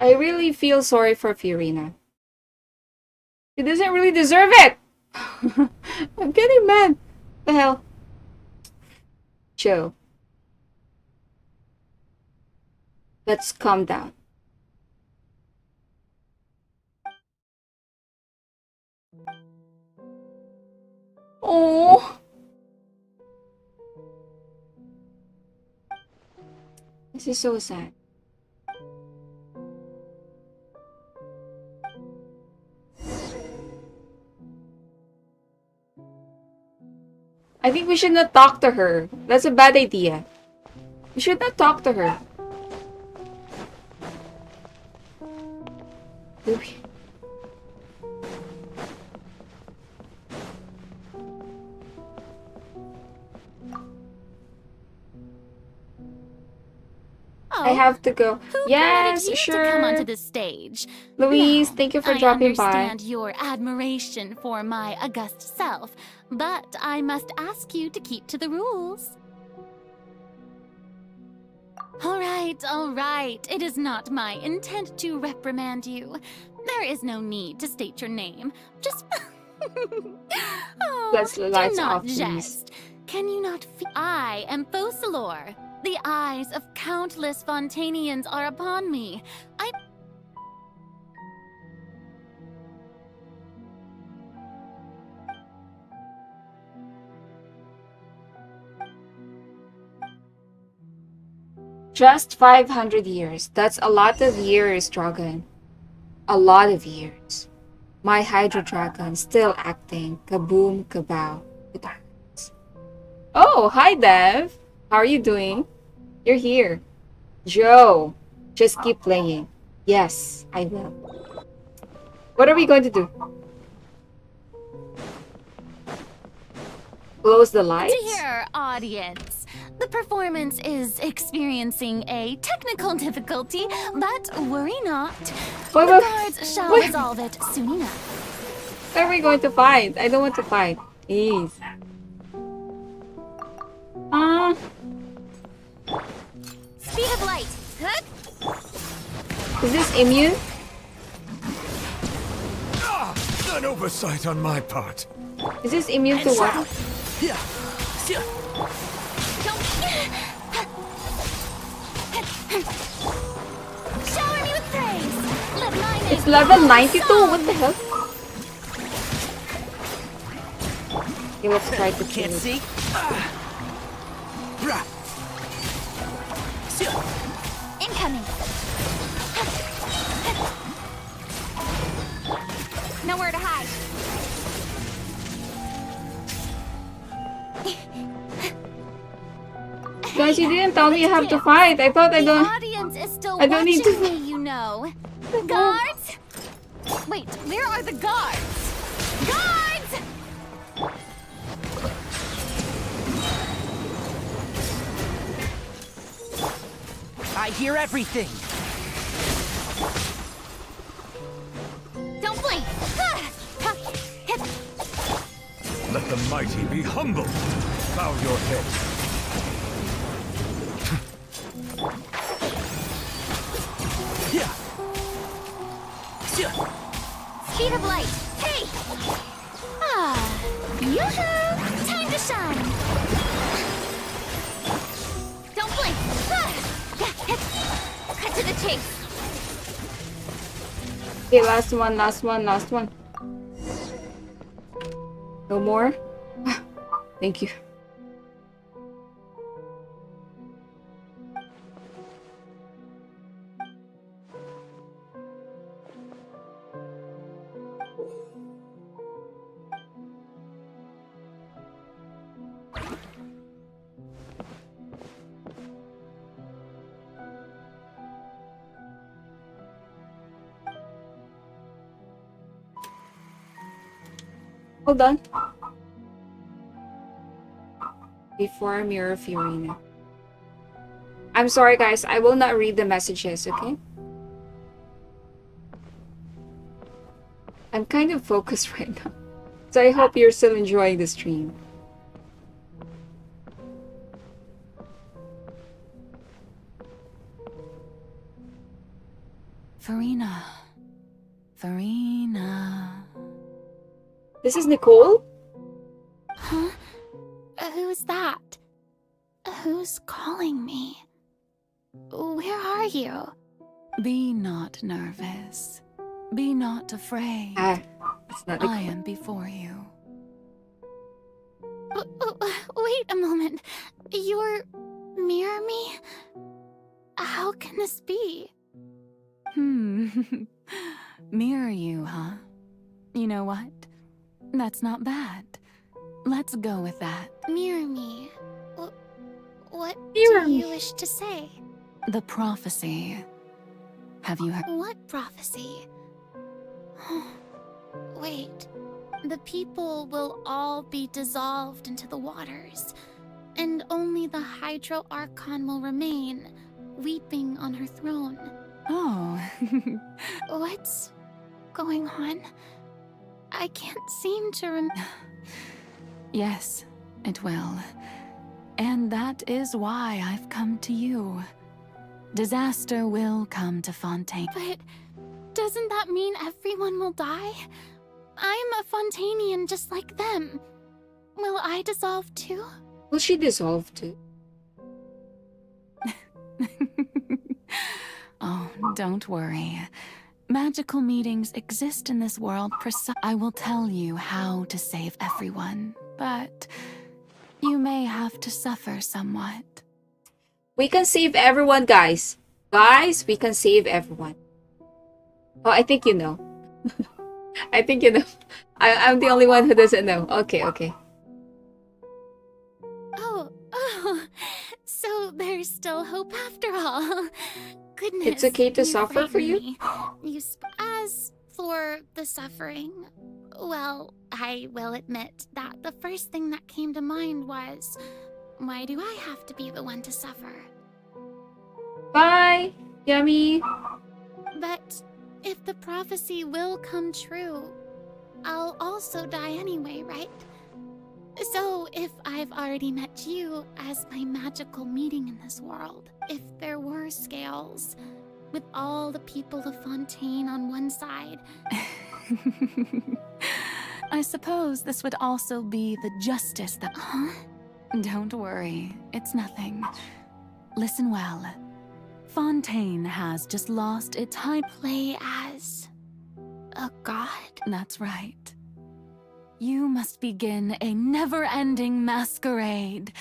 I really feel sorry for Furina. She doesn't really deserve it! I'm getting mad. The hell? Chill. Let's calm down. Oh, this is so sad. I think we should not talk to her. That's a bad idea. We should not talk to her. Do we? I have to go. Yes, sure. To come onto the stage. Louise, thank you for dropping by. I understand your admiration for my august self, but I must ask you to keep to the rules. All right. It is not my intent to reprimand you. There is no need to state your name. Just Let's do lights not off, please. jest. Can you not feel? I am Focalor. The eyes of countless Fontainians are upon me. Just 500 years. That's a lot of years, Dragon. A lot of years. My Hydro Dragon still acting kaboom kabow with our hands. Oh, hi Dev. How are you doing? You're here. Joe, just keep playing. Yes, I will. What are we going to do? Close the lights? Dear audience, the performance is experiencing a technical difficulty, but worry not. The guards shall resolve it soon enough. What are we going to fight? I don't want to fight. Please. Speed of light. Is this immune? An oversight on my part. Is this immune to what? Shower me with praise. Let my name It's level 92? What the hell? Okay, let's try to kill it. Incoming! Nowhere to hide. Guys, you didn't tell me you have to fight. I thought I don't. The audience is still I don't need watching to. me, you know. Guards? Wait, where are the guards? Guards! I hear everything. Don't blink! Let the mighty be humble. Bow your head. Speed of light! Hey! Ah! Yoo-hoo! Time to shine! Don't blink! Ah! Cut to the chase! Okay, last one. No more? Thank you. Hold on. Before Mirror Furina. I'm sorry guys, I will not read the messages, okay? I'm kind of focused right now. So I hope you're still enjoying the stream. Furina. This is Nicole? Huh? Who's that? Who's calling me? Where are you? Be not nervous. Be not afraid. It's not I am before you. Wait a moment. You're near me? How can this be? Mirror you, huh? You know what? That's not bad. Let's go with that. Mirror me. What Mirror do me. you wish to say? The prophecy. Have you heard? What prophecy? Wait. The people will all be dissolved into the waters, and only the Hydro Archon will remain, weeping on her throne. Oh. What's going on? I can't seem to Yes, it will. And that is why I've come to you. Disaster will come to Fontaine. But doesn't that mean everyone will die? I'm a Fontainian just like them. Will I dissolve too? Will she dissolve too? Oh, don't worry. Magical meetings exist in this world I will tell you how to save everyone, but you may have to suffer somewhat. We can save everyone, guys. Guys, we can save everyone. Oh, I think you know. I think you know. I'm the only one who doesn't know. Okay. Oh, so there's still hope after all. Goodness. It's okay to you suffer for you? frighten me. As for the suffering, well, I will admit that the first thing that came to mind was, why do I have to be the one to suffer? Bye, Yummy. But if the prophecy will come true, I'll also die anyway, right? So if I've already met you as my magical meeting in this world, if there were scales, with all the people of Fontaine on one side... I suppose this would also be the justice that... Huh? Don't worry, it's nothing. Listen well. Fontaine has just lost its high... Play as... a god? That's right. You must begin a never-ending masquerade.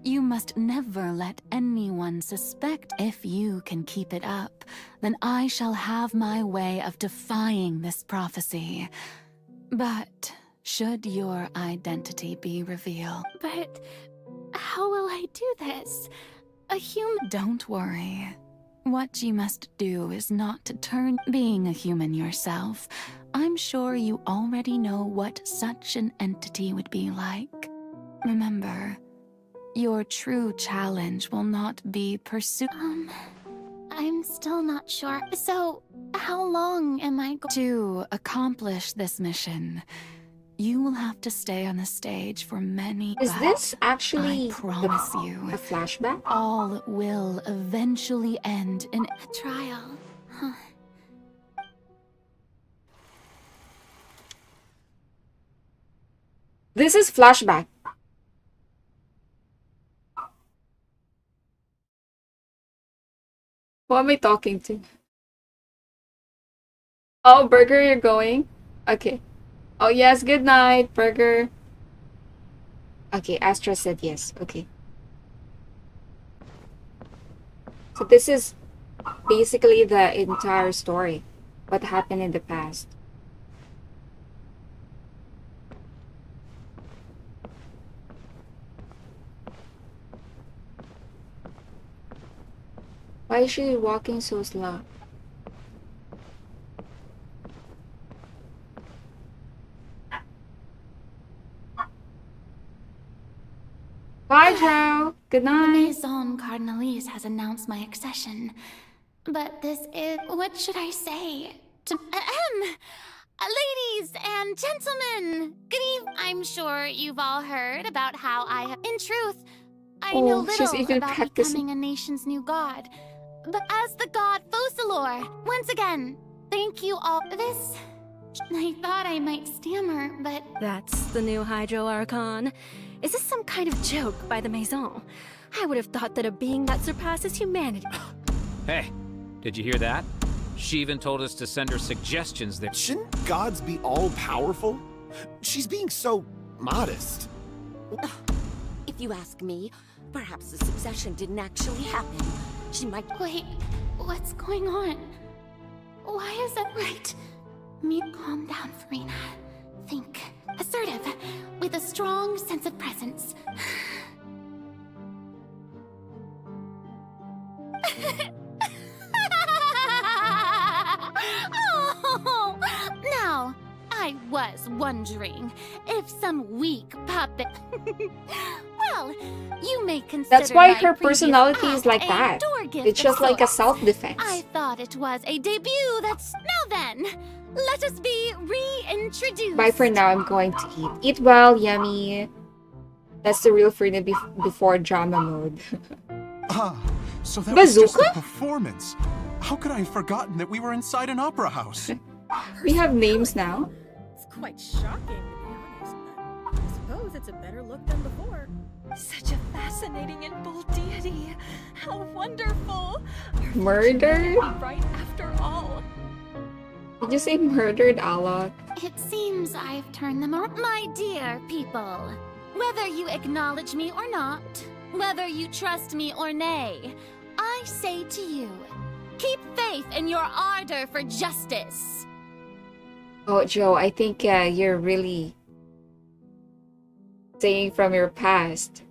You must never let anyone suspect. If you can keep it up, then I shall have my way of defying this prophecy. But should your identity be revealed... But how will I do this? A human... Don't worry. What you must do is not to turn being a human yourself. I'm sure you already know what such an entity would be like. Remember, your true challenge will not be pursued. I'm still not sure. So, how long am I going to accomplish this mission? You will have to stay on the stage for many... Is this actually I promise you, a flashback? All will eventually end in a trial. Huh. This is flashback. Who am I talking to? Oh, Burger, you're going? Okay. Oh, yes, good night, Burger. Okay, Astra said yes. Okay. So this is basically the entire story. What happened in the past. Why is she walking so slow? Bye, Joe. Good night. The Maison Cardinalise has announced my accession. But this is... What should I say? Ladies and gentlemen, good evening. I'm sure you've all heard about how I have... In truth, I know little about becoming a nation's new god. But as the god Focalor, once again, thank you all. This... I thought I might stammer, but... That's the new Hydro Archon. Is this some kind of joke by the Maison? I would have thought that a being that surpasses humanity... Hey, did you hear that? She even told us to send her suggestions that... Shouldn't gods be all-powerful? She's being so modest. If you ask me, perhaps the succession didn't actually happen. She might... Wait, what's going on? Why is that right? Calm down, Furina. Think. Assertive, with a strong sense of presence. Oh, now, I was wondering if some weak puppet... Well, you may consider That's why my her previous personality is act like a that. door gift It's just of like a sorts. self-defense. I thought it was a debut that's... Now then, let us be reintroduced. Bye for now, I'm going to eat. Eat well, yummy. That's the real Furina before drama mode. So that was just Bazooka? a performance. How could I have forgotten that we were inside an opera house? We have names now. It's quite shocking, to be honest, but I suppose it's a better look than before. Such a fascinating and bold deity. How wonderful. Murdered? Right after all. Did you say murdered, Alok? It seems I've turned them around. My dear people, whether you acknowledge me or not, whether you trust me or nay, I say to you, keep faith in your ardor for justice. Oh, Joe, I think you're really saying from your past.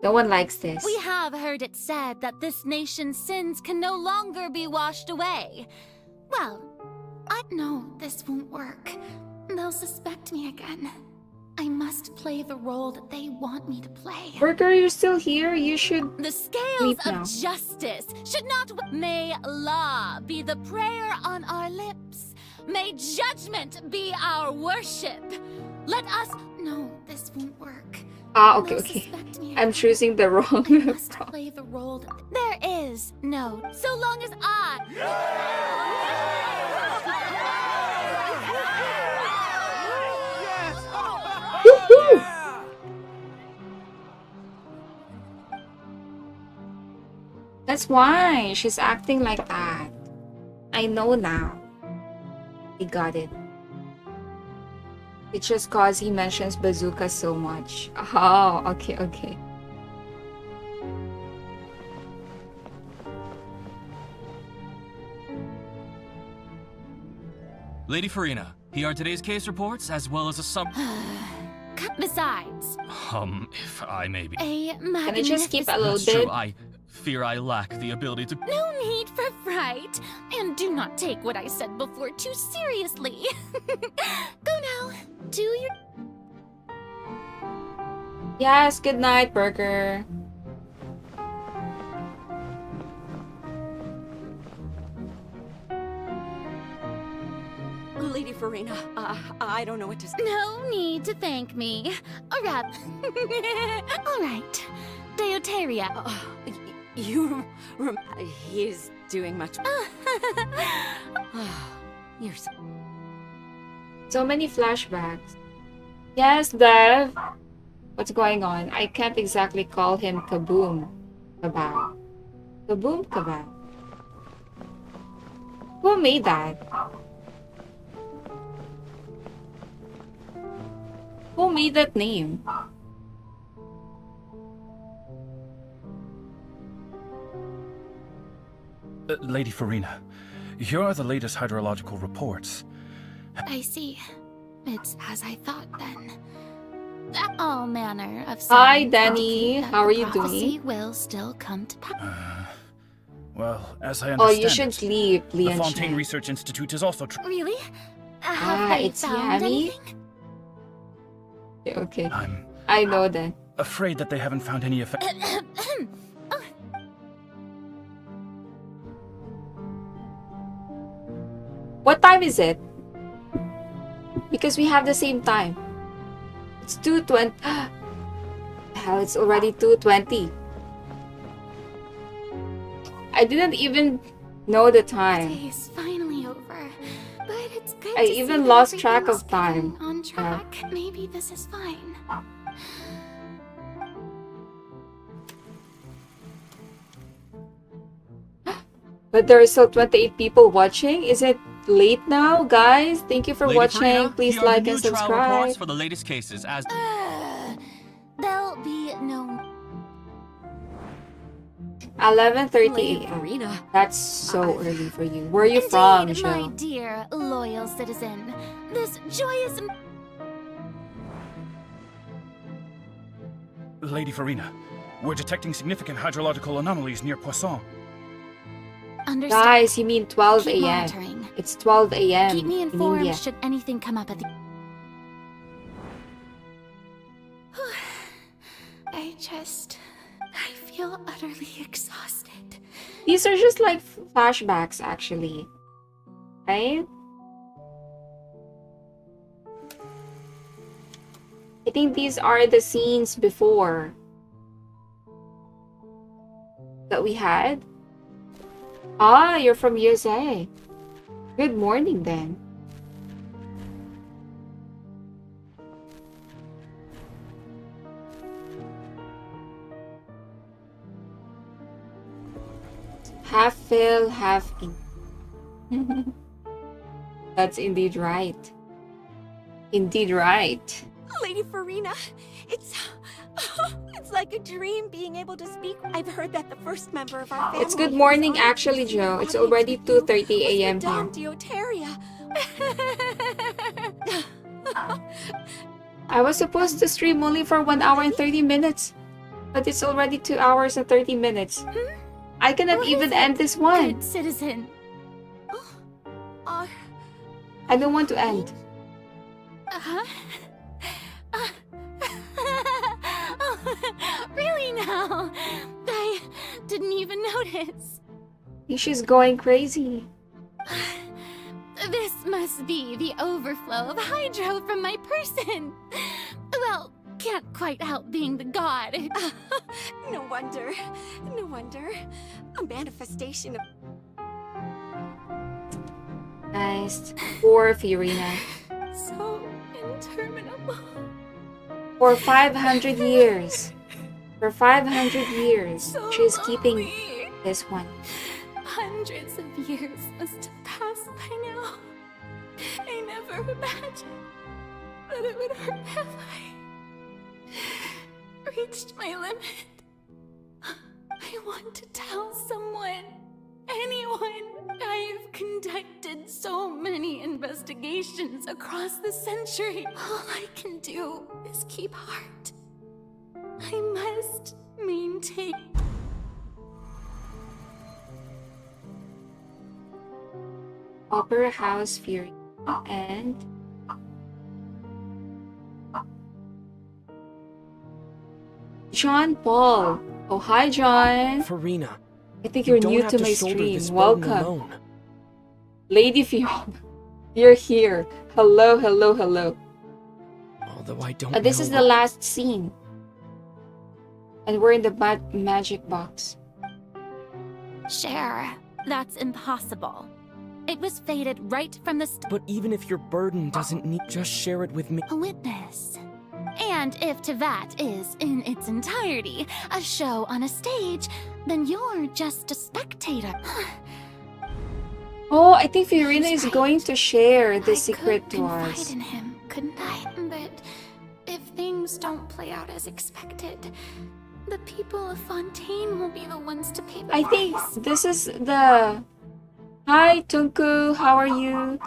No one likes this. We have heard it said that this nation's sins can no longer be washed away. Well, I know this won't work. They'll suspect me again. I must play the role that they want me to play. Burger, you're still here? You should The scales leave of now. justice should not... May law be the prayer on our lips. May judgment be our worship. Let us... No, this won't work. Ah, okay, They'll okay. suspect me I'm choosing the wrong I must play the role that... There is no... So long as Woohoo! That's why she's acting like that. I know now. We got it. It's just cause he mentions bazooka so much. Oh, okay, okay. Lady Furina, here are today's case reports as well as a sum. Besides, If I may be. Can I just keep a little That's bit? true. I fear I lack the ability to. No need for fright, and do not take what I said before too seriously. Go now, do your. Yes, good night, Burger. Lady Furina, I don't know what to say. No need to thank me. All right. All right. Deoteria. He's doing much. You're so. So many flashbacks. Yes, Dev. What's going on? I can't exactly call him Kaboom Kabab. Kaboom Kabab. Who made that? Who made that name? Lady Furina, here are the latest hydrological reports. I see. It's as I thought then. All manner of Hi, signs Danny. indicate that How are the you prophecy doing? will still come to pass. Well, as I Oh, understand you should sleep, the Lian Fontaine Shan. Research Institute is also Really? Have they It's found Yami? anything? Okay. I'm I know that. afraid that they haven't found any effect. What time is it? Because we have the same time. It's 2:20. Hell, it's already 2:20. I didn't even know the time. Day is finally over, but it's good I to see even that lost track everything's of time. getting on track. Maybe this is fine. But there are still 28 people watching. Is it late now, guys? Thank you for Lady watching. Furina, Please here are the like new and trial subscribe. reports for the latest cases as. There'll be no. 11:30 Lady a.m. Furina. That's so early for you. Where are you Indeed, from, my Joe? dear loyal citizen, this joyous. Lady Furina, we're detecting significant hydrological anomalies near Poisson. Understood. Guys, you mean 12 Keep a.m. monitoring. It's 12 a.m. Keep me in informed India. should anything come up at the. I feel utterly exhausted. These are just like flashbacks, actually. Right? I think these are the scenes before that we had. Ah, you're from USA. Good morning, then. Half fill, half in. That's indeed right. Indeed right. Lady Furina, it's like a dream being able to speak. I've heard that the first member of our family. It's good morning, actually, Joe. It's already 2:30 a.m. here. Madame Deoteria. I was supposed to stream only for 1 hour and 30 minutes, but it's already 2 hours and 30 minutes. I cannot even end this one. Good citizen. I don't want to end. Really now? I didn't even notice. She's going crazy. This must be the overflow of hydro from my person. Well, can't quite help being the god. No wonder. No wonder. A manifestation of. Nice. Poor Furina. So interminable. For 500 years. For 500 years, she's keeping this one. Hundreds of years must have passed by now. I never imagined that it would hurt have I reached my limit. I want to tell someone. anyone. I've conducted so many investigations across the century. All I can do is keep heart. I must maintain. Opera House Fury and John Paul. Oh, hi, John. Furina, I think you're new to my stream. Welcome. Lady Fiona, you're here. Hello, hello, hello. Although I don't This know is the last scene. And we're in the magic box. Share. That's impossible. It was fated right from the start. But even if your burden doesn't need, just share it with me. A witness. And if Teyvat is, in its entirety, a show on a stage, then you're just a spectator. Oh, I think Furina is going to share the secret to us. Confide in him, couldn't I? But if things don't play out as expected, the people of Fontaine will be the ones to pay the I think price. this is the... Hi, Tunku. How are you?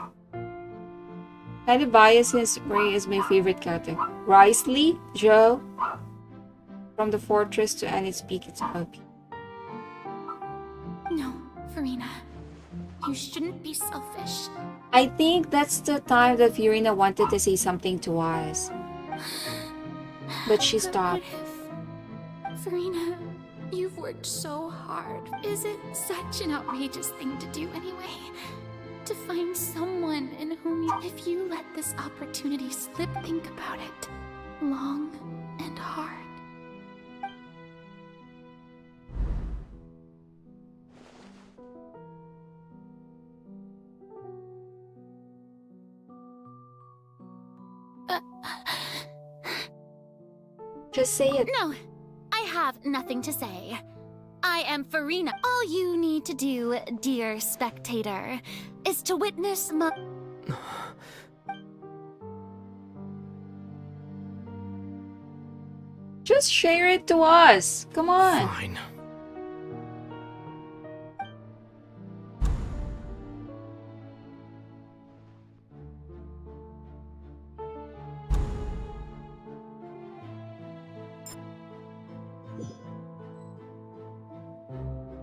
Kind of biased since Ray is my favorite character. Risley, Joe. From the fortress to Annie's Peak, it's Opie. No, Furina. You shouldn't be selfish. I think that's the time that Furina wanted to say something to us. But she stopped. Furina, you've worked so hard. Is it such an outrageous thing to do anyway? To find someone in whom you... If you let this opportunity slip, think about it. Long and hard. Just say it. No, I have nothing to say. I am Furina. All you need to do, dear spectator, is to witness my... Just share it to us. Come on. Fine.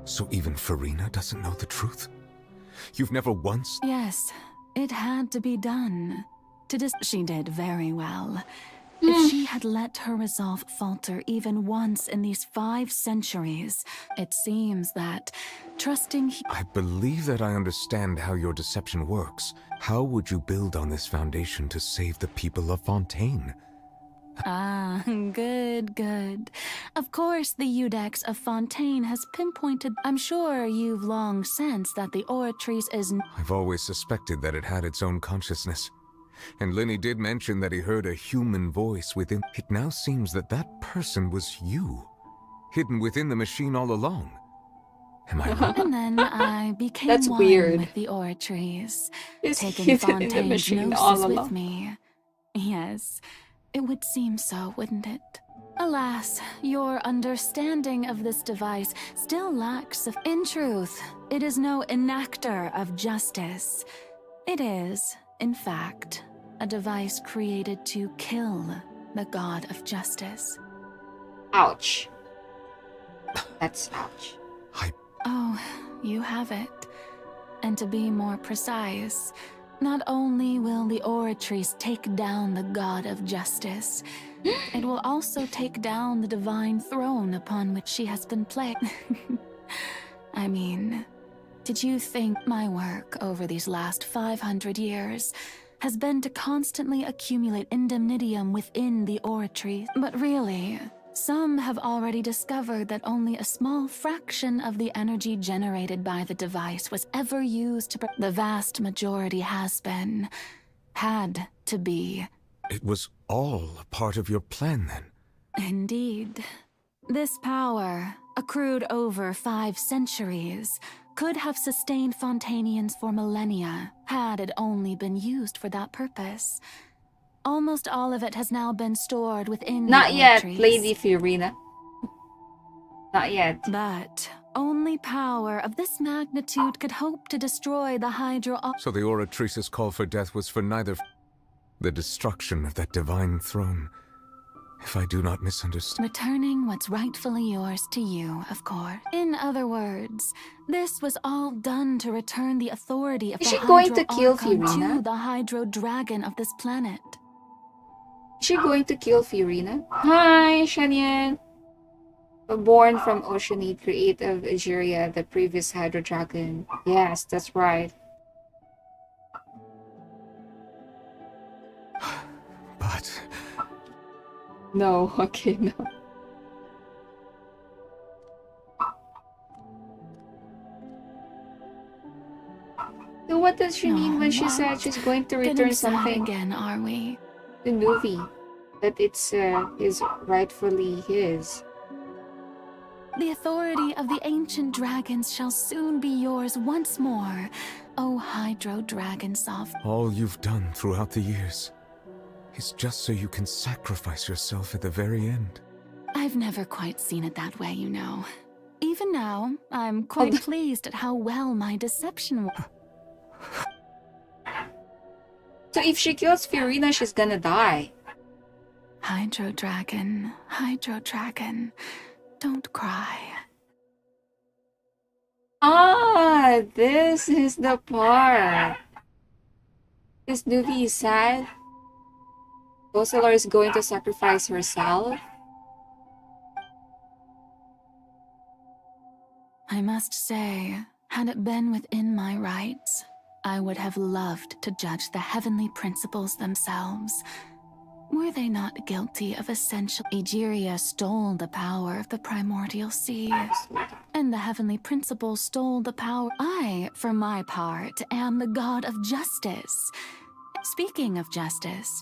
So even Furina doesn't know the truth? You've never once... Yes, it had to be done. She did very well. If she had let her resolve falter even once in these 5 centuries, it seems that trusting... I believe that I understand how your deception works. How would you build on this foundation to save the people of Fontaine? Ah, good, good. Of course, the Iudex of Fontaine has pinpointed... I'm sure you've long sensed that the Oratrice is... I've always suspected that it had its own consciousness. And Lenny did mention that he heard a human voice within... It now seems that that person was you, hidden within the machine all along. Am I wrong? And then I became That's one weird. with the Oratrice, It's taking hidden in the Fontaine's machine all gnosis with along. me. Yes, it would seem so, wouldn't it? Alas, your understanding of this device still lacks of... In truth, it is no enactor of justice. It is, in fact, a device created to kill the god of justice. Ouch. That's ouch. Oh, you have it. And to be more precise, not only will the Oratrice take down the god of justice, it will also take down the divine throne upon which she has been placed. I mean, did you think my work over these last 500 years has been to constantly accumulate indemnitium within the Oratrice? But really, some have already discovered that only a small fraction of the energy generated by the device was ever used to... The vast majority has been, had to be. It was all a part of your plan, then? Indeed. This power, accrued over 5 centuries, could have sustained Fontainians for millennia, had it only been used for that purpose. Almost all of it has now been stored within Not the yet, Oratrice. Lady Furina. Not yet. But only power of this magnitude could hope to destroy the Hydro... So the Oratrice's call for death was for neither the destruction of that divine throne, if I do not misunderstand. Returning what's rightfully yours to you, of course. In other words, this was all done to return the authority of Is the she going Hydro to kill Archon Furina? to the Hydro Dragon of this planet. Is she going to kill Furina? Hi, Shanyan. Born from Oceanid, creator of Egeria, the previous Hydro Dragon. Yes, that's right. But... No, okay, no. So what does she mean when she said she's going to return something again, are we? to Neuvillette? That it's is rightfully his. The authority of the ancient dragons shall soon be yours once more, O Hydro Dragon Sovereign. all you've done throughout the years is just so you can sacrifice yourself at the very end. I've never quite seen it that way, you know. Even now, I'm quite pleased at how well my deception worked. So if she kills Furina, she's gonna die. Hydro Dragon, don't cry. Ah, this is the part. This Neuvillette is sad. Gossalar is going to sacrifice herself. I must say, had it been within my rights, I would have loved to judge the heavenly principles themselves. Were they not guilty of essential... Egeria stole the power of the primordial sea, and the heavenly principles stole the power... I, for my part, am the god of justice. Speaking of justice,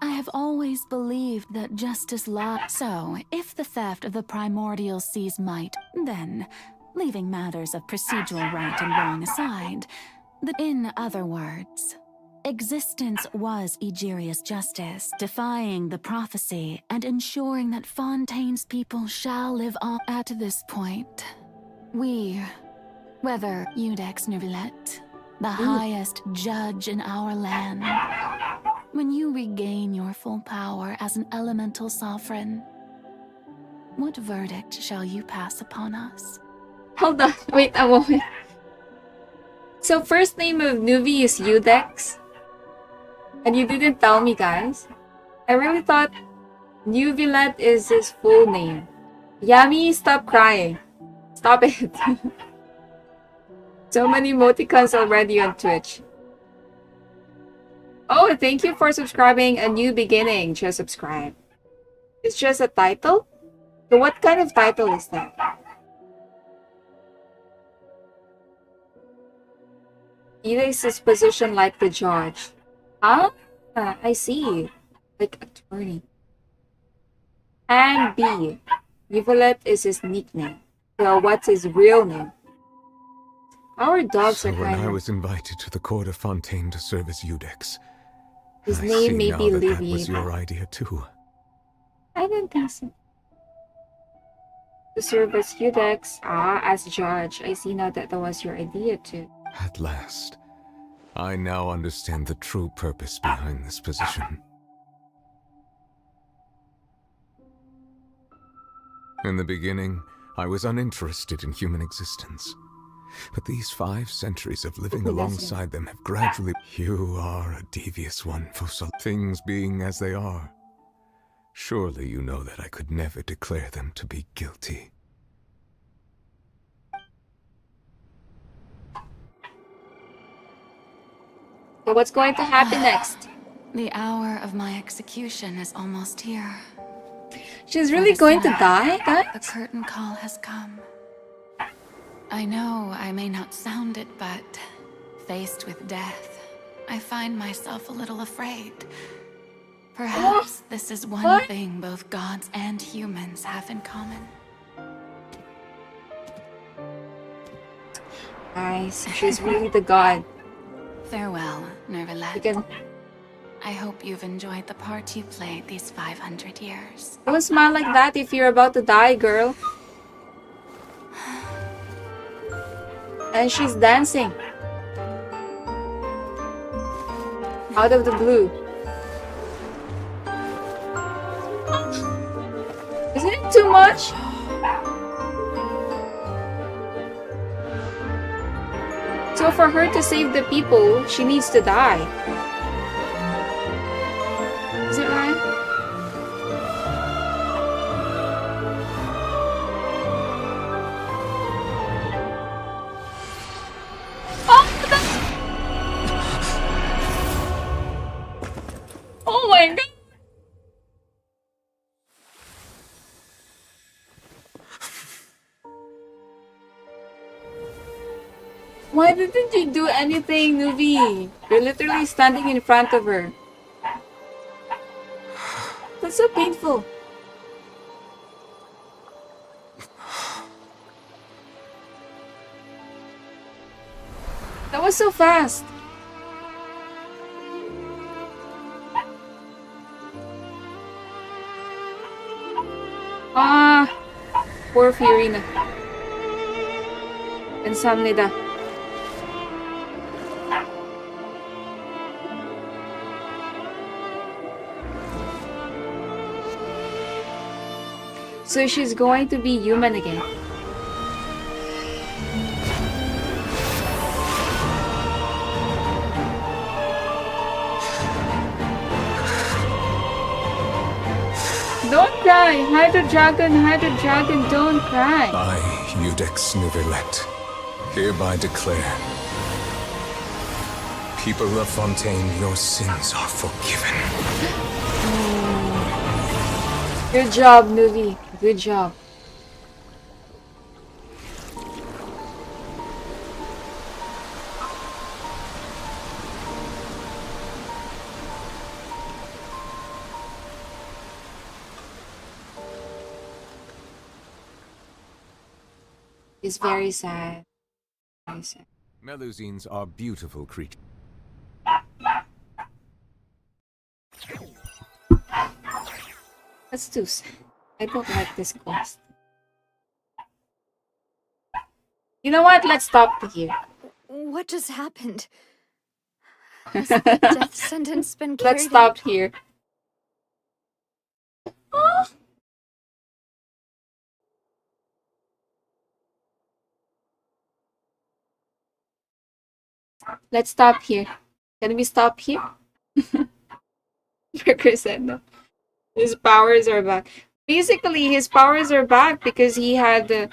I have always believed that justice lies. So, if the theft of the primordial seas might, then, leaving matters of procedural right and wrong aside, in other words, existence was Egeria's justice, defying the prophecy and ensuring that Fontaine's people shall live on. At this point, we, whether Iudex Neuvillette, the highest judge in our land, when you regain your full power as an elemental sovereign, what verdict shall you pass upon us? Hold on, wait a moment. So first name of Neuvillette is Iudex? And you didn't tell me, guys? I really thought Neuvillette is his full name. Yami, stop crying. Stop it. So many emoticons already on Twitch. Oh, thank you for subscribing. A new beginning. Just subscribe. It's just a title? So what kind of title is that? Iudex is positioned like the judge. Ah, I see. Like attorney. And B. Neuvillette is his nickname. So what's his real name? Our dogs So are when kind I of... was invited to the court of Fontaine to serve as Iudex, His I name see may now be that that Livy. was your idea too. I don't think so. To serve as Iudex, as judge. I see now that was your idea too. At last, I now understand the true purpose behind this position. In the beginning, I was uninterested in human existence. But these 5 centuries of living alongside them have gradually... You are a devious one, Fossil. Things being as they are. Surely you know that I could never declare them to be guilty. So what's going to happen next? The hour of my execution is almost here. She's really going to die, guys? The curtain call has come. I know I may not sound it, but faced with death, I find myself a little afraid. Perhaps this is one thing both gods and humans have in common. Nice. She's really the god. Farewell, Neuvillette. You can... I hope you've enjoyed the part you played these 500 years. Don't smile like that if you're about to die, girl. And she's dancing. Out of the blue. Isn't it too much? So for her to save the people, she needs to die. Is it right? Oh my god! Why didn't you do anything, Neuvy? You're literally standing in front of her. That's so painful. That was so fast. Ah, poor Furina. 감사합니다. So she's going to be human again. Don't cry! Hydro Dragon, don't cry! I, Iudex Neuvillette, hereby declare, people of Fontaine, your sins are forgiven. Good job, Neuvy. Good job. It's very sad. Very sad. Melusines are beautiful creatures. That's too sad. I don't like this quest. You know what? Let's stop here. What just happened? Has the death sentence been carried Let's stop out? here. Let's stop here. Can we stop here? Fricker said no. His powers are back. Basically, his powers are back because he had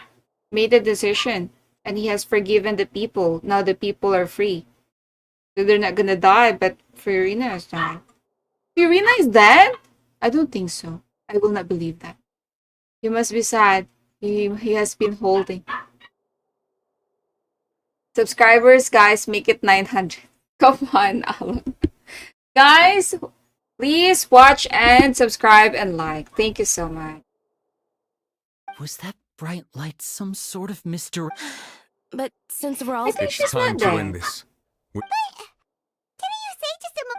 made a decision and he has forgiven the people. Now the people are free. So they're not gonna die, but Furina has died. Furina is dead? I don't think so. I will not believe that. He must be sad. He has been holding. Subscribers, guys, make it 900. Come on, Alan. Guys, please watch and subscribe and like. Thank you so much. Was that bright light some sort of mystery? But since we're all... I think It's she's time not to dead. end this.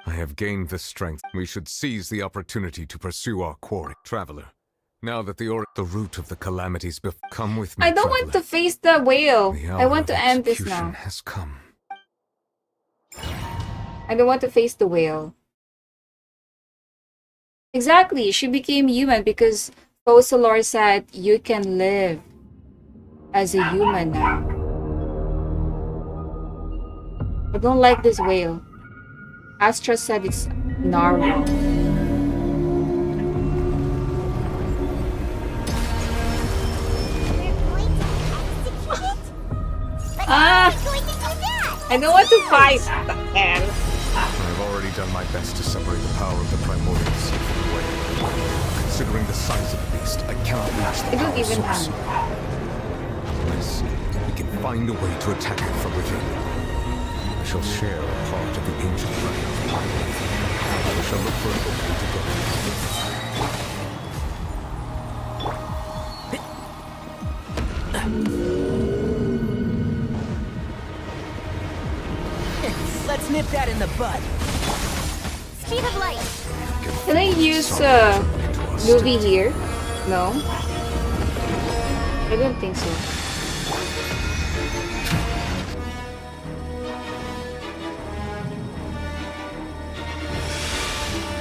I have gained the strength. We should seize the opportunity to pursue our quarry. Traveler, now that the root of the calamities come with me, I don't want to face the whale. The I hour want to of end this execution now. has come. I don't want to face the whale. Exactly, she became human because Focalor said you can live as a human now. I don't like this whale. Astra said it's Narwhal. I don't want to fight. I've already done my best to separate the power of the primordial sea from the whale. Considering the size of the beast, I cannot reach the I don't power even source. Unless we can find a way to attack it from within. I shall share a part of the ancient record of power. I shall look for an opening to go. Let's nip that in the bud. Speed of light. Can I use Neuvy here? No? I don't think so.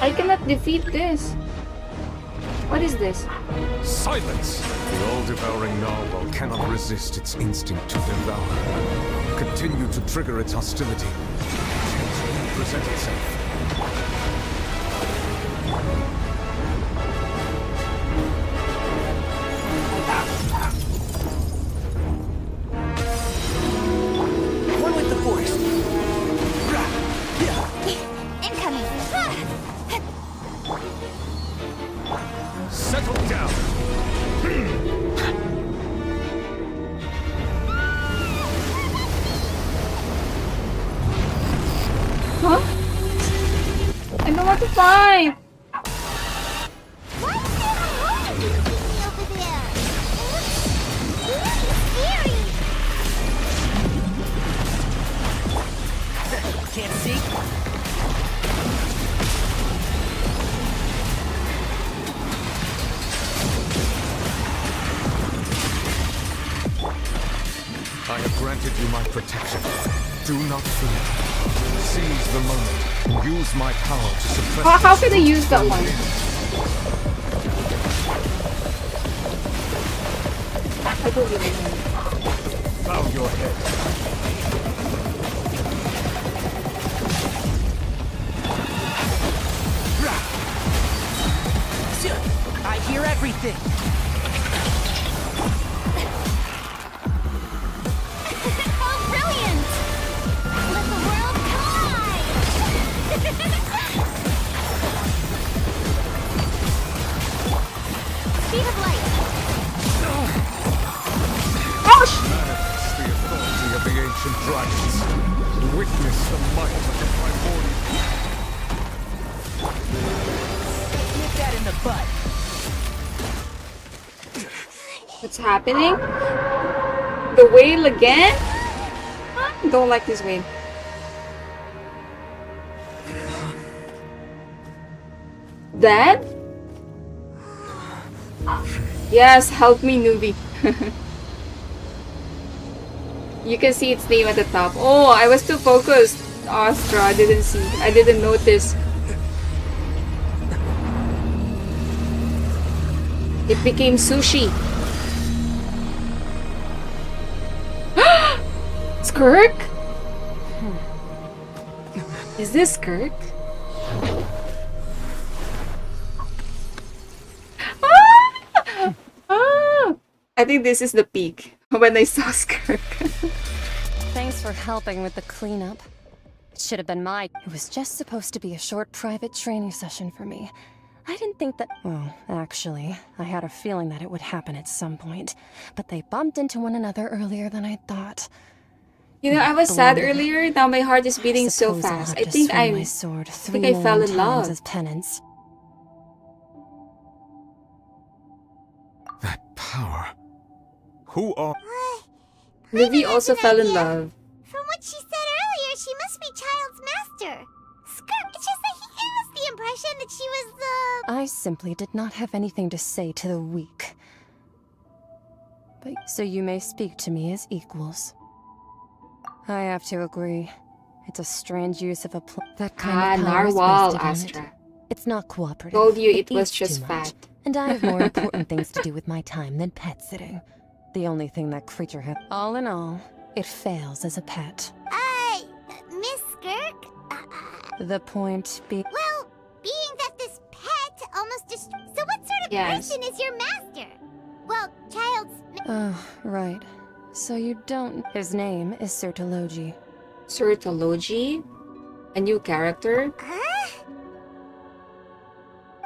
I cannot defeat this. What is this? Silence! The all-devouring Narwhal cannot resist its instinct to devour. Continue to trigger its hostility. Chance will present itself. One with the force. Incoming. Settle down! Huh? I don't want to fight! Why is there a horn thingy over there? It looks scary. Can't see? I have granted you my protection. Do not fear. Seize the moment and use my power to suppress... How can I use that one? I don't even know. Bow your head. I hear everything. Oh, brilliant! Let the world collide! Speed of light. Ouch! Manifest the authority of the ancient dragons. Witness the might of the primordial. Nip that in the butt. What's happening? The whale again? I don't like this whale. Dad? Yes, help me, newbie. You can see its name at the top. Oh, I was too focused. Astra, I didn't see. I didn't notice. It became sushi. Skirk? Is this Skirk? I think this is the peak when I saw Skirk. Thanks for helping with the cleanup. It should have been my... It was just supposed to be a short private training session for me. I didn't think that... Well, actually, I had a feeling that it would happen at some point. But they bumped into one another earlier than I thought. You know, I was sad earlier. Now my heart is beating so fast. I think I fell in love. As penance. That power. Who are... Livy also fell in love. From what she said earlier, she must be Child's master. Skirk, it's just that he gave us the impression that she was the... I simply did not have anything to say to the weak. But so you may speak to me as equals. I have to agree. It's a strange use of a that kind of power Narwhal, is wasted in it. Astra. It's not cooperative. Told you it was eats just too much, fat. And I have more important things to do with my time than pet sitting. The only thing that creature has. All in all, it fails as a pet. Miss Skirk? The point being... Well, being that this pet almost So what sort of person is your master? Well, Child's... Oh, right. So you don't... His name is Sertologi. Sertologi? A new character?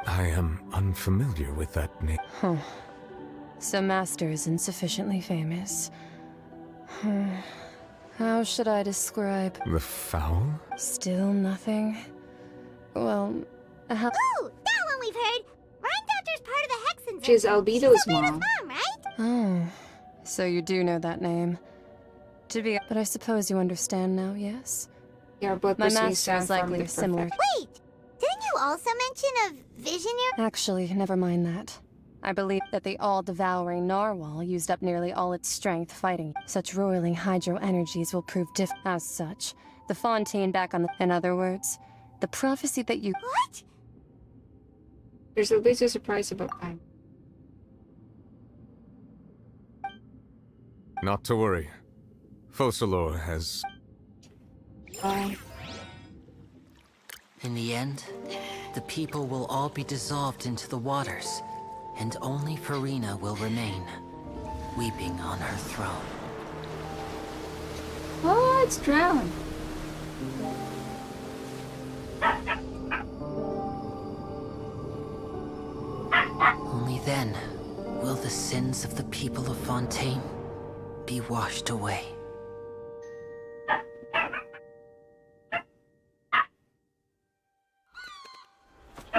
I am unfamiliar with that name. Huh. So Master is insufficiently famous. How should I describe... The foul? Still nothing? Well, how... Ooh, that one we've heard! Rhine part of the Hexens. She's Albedo's mom. Right? Oh, so you do know that name. But I suppose you understand now, yes? Yeah, both my master is likely a similar... Wait! Didn't you also mention a visionary? Actually, never mind that. I believe that the all-devouring Narwhal used up nearly all its strength fighting. Such roiling hydro energies will prove As such, the Fontaine back on the... In other words, the prophecy that you... What? There's always a surprise about time. Not to worry. Focalor has... In the end, the people will all be dissolved into the waters, and only Furina will remain, weeping on her throne. Oh, it's drowned. Only then will the sins of the people of Fontaine be washed away.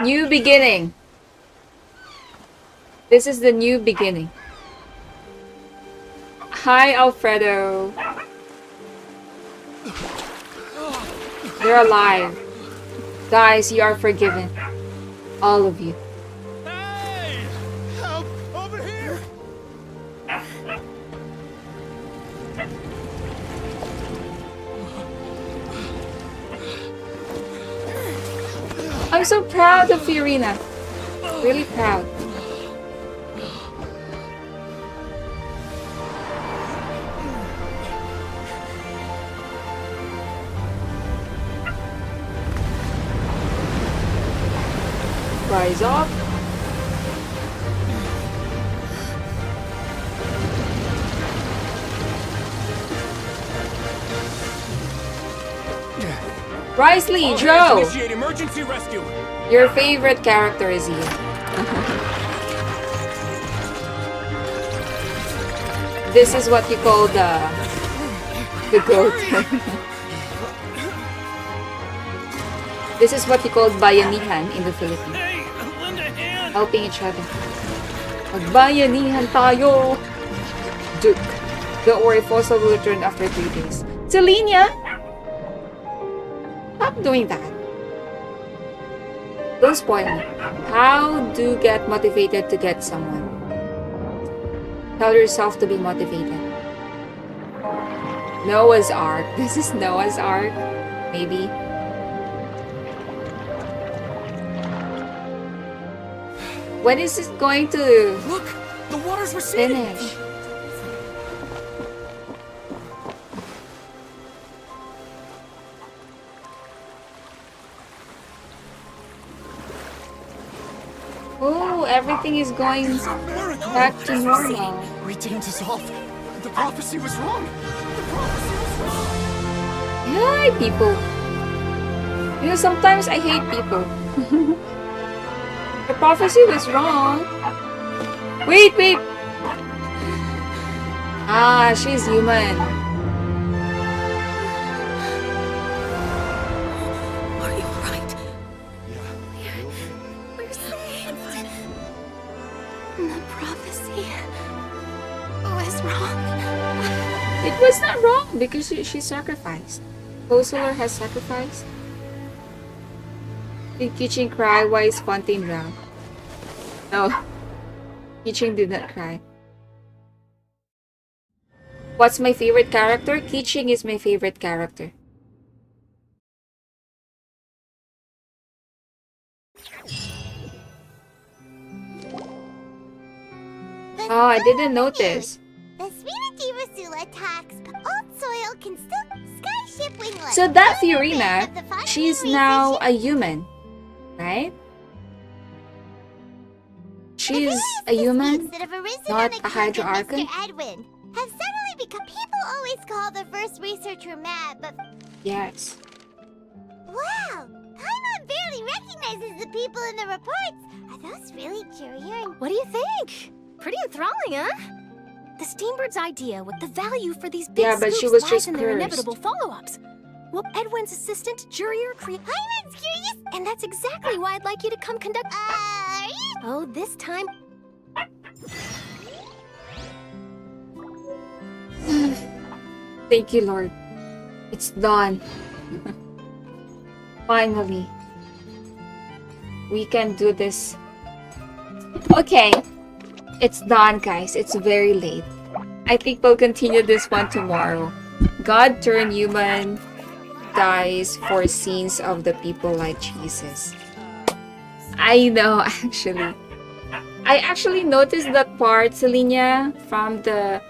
New beginning. This is the new beginning. Hi, Alfredo. They're alive. Guys, you are forgiven. All of you. Hey! Help! Over here! I'm so proud of Furina. Really proud. Rise up. Riley, Joe! Initiate emergency rescue! Your favorite character is here. This is what you call the goat. This is what you call bayanihan in the Philippines. Helping each other. Magbayanihan tayo! Duke. Don't worry, Fossil will return after 3 days. Selenia! Stop doing that. Don't spoil me. How do you get motivated to get someone? Tell yourself to be motivated. Noah's Ark. This is Noah's Ark. Maybe. When is it going to Look! The water's receding! finish? Oh, everything is going back to normal. We didn't dissolve. The prophecy was wrong. The prophecy was wrong. Hi, people. You know, sometimes I hate people. The prophecy was wrong. Wait, wait. Ah, she's human. Are you alright? We're saved. The prophecy was wrong. It was not wrong because she sacrificed. Focalor has sacrificed. Did Kiching cry? Why is Fontaine drowned? No. Kiching did not cry. What's my favorite character? Kiching is my favorite character. Oh, I didn't notice. The Sweet Rasula attacks, but old soil can still skyship winglet. So that Furina, she's now a human, right? She's a human, that have arisen not on a Hydro account of Archon. Mr. Edwin have suddenly become. People always call the first researcher mad, but Yes. wow, Paimon barely recognizes the people in the reports. Are those really Jurier? What do you think? Pretty enthralling, huh? The Steambird's idea with the value for these big Yeah, but she scoops was lies just in their cursed. inevitable follow-ups. Well, Edwin's assistant, Jurier, Paimon's curious. and that's exactly why I'd like you to come conduct. Are you? Oh, this time. Thank you, Lord. It's done. Finally. We can do this. Okay. It's done, guys. It's very late. I think we'll continue this one tomorrow. God turned human, dies for sins of the people like Jesus. I know, actually. I actually noticed that part, Selenia, from the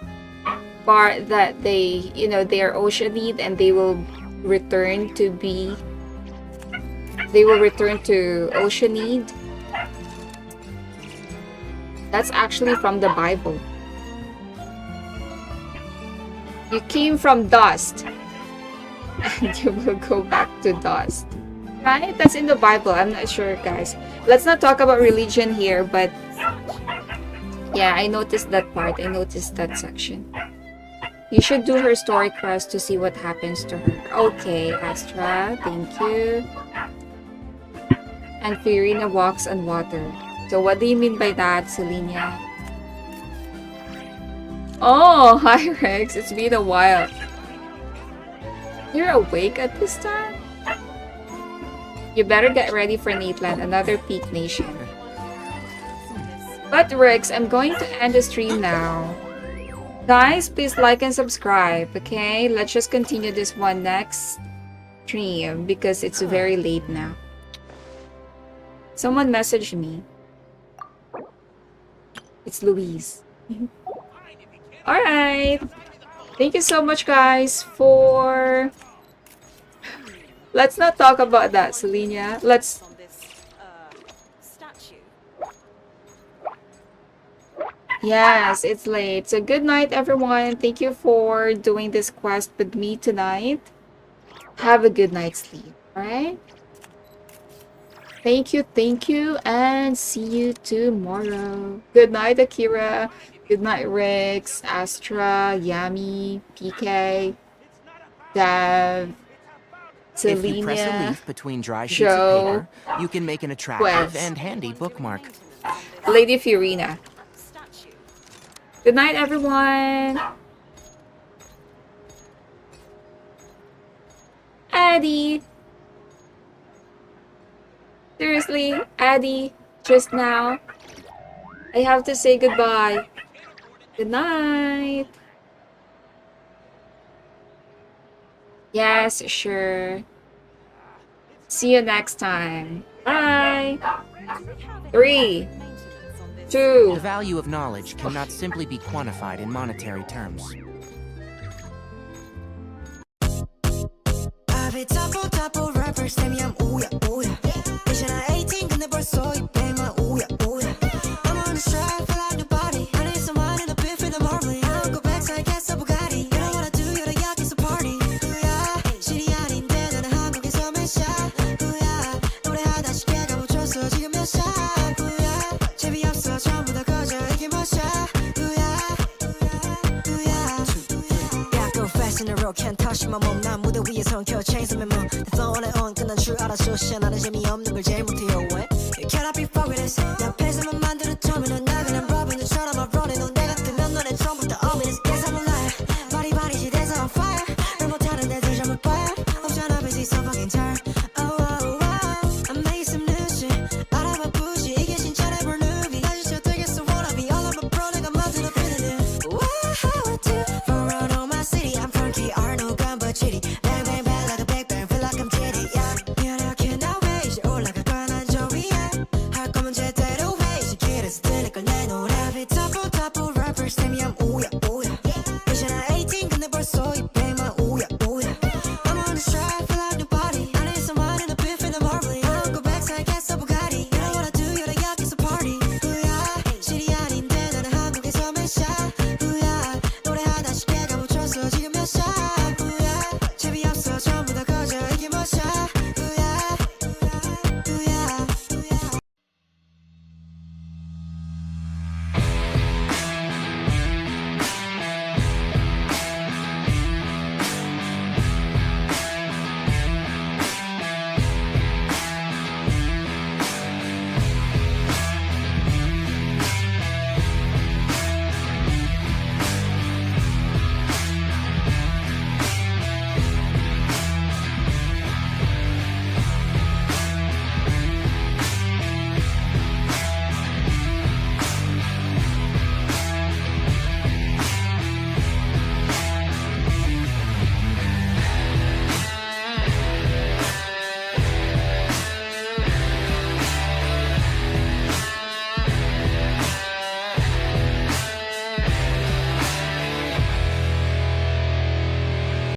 part that they, you know, they are oceanid and they will return to be... They will return to oceanid. That's actually from the Bible. You came from dust. And you will go back to dust. Right? That's in the Bible. I'm not sure, guys. Let's not talk about religion here, but yeah, I noticed that part. I noticed that section. You should do her story quest to see what happens to her. Okay, Astra, thank you. And Furina walks on water. So what do you mean by that, Selenia? Oh, hi Rex. It's been a while. You're awake at this time? You better get ready for Nateland, another peak nation. But Rex, I'm going to end the stream now. Guys, please like and subscribe, okay? Let's just continue this one next stream because it's very late now. Someone messaged me. It's Louise. Alright. Thank you so much, guys, for... Let's not talk about that, Selenia. Let's... Yes, it's late. So good night, everyone. Thank you for doing this quest with me tonight. Have a good night's sleep, alright? Thank you, and see you tomorrow. Good night, Akira. Good night, Rex, Astra, Yami, PK, Dev, Selenia, If you press a leaf between dry sheets Joe, of paper, you can make an attractive Quest, and handy bookmark. Lady Furina. Good night, everyone. Addie. Seriously, Addie, just now. I have to say goodbye. Good night. Yes, sure. See you next time. Bye. 3, 2. The value of knowledge cannot simply be quantified in monetary terms. Can't touch my mom. 난 무대 위에 성켜 chains on my mom. That's all I own. 끝난 줄 알아. 쇼시 하나는 재미없는 걸 제일 못해요. Can I be fucked with this?